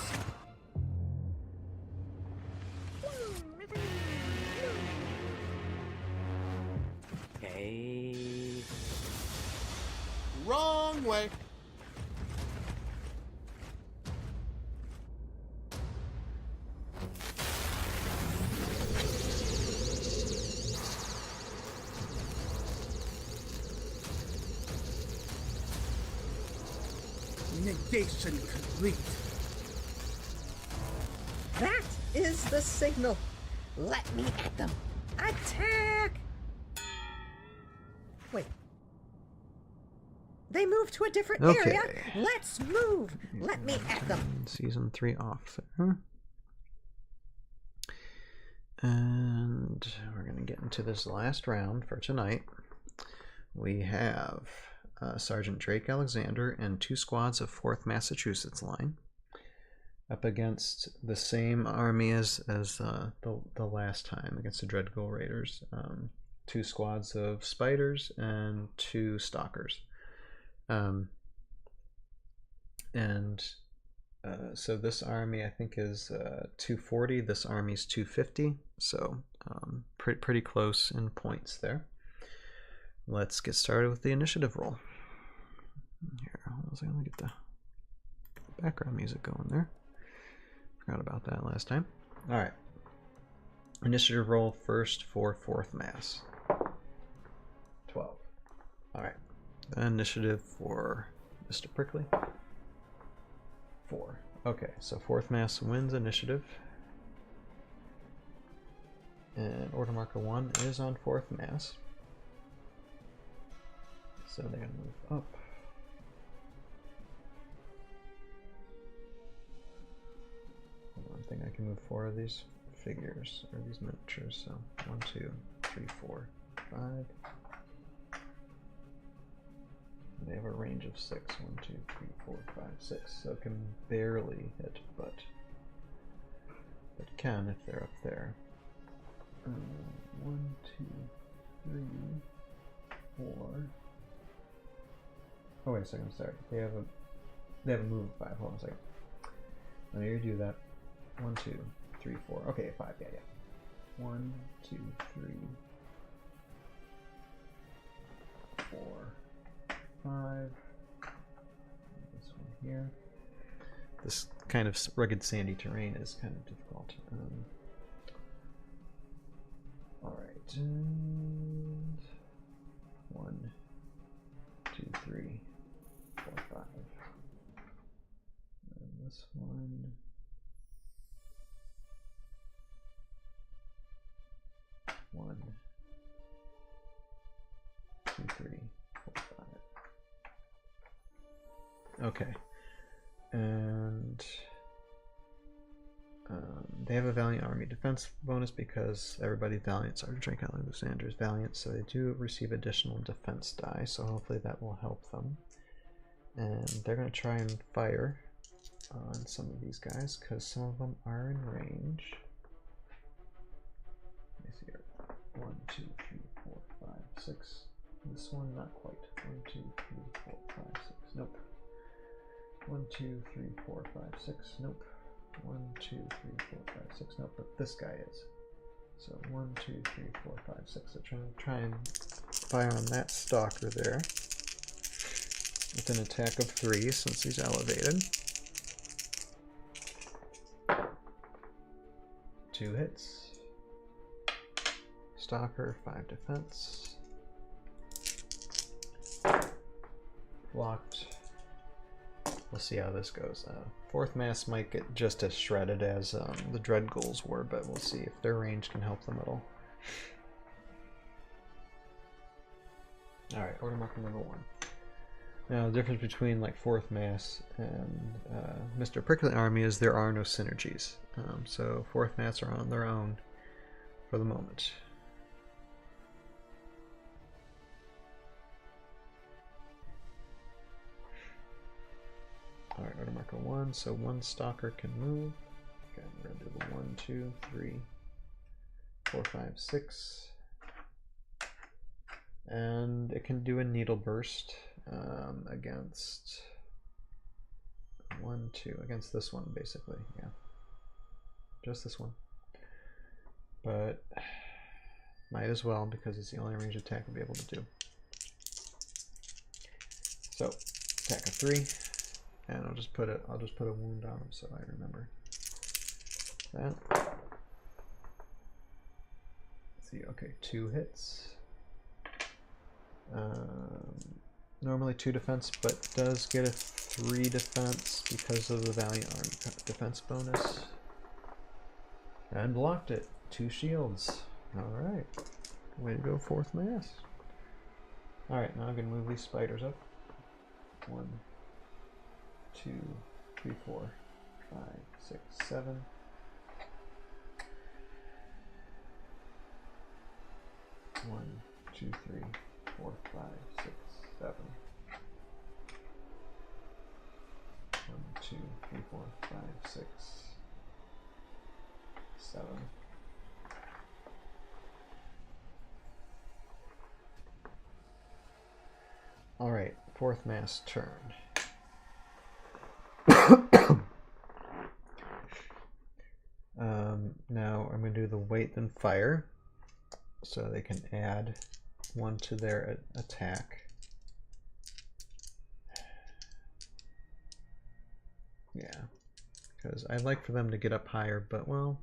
Okay. Wrong way. Negation complete. That is the signal. Let me at them. Attack! Wait, They moved to a different Okay. area. Let's move. Let me at them. Season 3 off there. And we're going to get into this last round for tonight. We have Sergeant Drake Alexander and 2 squads of 4th Massachusetts Line up against the same army as the last time, against the Dreadghoul Raiders. 2 squads of Spiders and 2 Stalkers. So this army I think is 240, this army's 250, so pretty close in points there. Let's get started with the initiative roll. Here, hold on a second, let me get the background music going there. Forgot about that last time. Alright. Initiative roll first for 4th Mass. 12. Alright. Initiative for Mr. Prickly. 4. Okay, so 4th Mass wins initiative. And order marker 1 is on 4th Mass. So they're going to move up. I think I can move 4 of these figures, or these miniatures, so 1, 2, 3, 4, 5. They have a range of 6. 1, 2, 3, 4, 5, 6. So it can barely hit, but it can if they're up there. 1, 2, 3, 4. Oh wait a second, sorry. They have a move of 5. Hold on a second. Let me redo that. 1, 2, 3, 4. Okay, 5. Yeah. 1, 2, 3, 4, 5. This one here. This kind of rugged sandy terrain is kind of difficult. Alright. 1, 2, 3, 4, 5. And this one. 1, 2, 3, 4, 5. Okay, and they have a Valiant Army Defense bonus because everybody Valiant. Sergeant Drake Alexander is Valiant, so they do receive additional defense die, so hopefully that will help them. And they're going to try and fire on some of these guys because some of them are in range. Let me see here. 1, 2, 3, 4, 5, 6. This one, not quite. 1, 2, 3, 4, 5, 6. Nope. 1, 2, 3, 4, 5, 6. Nope. 1, 2, 3, 4, 5, 6. Nope, but this guy is. So 1, 2, 3, 4, 5, 6. So try and fire on that Stalker there. With an attack of 3 since he's elevated. 2 hits. Stalker, 5 defense. Blocked. We'll see how this goes. 4th Mass might get just as shredded as the Dreadghouls were, but we'll see if their range can help them at all. Alright, order marker number 1. Now, the difference between like 4th Mass and Mr. Prickly Army is there are no synergies. So 4th Mass are on their own for the moment. Alright, order marker 1, so 1 Stalker can move. Okay, we're going to do the 1, 2, 3, 4, 5, 6. And it can do a needle burst against 1, 2, against this one basically, yeah. Just this one. But might as well because it's the only range attack we'll be able to do. So, attack of 3. And I'll just put a wound on him so I remember that. Let's see, okay, 2 hits. Normally 2 defense, but does get a 3 defense because of the Valiant Army defense bonus. And blocked it. 2 shields. Alright. Way to go, 4th Mass. Alright, now I'm going to move these spiders up. 1, 2, 3, 4, 5, 6, 7. 1, 2, 3, 4, 5, 6, 7. 1, 2, 3, 4, 5, 6, 7. All right, fourth mass turn. Now I'm going to do the wait then fire, so they can add 1 to their attack. Yeah, because I'd like for them to get up higher, but well,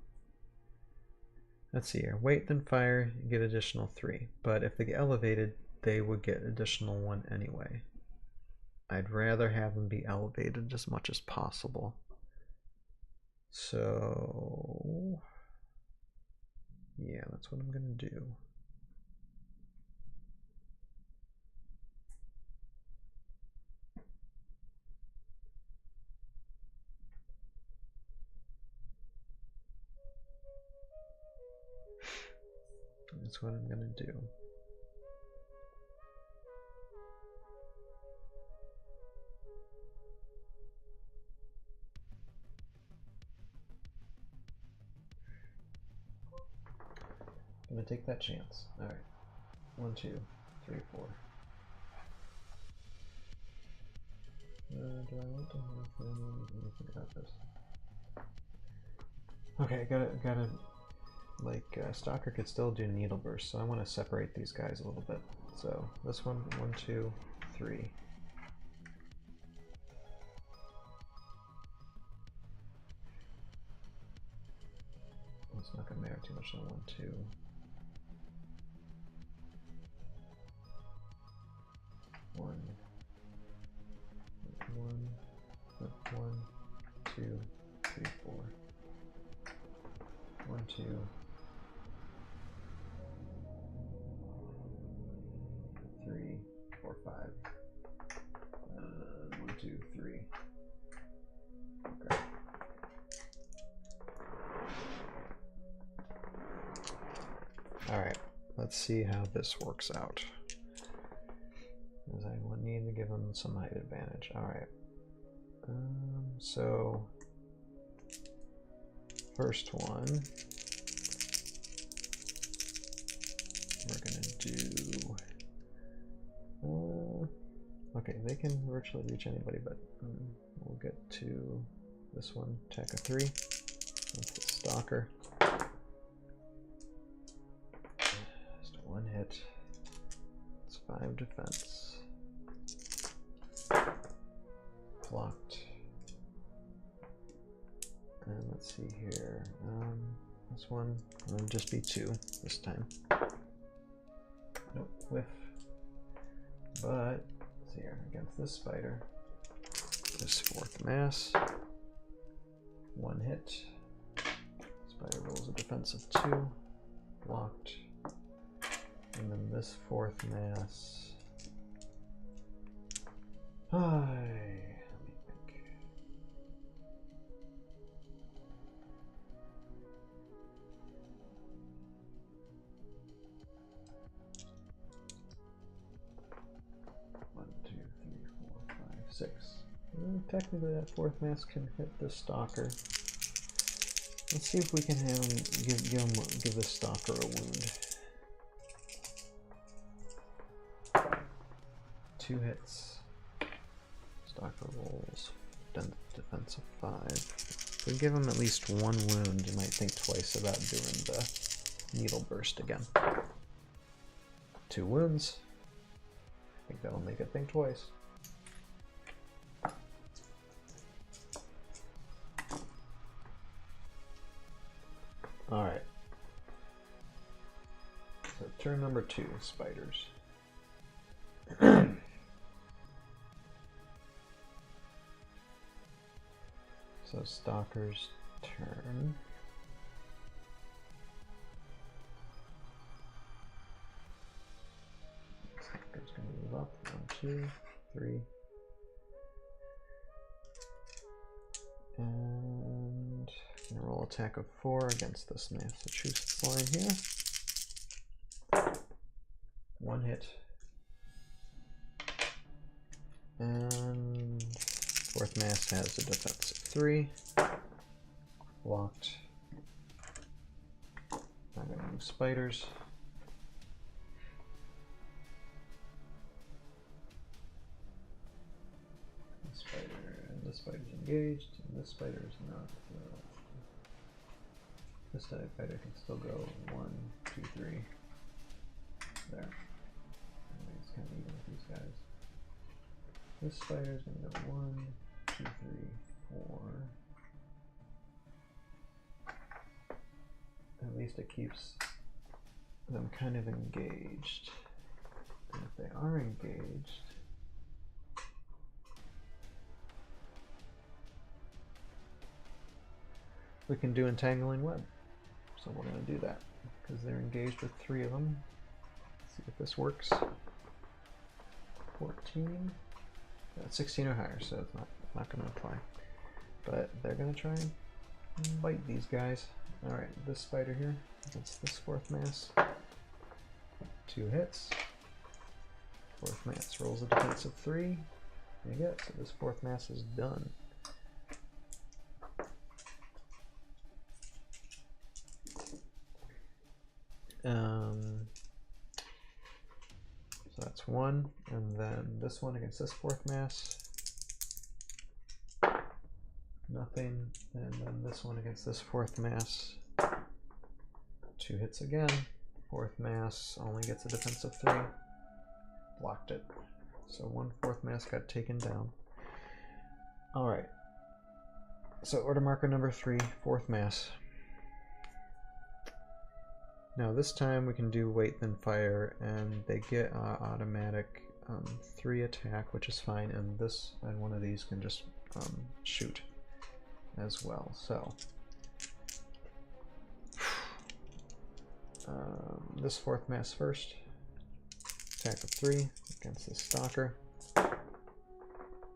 let's see here. Wait then fire, get additional 3, but if they get elevated, they would get additional 1 anyway. I'd rather have them be elevated as much as possible. So yeah, that's what I'm gonna do. That's what I'm gonna do. I'm gonna take that chance. All right, 1, 2, 3, 4. Do I want to have anything about this? Okay, gotta. Like Stalker could still do needle burst, so I want to separate these guys a little bit. So this one, 1, 2, 3. It's not gonna matter too much on 1, 2. 1, 2, 3, 4. 1, 2. 3, 4, 5. 1, 2, 3. Okay. All right. Let's see how this works out. Because I would need to give them some height advantage. All right. So first one, we're gonna do. Okay, they can virtually reach anybody, but we'll get to this one. Attack of 3. That's the Stalker. Just 1 hit. It's 5 defense. Blocked. And let's see here. This one will just be 2 this time. Nope, whiff. But let's see here, against this spider, this 4th mass, 1 hit. Spider rolls a defense of 2, blocked. And then this 4th mass. Let me think. One, 2, 3, 4, 5, 6. Technically, that 4th mass can hit the Stalker. Let's see if we can have him give the Stalker a wound. 2 hits. Stalker rolls defense of 5. If we give him at least 1 wound, you might think twice about doing the needle burst again. 2 wounds. I think that'll make it think twice. Alright. So turn number 2, spiders. So Stalker's turn. Stalker's gonna move up. 1, 2, 3, attack of 4 against this Massachusetts line here. 1 hit. And 4th Mass has a defense of 3. Blocked. I'm going to move spiders. This spider's engaged, and this spider is not. This spider can still go 1, 2, 3. There. It's kind of even with these guys. This spider's going to go 1, 2, 3, 4. At least it keeps them kind of engaged. And if they are engaged, we can do entangling web. So we're going to do that because they're engaged with 3 of them. Let's see if this works. 14. 16 or higher, so it's not going to apply. But they're going to try and bite these guys. Alright, this spider here against this 4th Mass. 2 hits. 4th Mass rolls a defense of 3. There you go, so this 4th Mass is done. So that's 1, and then this one against this 4th Mass. Nothing, and then this one against this 4th Mass. 2 hits again. 4th Mass only gets a defense of 3. Blocked it. So 1 4th Mass got taken down. Alright. So order marker number 3, 4th Mass. Now this time we can do wait then fire, and they get automatic 3 attack, which is fine, and this and one of these can just shoot as well. So this 4th Mass first, attack of 3 against the Stalker.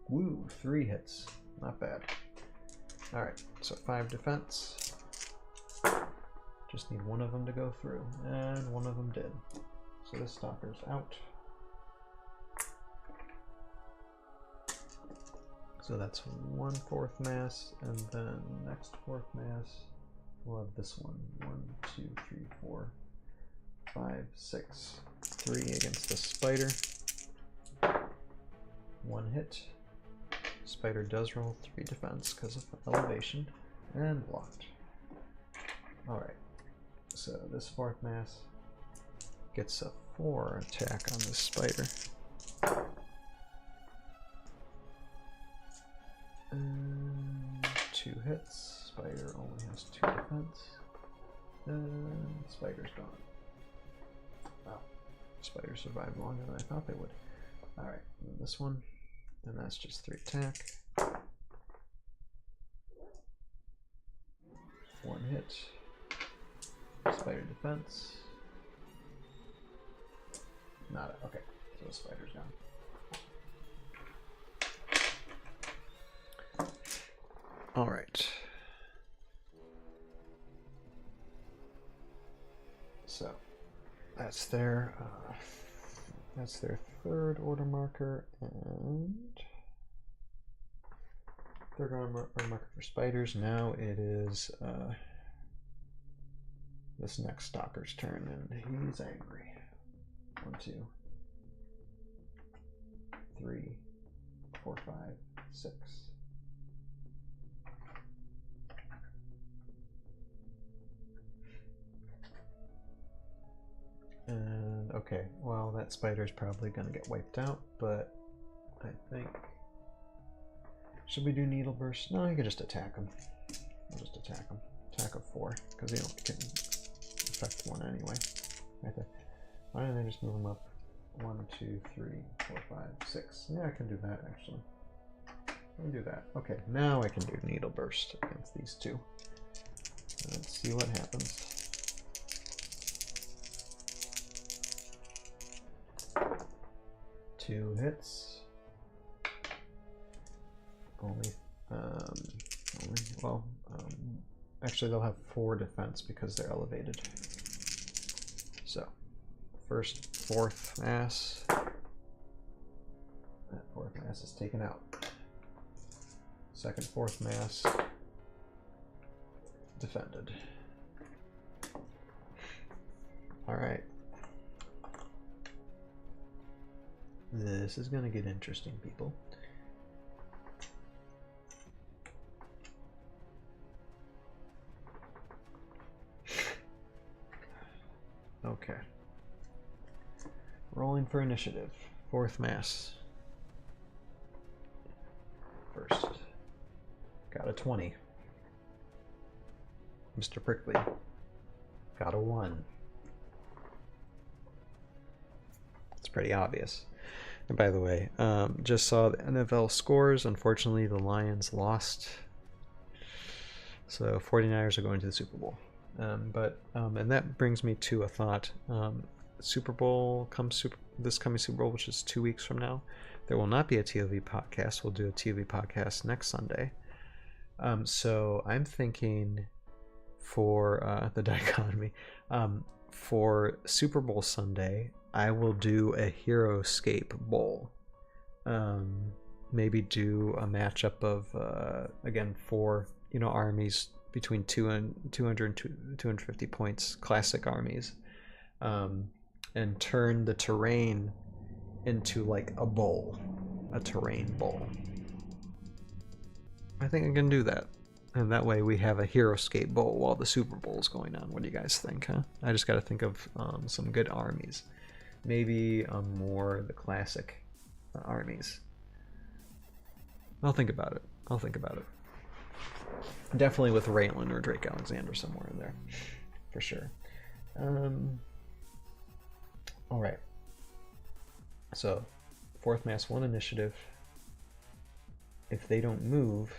Woo, 3 hits, not bad. Alright, so 5 defense. Just need one of them to go through, and one of them did. So this Stalker's out. So that's 1 4th Mass, and then next 4th Mass, we'll have this one. 1, 2, 3, 4, 5, 6. 3 against the spider. 1 hit. Spider does roll 3 defense because of elevation, and blocked. Alright. So this 4th Mass gets a 4 attack on this spider. And 2 hits. Spider only has 2 defense. And spider's gone. Wow. Spider survived longer than I thought they would. Alright, this one. And that's just 3 attack. 1 hit. Spider defense. Not okay. So the spider's gone. All right. So that's their 3rd order marker, and 3rd order marker for spiders. Now it is this next Stalker's turn, and he's angry. 1, 2, 3, 4, 5, 6. And okay, well, that spider's probably gonna get wiped out, but I think, should we do needle burst? No, you can just attack him. We'll just attack him. Attack of 4, because he can affect 1 anyway. Right there. Why don't I just move him up? 1, 2, 3, 4, 5, 6. Yeah, I can do that actually. I can do that. Okay, now I can do needle burst against these 2. Let's see what happens. Two hits. Actually, they'll have 4 defense because they're elevated. So, first 4th mass. That 4th mass is taken out. Second 4th mass defended. Alright. This is gonna get interesting, people. Okay. Rolling for initiative. 4th mass. First. Got a 20. Mr. Prickly. Got a 1. It's pretty obvious. And by the way, just saw the NFL scores. Unfortunately, the Lions lost. So 49ers are going to the Super Bowl. And that brings me to a thought. Super Bowl this coming Super Bowl, which is 2 weeks from now, there will not be a ToV podcast. We'll do a ToV podcast next Sunday. So I'm thinking for the dichotomy, for Super Bowl Sunday, I will do a Heroscape Bowl. Maybe do a matchup of again 4 armies between 200 and 250 points, classic armies, and turn the terrain into like a bowl, a terrain bowl. I think I can do that, and that way we have a Heroscape Bowl while the Super Bowl is going on. What do you guys think, huh? I just got to think of some good armies. Maybe more the classic armies. I'll think about it. Definitely with Raylan or Drake Alexander somewhere in there, for sure. All right. So, 4th mass 1 initiative. If they don't move,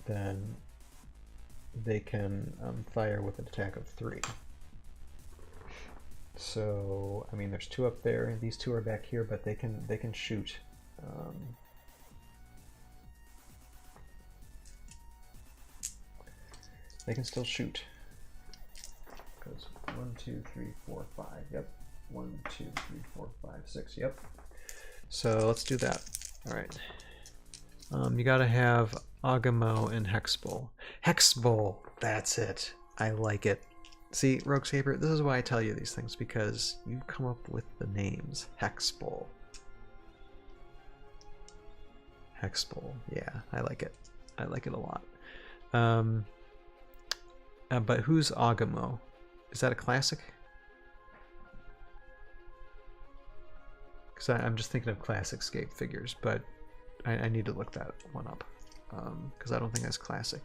then they can fire with an attack of 3. So, I mean, there's 2 up there. These 2 are back here, but they can shoot. They can still shoot. Because 1, 2, 3, 4, 5. Yep. 1, 2, 3, 4, 5, 6. Yep. So let's do that. All right. You gotta have Agamo and Hexbull. Hexbull. That's it. I like it. See, Roguescaper, this is why I tell you these things, because you come up with the names. Hexbull. Hexbull. Yeah, I like it. I like it a lot. But who's Agamo? Is that a classic? Because I'm just thinking of classic Scape figures, but I need to look that one up. Because I don't think that's classic.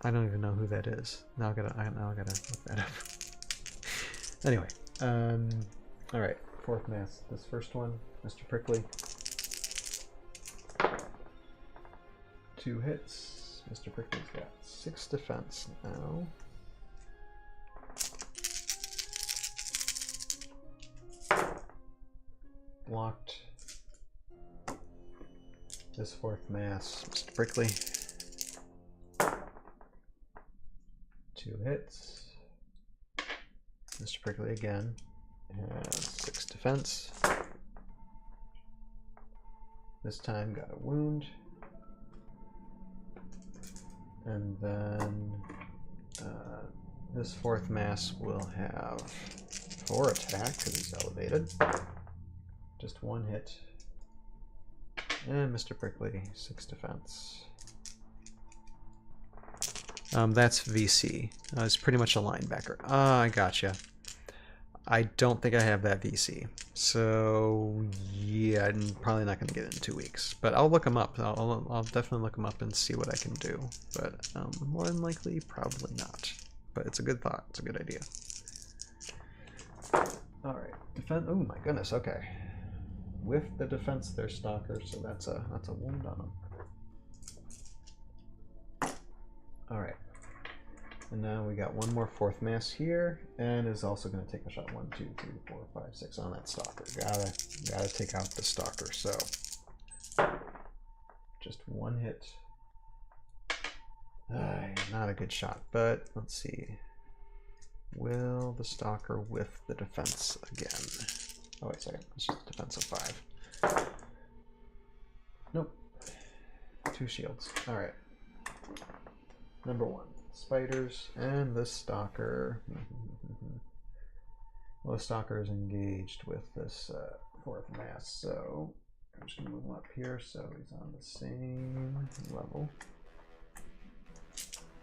I don't even know who that is. Now I gotta look that up. Anyway, all right, 4th mass. This first one, Mr. Prickly. 2 hits. Mr. Prickly's got 6 defense now. Blocked. This 4th mass, Mr. Prickly. 2 hits. Mr. Prickly again has 6 defense. This time got a wound. And then this 4th mass will have 4 attack because he's elevated. Just 1 hit. And Mr. Prickly, 6 defense. That's VC. It's pretty much a linebacker. I gotcha. I don't think I have that VC. So, yeah, I'm probably not going to get it in 2 weeks. But I'll look them up. I'll definitely look them up and see what I can do. But more than likely, probably not. But it's a good thought. It's a good idea. Alright. Defense. Oh my goodness, okay. With the defense, they're Stalker, so that's a wound on them. Alright. And now we got 1 more 4th mass here, and is also going to take a shot. 1, 2, 3, 4, 5, 6 on that Stalker. Gotta take out the Stalker. So just one hit. Not a good shot, but let's see. Will the Stalker whiff the defense again? Oh wait, sorry, it's just a defense of 5. Nope. 2 shields. Alright. Number 1. Spiders and the Stalker. Well, the Stalker is engaged with this 4th mass, so I'm just going to move him up here so he's on the same level.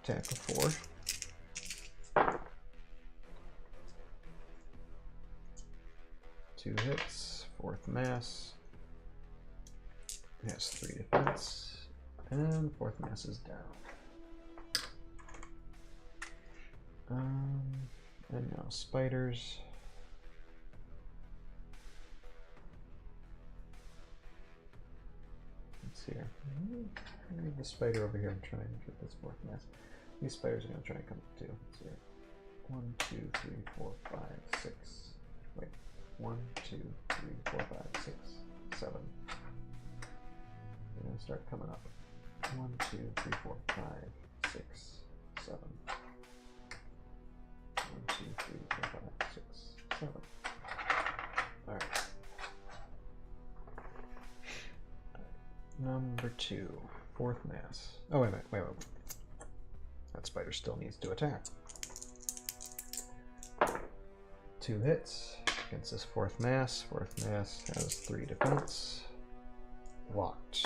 Attack of 4. Two hits, 4th mass. He has 3 defense, and 4th mass is down. And now spiders. Let's see here. Leave the spider over here and try and get this 4th mass. These spiders are going to try and come up too. Let's see here. 1, 2, 3, 4, 5, 6. Wait. 1, 2, 3, 4, 5, 6, 7. They're going to start coming up. 1, 2, 3, 4, 5, 6, 7. 1, 2, 3, 4, 5, 6, 7. Alright. Number 2. 4th mass. Oh, wait. That spider still needs to attack. 2 hits against this 4th mass. 4th mass has 3 defense. Locked.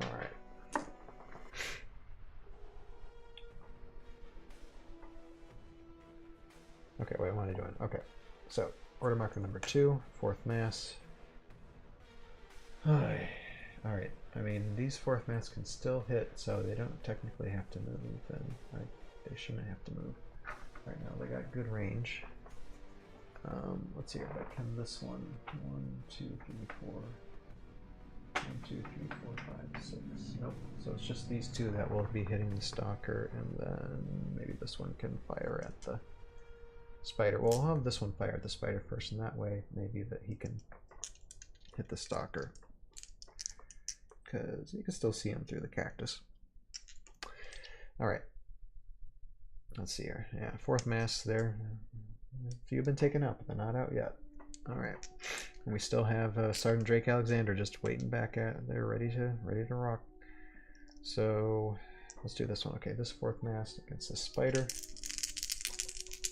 Alright. Okay, wait, what am I doing? Okay, so order marker number 2, 4th mass. Alright, I mean, these 4th mass can still hit, so they don't technically have to move, and they shouldn't have to move. Right now, they got good range. Let's see here, but can this one? 1, 2, 3, 4. 1, 2, 3, 4, 5, 6. Nope. So it's just these 2 that will be hitting the Stalker, and then maybe this one can fire at the spider. Well, I'll have this one fire at the spider first, and that way maybe that he can hit the Stalker, because you can still see him through the cactus. Alright. Let's see here. Yeah, 4th mass there. A few have been taken out, but they're not out yet. Alright. And we still have Sergeant Drake Alexander just waiting back at there, ready to rock. So let's do this one. Okay, this 4th mass against the spider.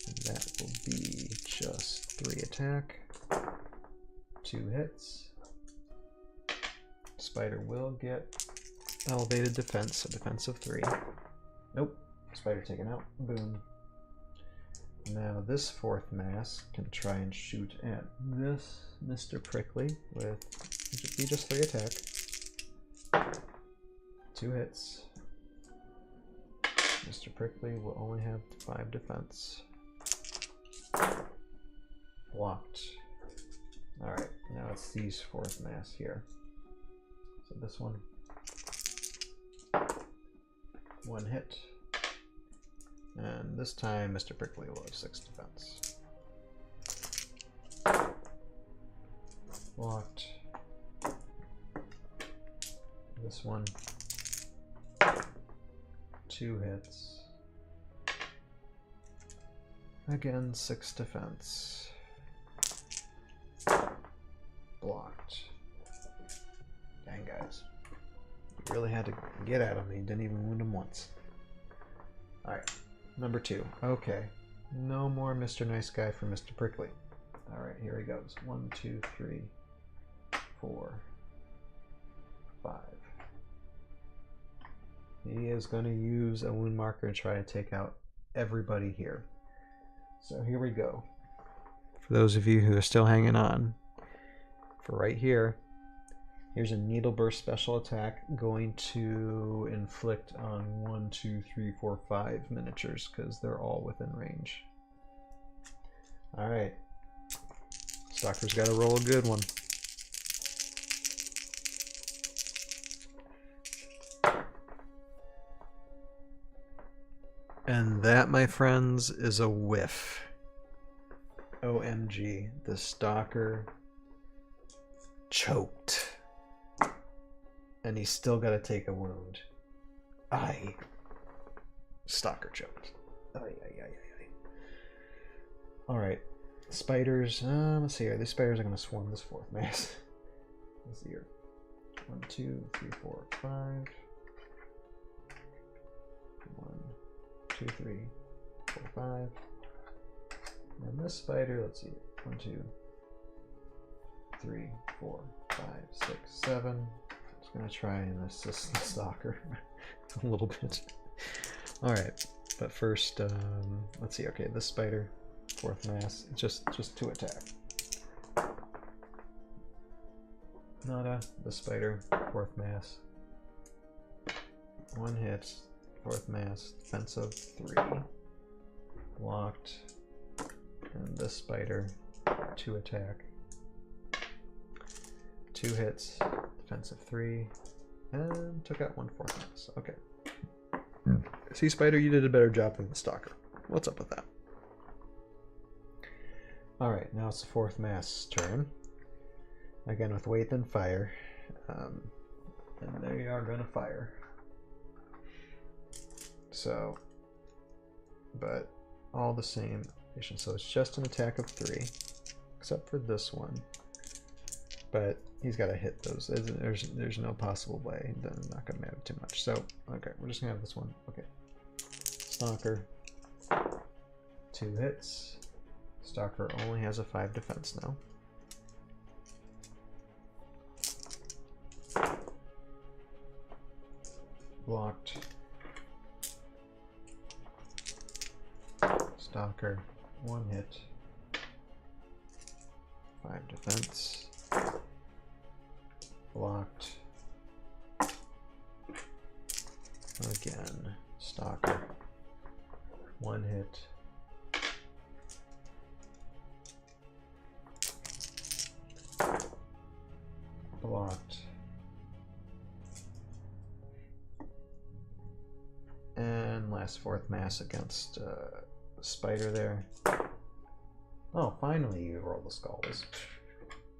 And that will be just 3 attack. 2 hits. Spider will get elevated defense, a defense of 3. Nope. Spider taken out. Boom. Now this 4th mass can try and shoot at this Mr. Prickly with just 3 attack. 2 hits. Mr. Prickly will only have 5 defense. Blocked. Alright, now it's these 4th mass here. So this one. 1 hit. And this time, Mr. Prickly will have 6 defense. Blocked. This one. 2 hits. Again, 6 defense. Blocked. Dang, guys. You really had to get at him. You didn't even wound him once. Alright. Number 2. Okay. No more Mr. Nice Guy for Mr. Prickly. Alright, here he goes. 1, 2, 3, 4, 5. He is going to use a wound marker and try to take out everybody here. So here we go. For those of you who are still hanging on, for right here, here's a needle burst special attack going to inflict on 1, 2, 3, 4, 5 miniatures because they're all within range. Alright. Stalker's got to roll a good one. And that, my friends, is a whiff. OMG. The Stalker choked. And he's still got to take a wound. Aye. Stalker choked. Aye. Alright. Spiders. Let's see here. These spiders are going to swarm this fourth mass. Let's see here. 1, 2, 3, 4, 5. 1, 2, 3, 4, 5. And this spider, let's see. 1, 2, 3, 4, 5, 6, 7. Just going to try and assist the Stalker a little bit. Alright. But first, let's see. Okay, this spider. Fourth mass, just 2 attack. Nada, the spider, fourth mass. 1 hit, fourth mass, defensive 3. Blocked. And this spider, 2 attack. 2 hits, defensive 3. And took out 1 fourth mass. Okay. See, Spider, you did a better job than the Stalker. What's up with that? Alright, now it's the fourth mass turn. Again with weight then fire. And they are gonna fire. So, but all the same. So it's just an attack of 3, except for this one. But he's got to hit those. There's no possible way. I'm not gonna matter too much. So okay, we're just gonna have this one. Okay, Stalker. 2 hits. Stalker only has a 5 defense now. Blocked. Stalker, 1 hit. 5 defense. Blocked. Again, Stalker, 1 hit. Blocked. And last fourth mass against Spider there. Oh, finally you roll the skulls.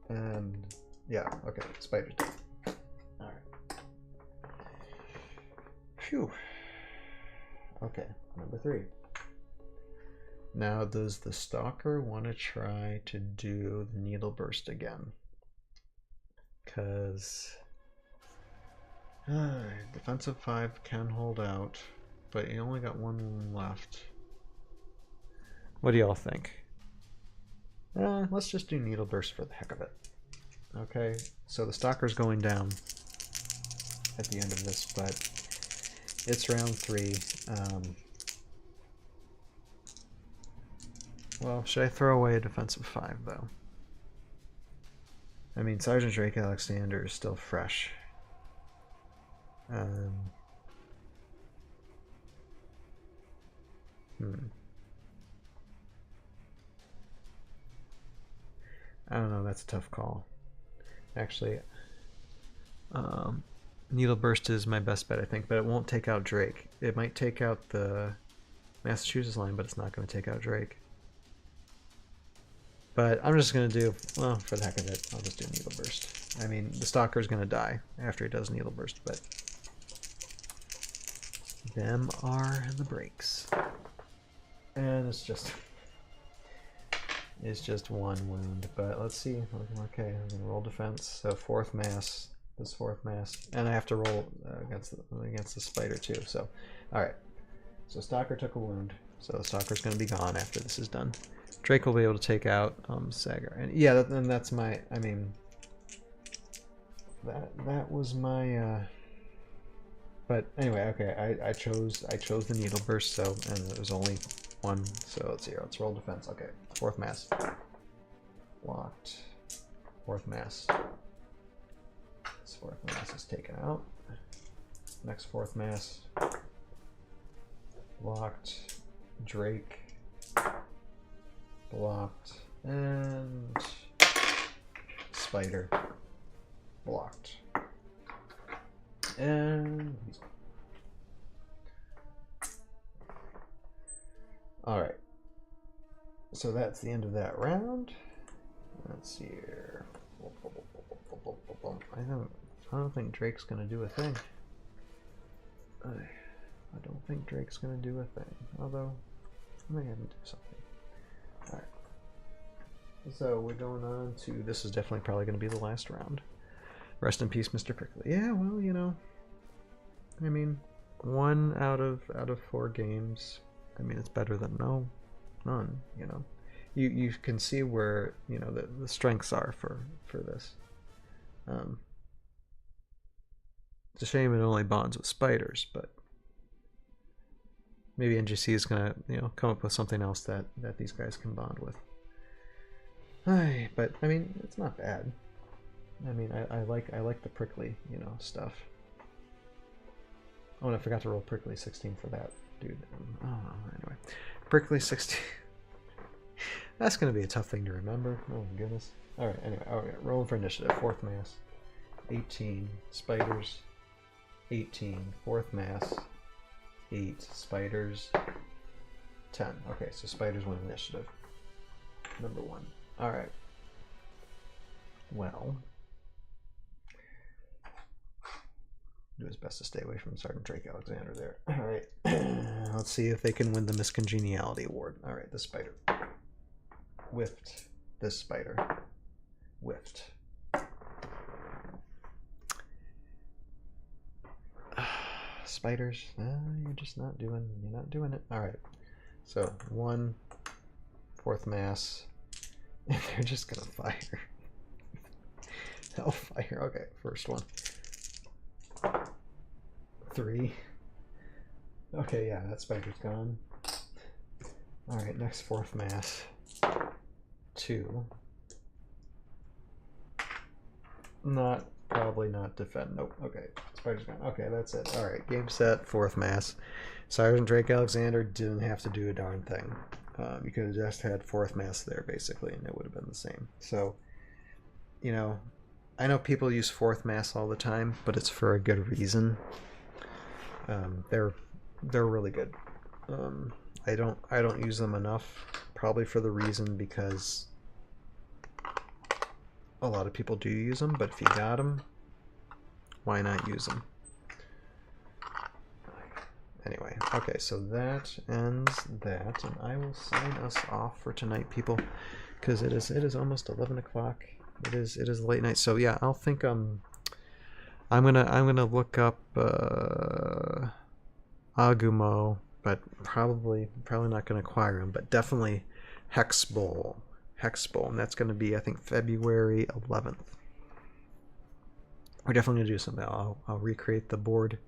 And yeah, okay, Spider dead. Alright. Phew. Okay, number 3. Now, does the Stalker want to try to do the Needle Burst again? Because defensive 5 can hold out, but you only got 1 left. What do y'all think? Let's just do Needle Burst for the heck of it. Okay, so the Stalker's going down at the end of this, but it's round 3. Well, should I throw away a defensive 5 though? I mean, Sergeant Drake Alexander is still fresh. I don't know, that's a tough call. Actually, Needle Burst is my best bet, I think, but it won't take out Drake. It might take out the Massachusetts line, but it's not going to take out Drake. But I'm just going to do, well, for the heck of it, I'll just do Needle Burst. I mean, the Stalker's going to die after he does Needle Burst, but them are the breaks. And it's just 1 wound, but let's see. Okay, I'm going to roll defense. So fourth mass, this fourth mass, and I have to roll against the spider too. So, all right. So Stalker took a wound, so the Stalker's going to be gone after this is done. Drake will be able to take out Saguar, and yeah, and that's my. I mean, that was my. But anyway, okay, I chose the Needle Burst, so, and it was only 1. So let's see here. Let's roll defense. Okay, fourth mass. Blocked. Fourth mass. This fourth mass is taken out. Next fourth mass. Blocked. Drake. Blocked. And Spider. Blocked. And alright. So that's the end of that round. Let's see here. I have don't think Drake's gonna do a thing. I don't think Drake's gonna do a thing. Although, I may have him do something. Alright. So we're going on to, this is definitely probably gonna be the last round. Rest in peace, Mr. Prickly. Yeah, well, you know, I mean, 1 out of 4 games. I mean, it's better than none. You know, you can see where, you know, the strengths are for this. It's a shame it only bonds with spiders, but maybe NGC is gonna, you know, come up with something else that these guys can bond with. But I mean, it's not bad. I mean, I like the prickly, you know, stuff. Oh, and I forgot to roll prickly 16 for that dude. Anyway, prickly 16. That's gonna be a tough thing to remember. Oh my goodness. All right. Anyway, rolling for initiative. 4th mass, 18 spiders, 18 4th mass, 8 spiders, 10. Okay, so spiders win initiative. Number 1. All right. Well, do his best to stay away from Sergeant Drake Alexander there. All right. Let's see if they can win the Miscongeniality Award. All right, this spider. Whiffed. This spider. Whiffed. Spiders. You're just not doing. You're not doing it. All right. So 1 4th mass. And they're just gonna fire. Hellfire. Okay, first one. 3. Okay, yeah, that spider's gone. Alright, next 4th mass. 2. Probably not defend. Nope. Okay, spider's gone. Okay, that's it. Alright, game set, 4th mass. Sergeant Drake Alexander didn't have to do a darn thing. You could have just had 4th mass there, basically, and it would have been the same. So, you know, I know people use 4th mass all the time, but it's for a good reason. They're really good. I don't use them enough, probably for the reason because a lot of people do use them, but if you got them, why not use them? Anyway, okay, so that ends that, and I will sign us off for tonight, people, because it is almost 11 o'clock. It is late night. So yeah, I'll think I'm gonna look up Agumo, but probably not gonna acquire him, but definitely Hex Bowl, and that's gonna be, I think, February 11th. We're definitely gonna do something. I'll recreate the board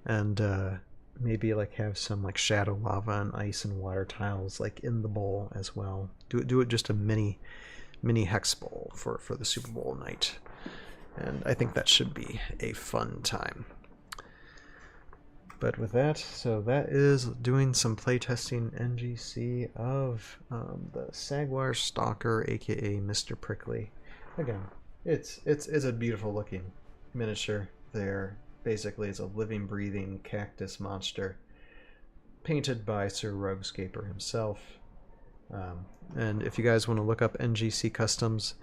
and maybe like have some like shadow lava and ice and water tiles like in the bowl as well. Do it just a mini Hex Bowl for the Super Bowl night, and I think that should be a fun time. But with that, so that is doing some playtesting NGC of the Saguar Stalker, aka Mr. Prickly. Again, it's a beautiful looking miniature there. Basically, it's a living, breathing cactus monster painted by Sir Roguescaper himself. And if you guys want to look up NGC Customs,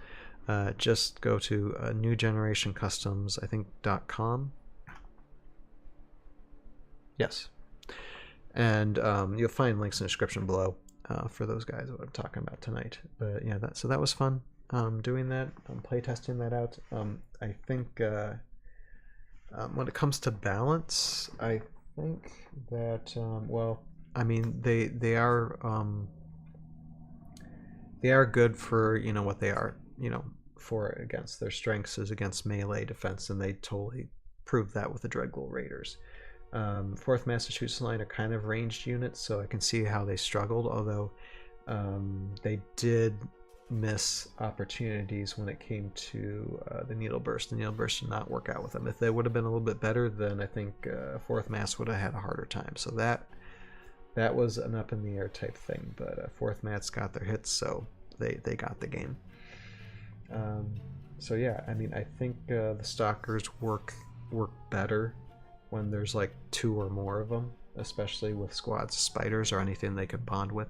just go to New Generation Customs, I think .com. Yes, and you'll find links in the description below for those guys that I'm talking about tonight. But yeah, so that was fun doing that, playtesting that out. I think when it comes to balance, I think that well, I mean they are good for, you know, what they are, you know, for against. Their strengths is against melee defense, and they totally proved that with the Dreadglow Raiders. 4th Massachusetts line are kind of ranged units, so I can see how they struggled, although they did miss opportunities when it came to the Needle Burst. The Needle Burst did not work out with them. If they would have been a little bit better, then I think 4th Mass would have had a harder time. So that was an up in the air type thing, but 4th Mass got their hits, so they got the game. So yeah, I mean, I think the Stalkers work better when there's like 2 or more of them, especially with squads of spiders or anything they could bond with.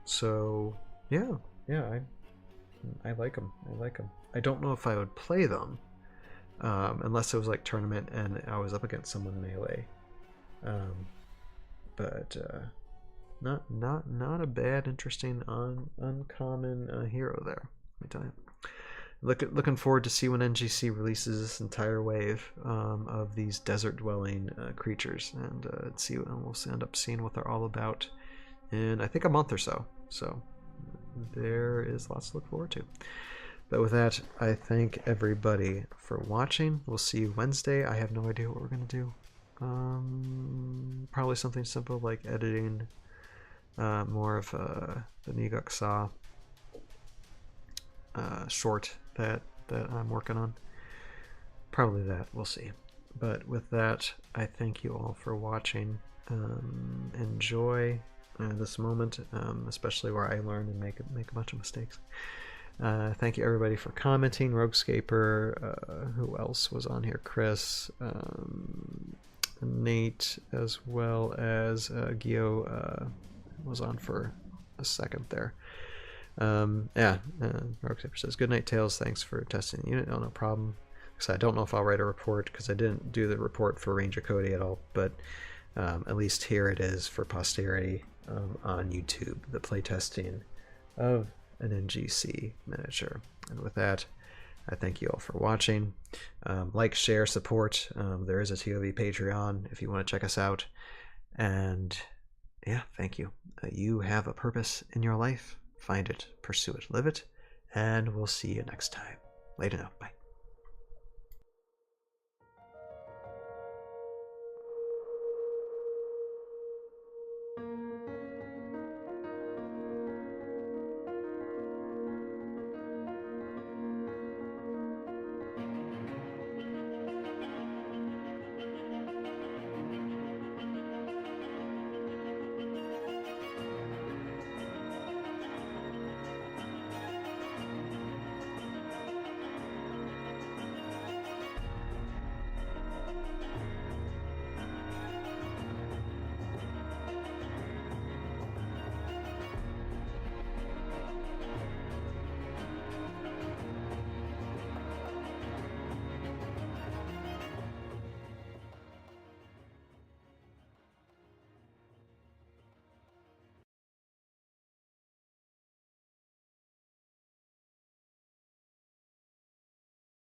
So yeah, I like them. I don't know if I would play them, unless it was like tournament and I was up against someone melee. But not a bad, interesting, uncommon hero there. Let me tell you. Looking forward to see when NGC releases this entire wave of these desert-dwelling creatures, and we'll end up seeing what they're all about in, I think, a month or so. So there is lots to look forward to. But with that, I thank everybody for watching. We'll see you Wednesday. I have no idea what we're gonna do. Probably something simple like editing more of the Niguk Saw short that I'm working on. Probably that. We'll see. But with that, I thank you all for watching. Enjoy this moment, especially where I learn and make a bunch of mistakes. Thank you everybody for commenting. Roguescaper, who else was on here? Chris, Nate, as well as Gio was on for a second there. Heroscape says, good night, Tails. Thanks for testing the unit. No problem. So I don't know if I'll write a report because I didn't do the report for Ranger Cody at all, but at least here it is for posterity on YouTube, the playtesting of an NGC miniature. And with that, I thank you all for watching. Like, share, support. There is a ToV Patreon if you want to check us out. And yeah, thank you. You have a purpose in your life. Find it, pursue it, live it, and we'll see you next time. Later now. Bye.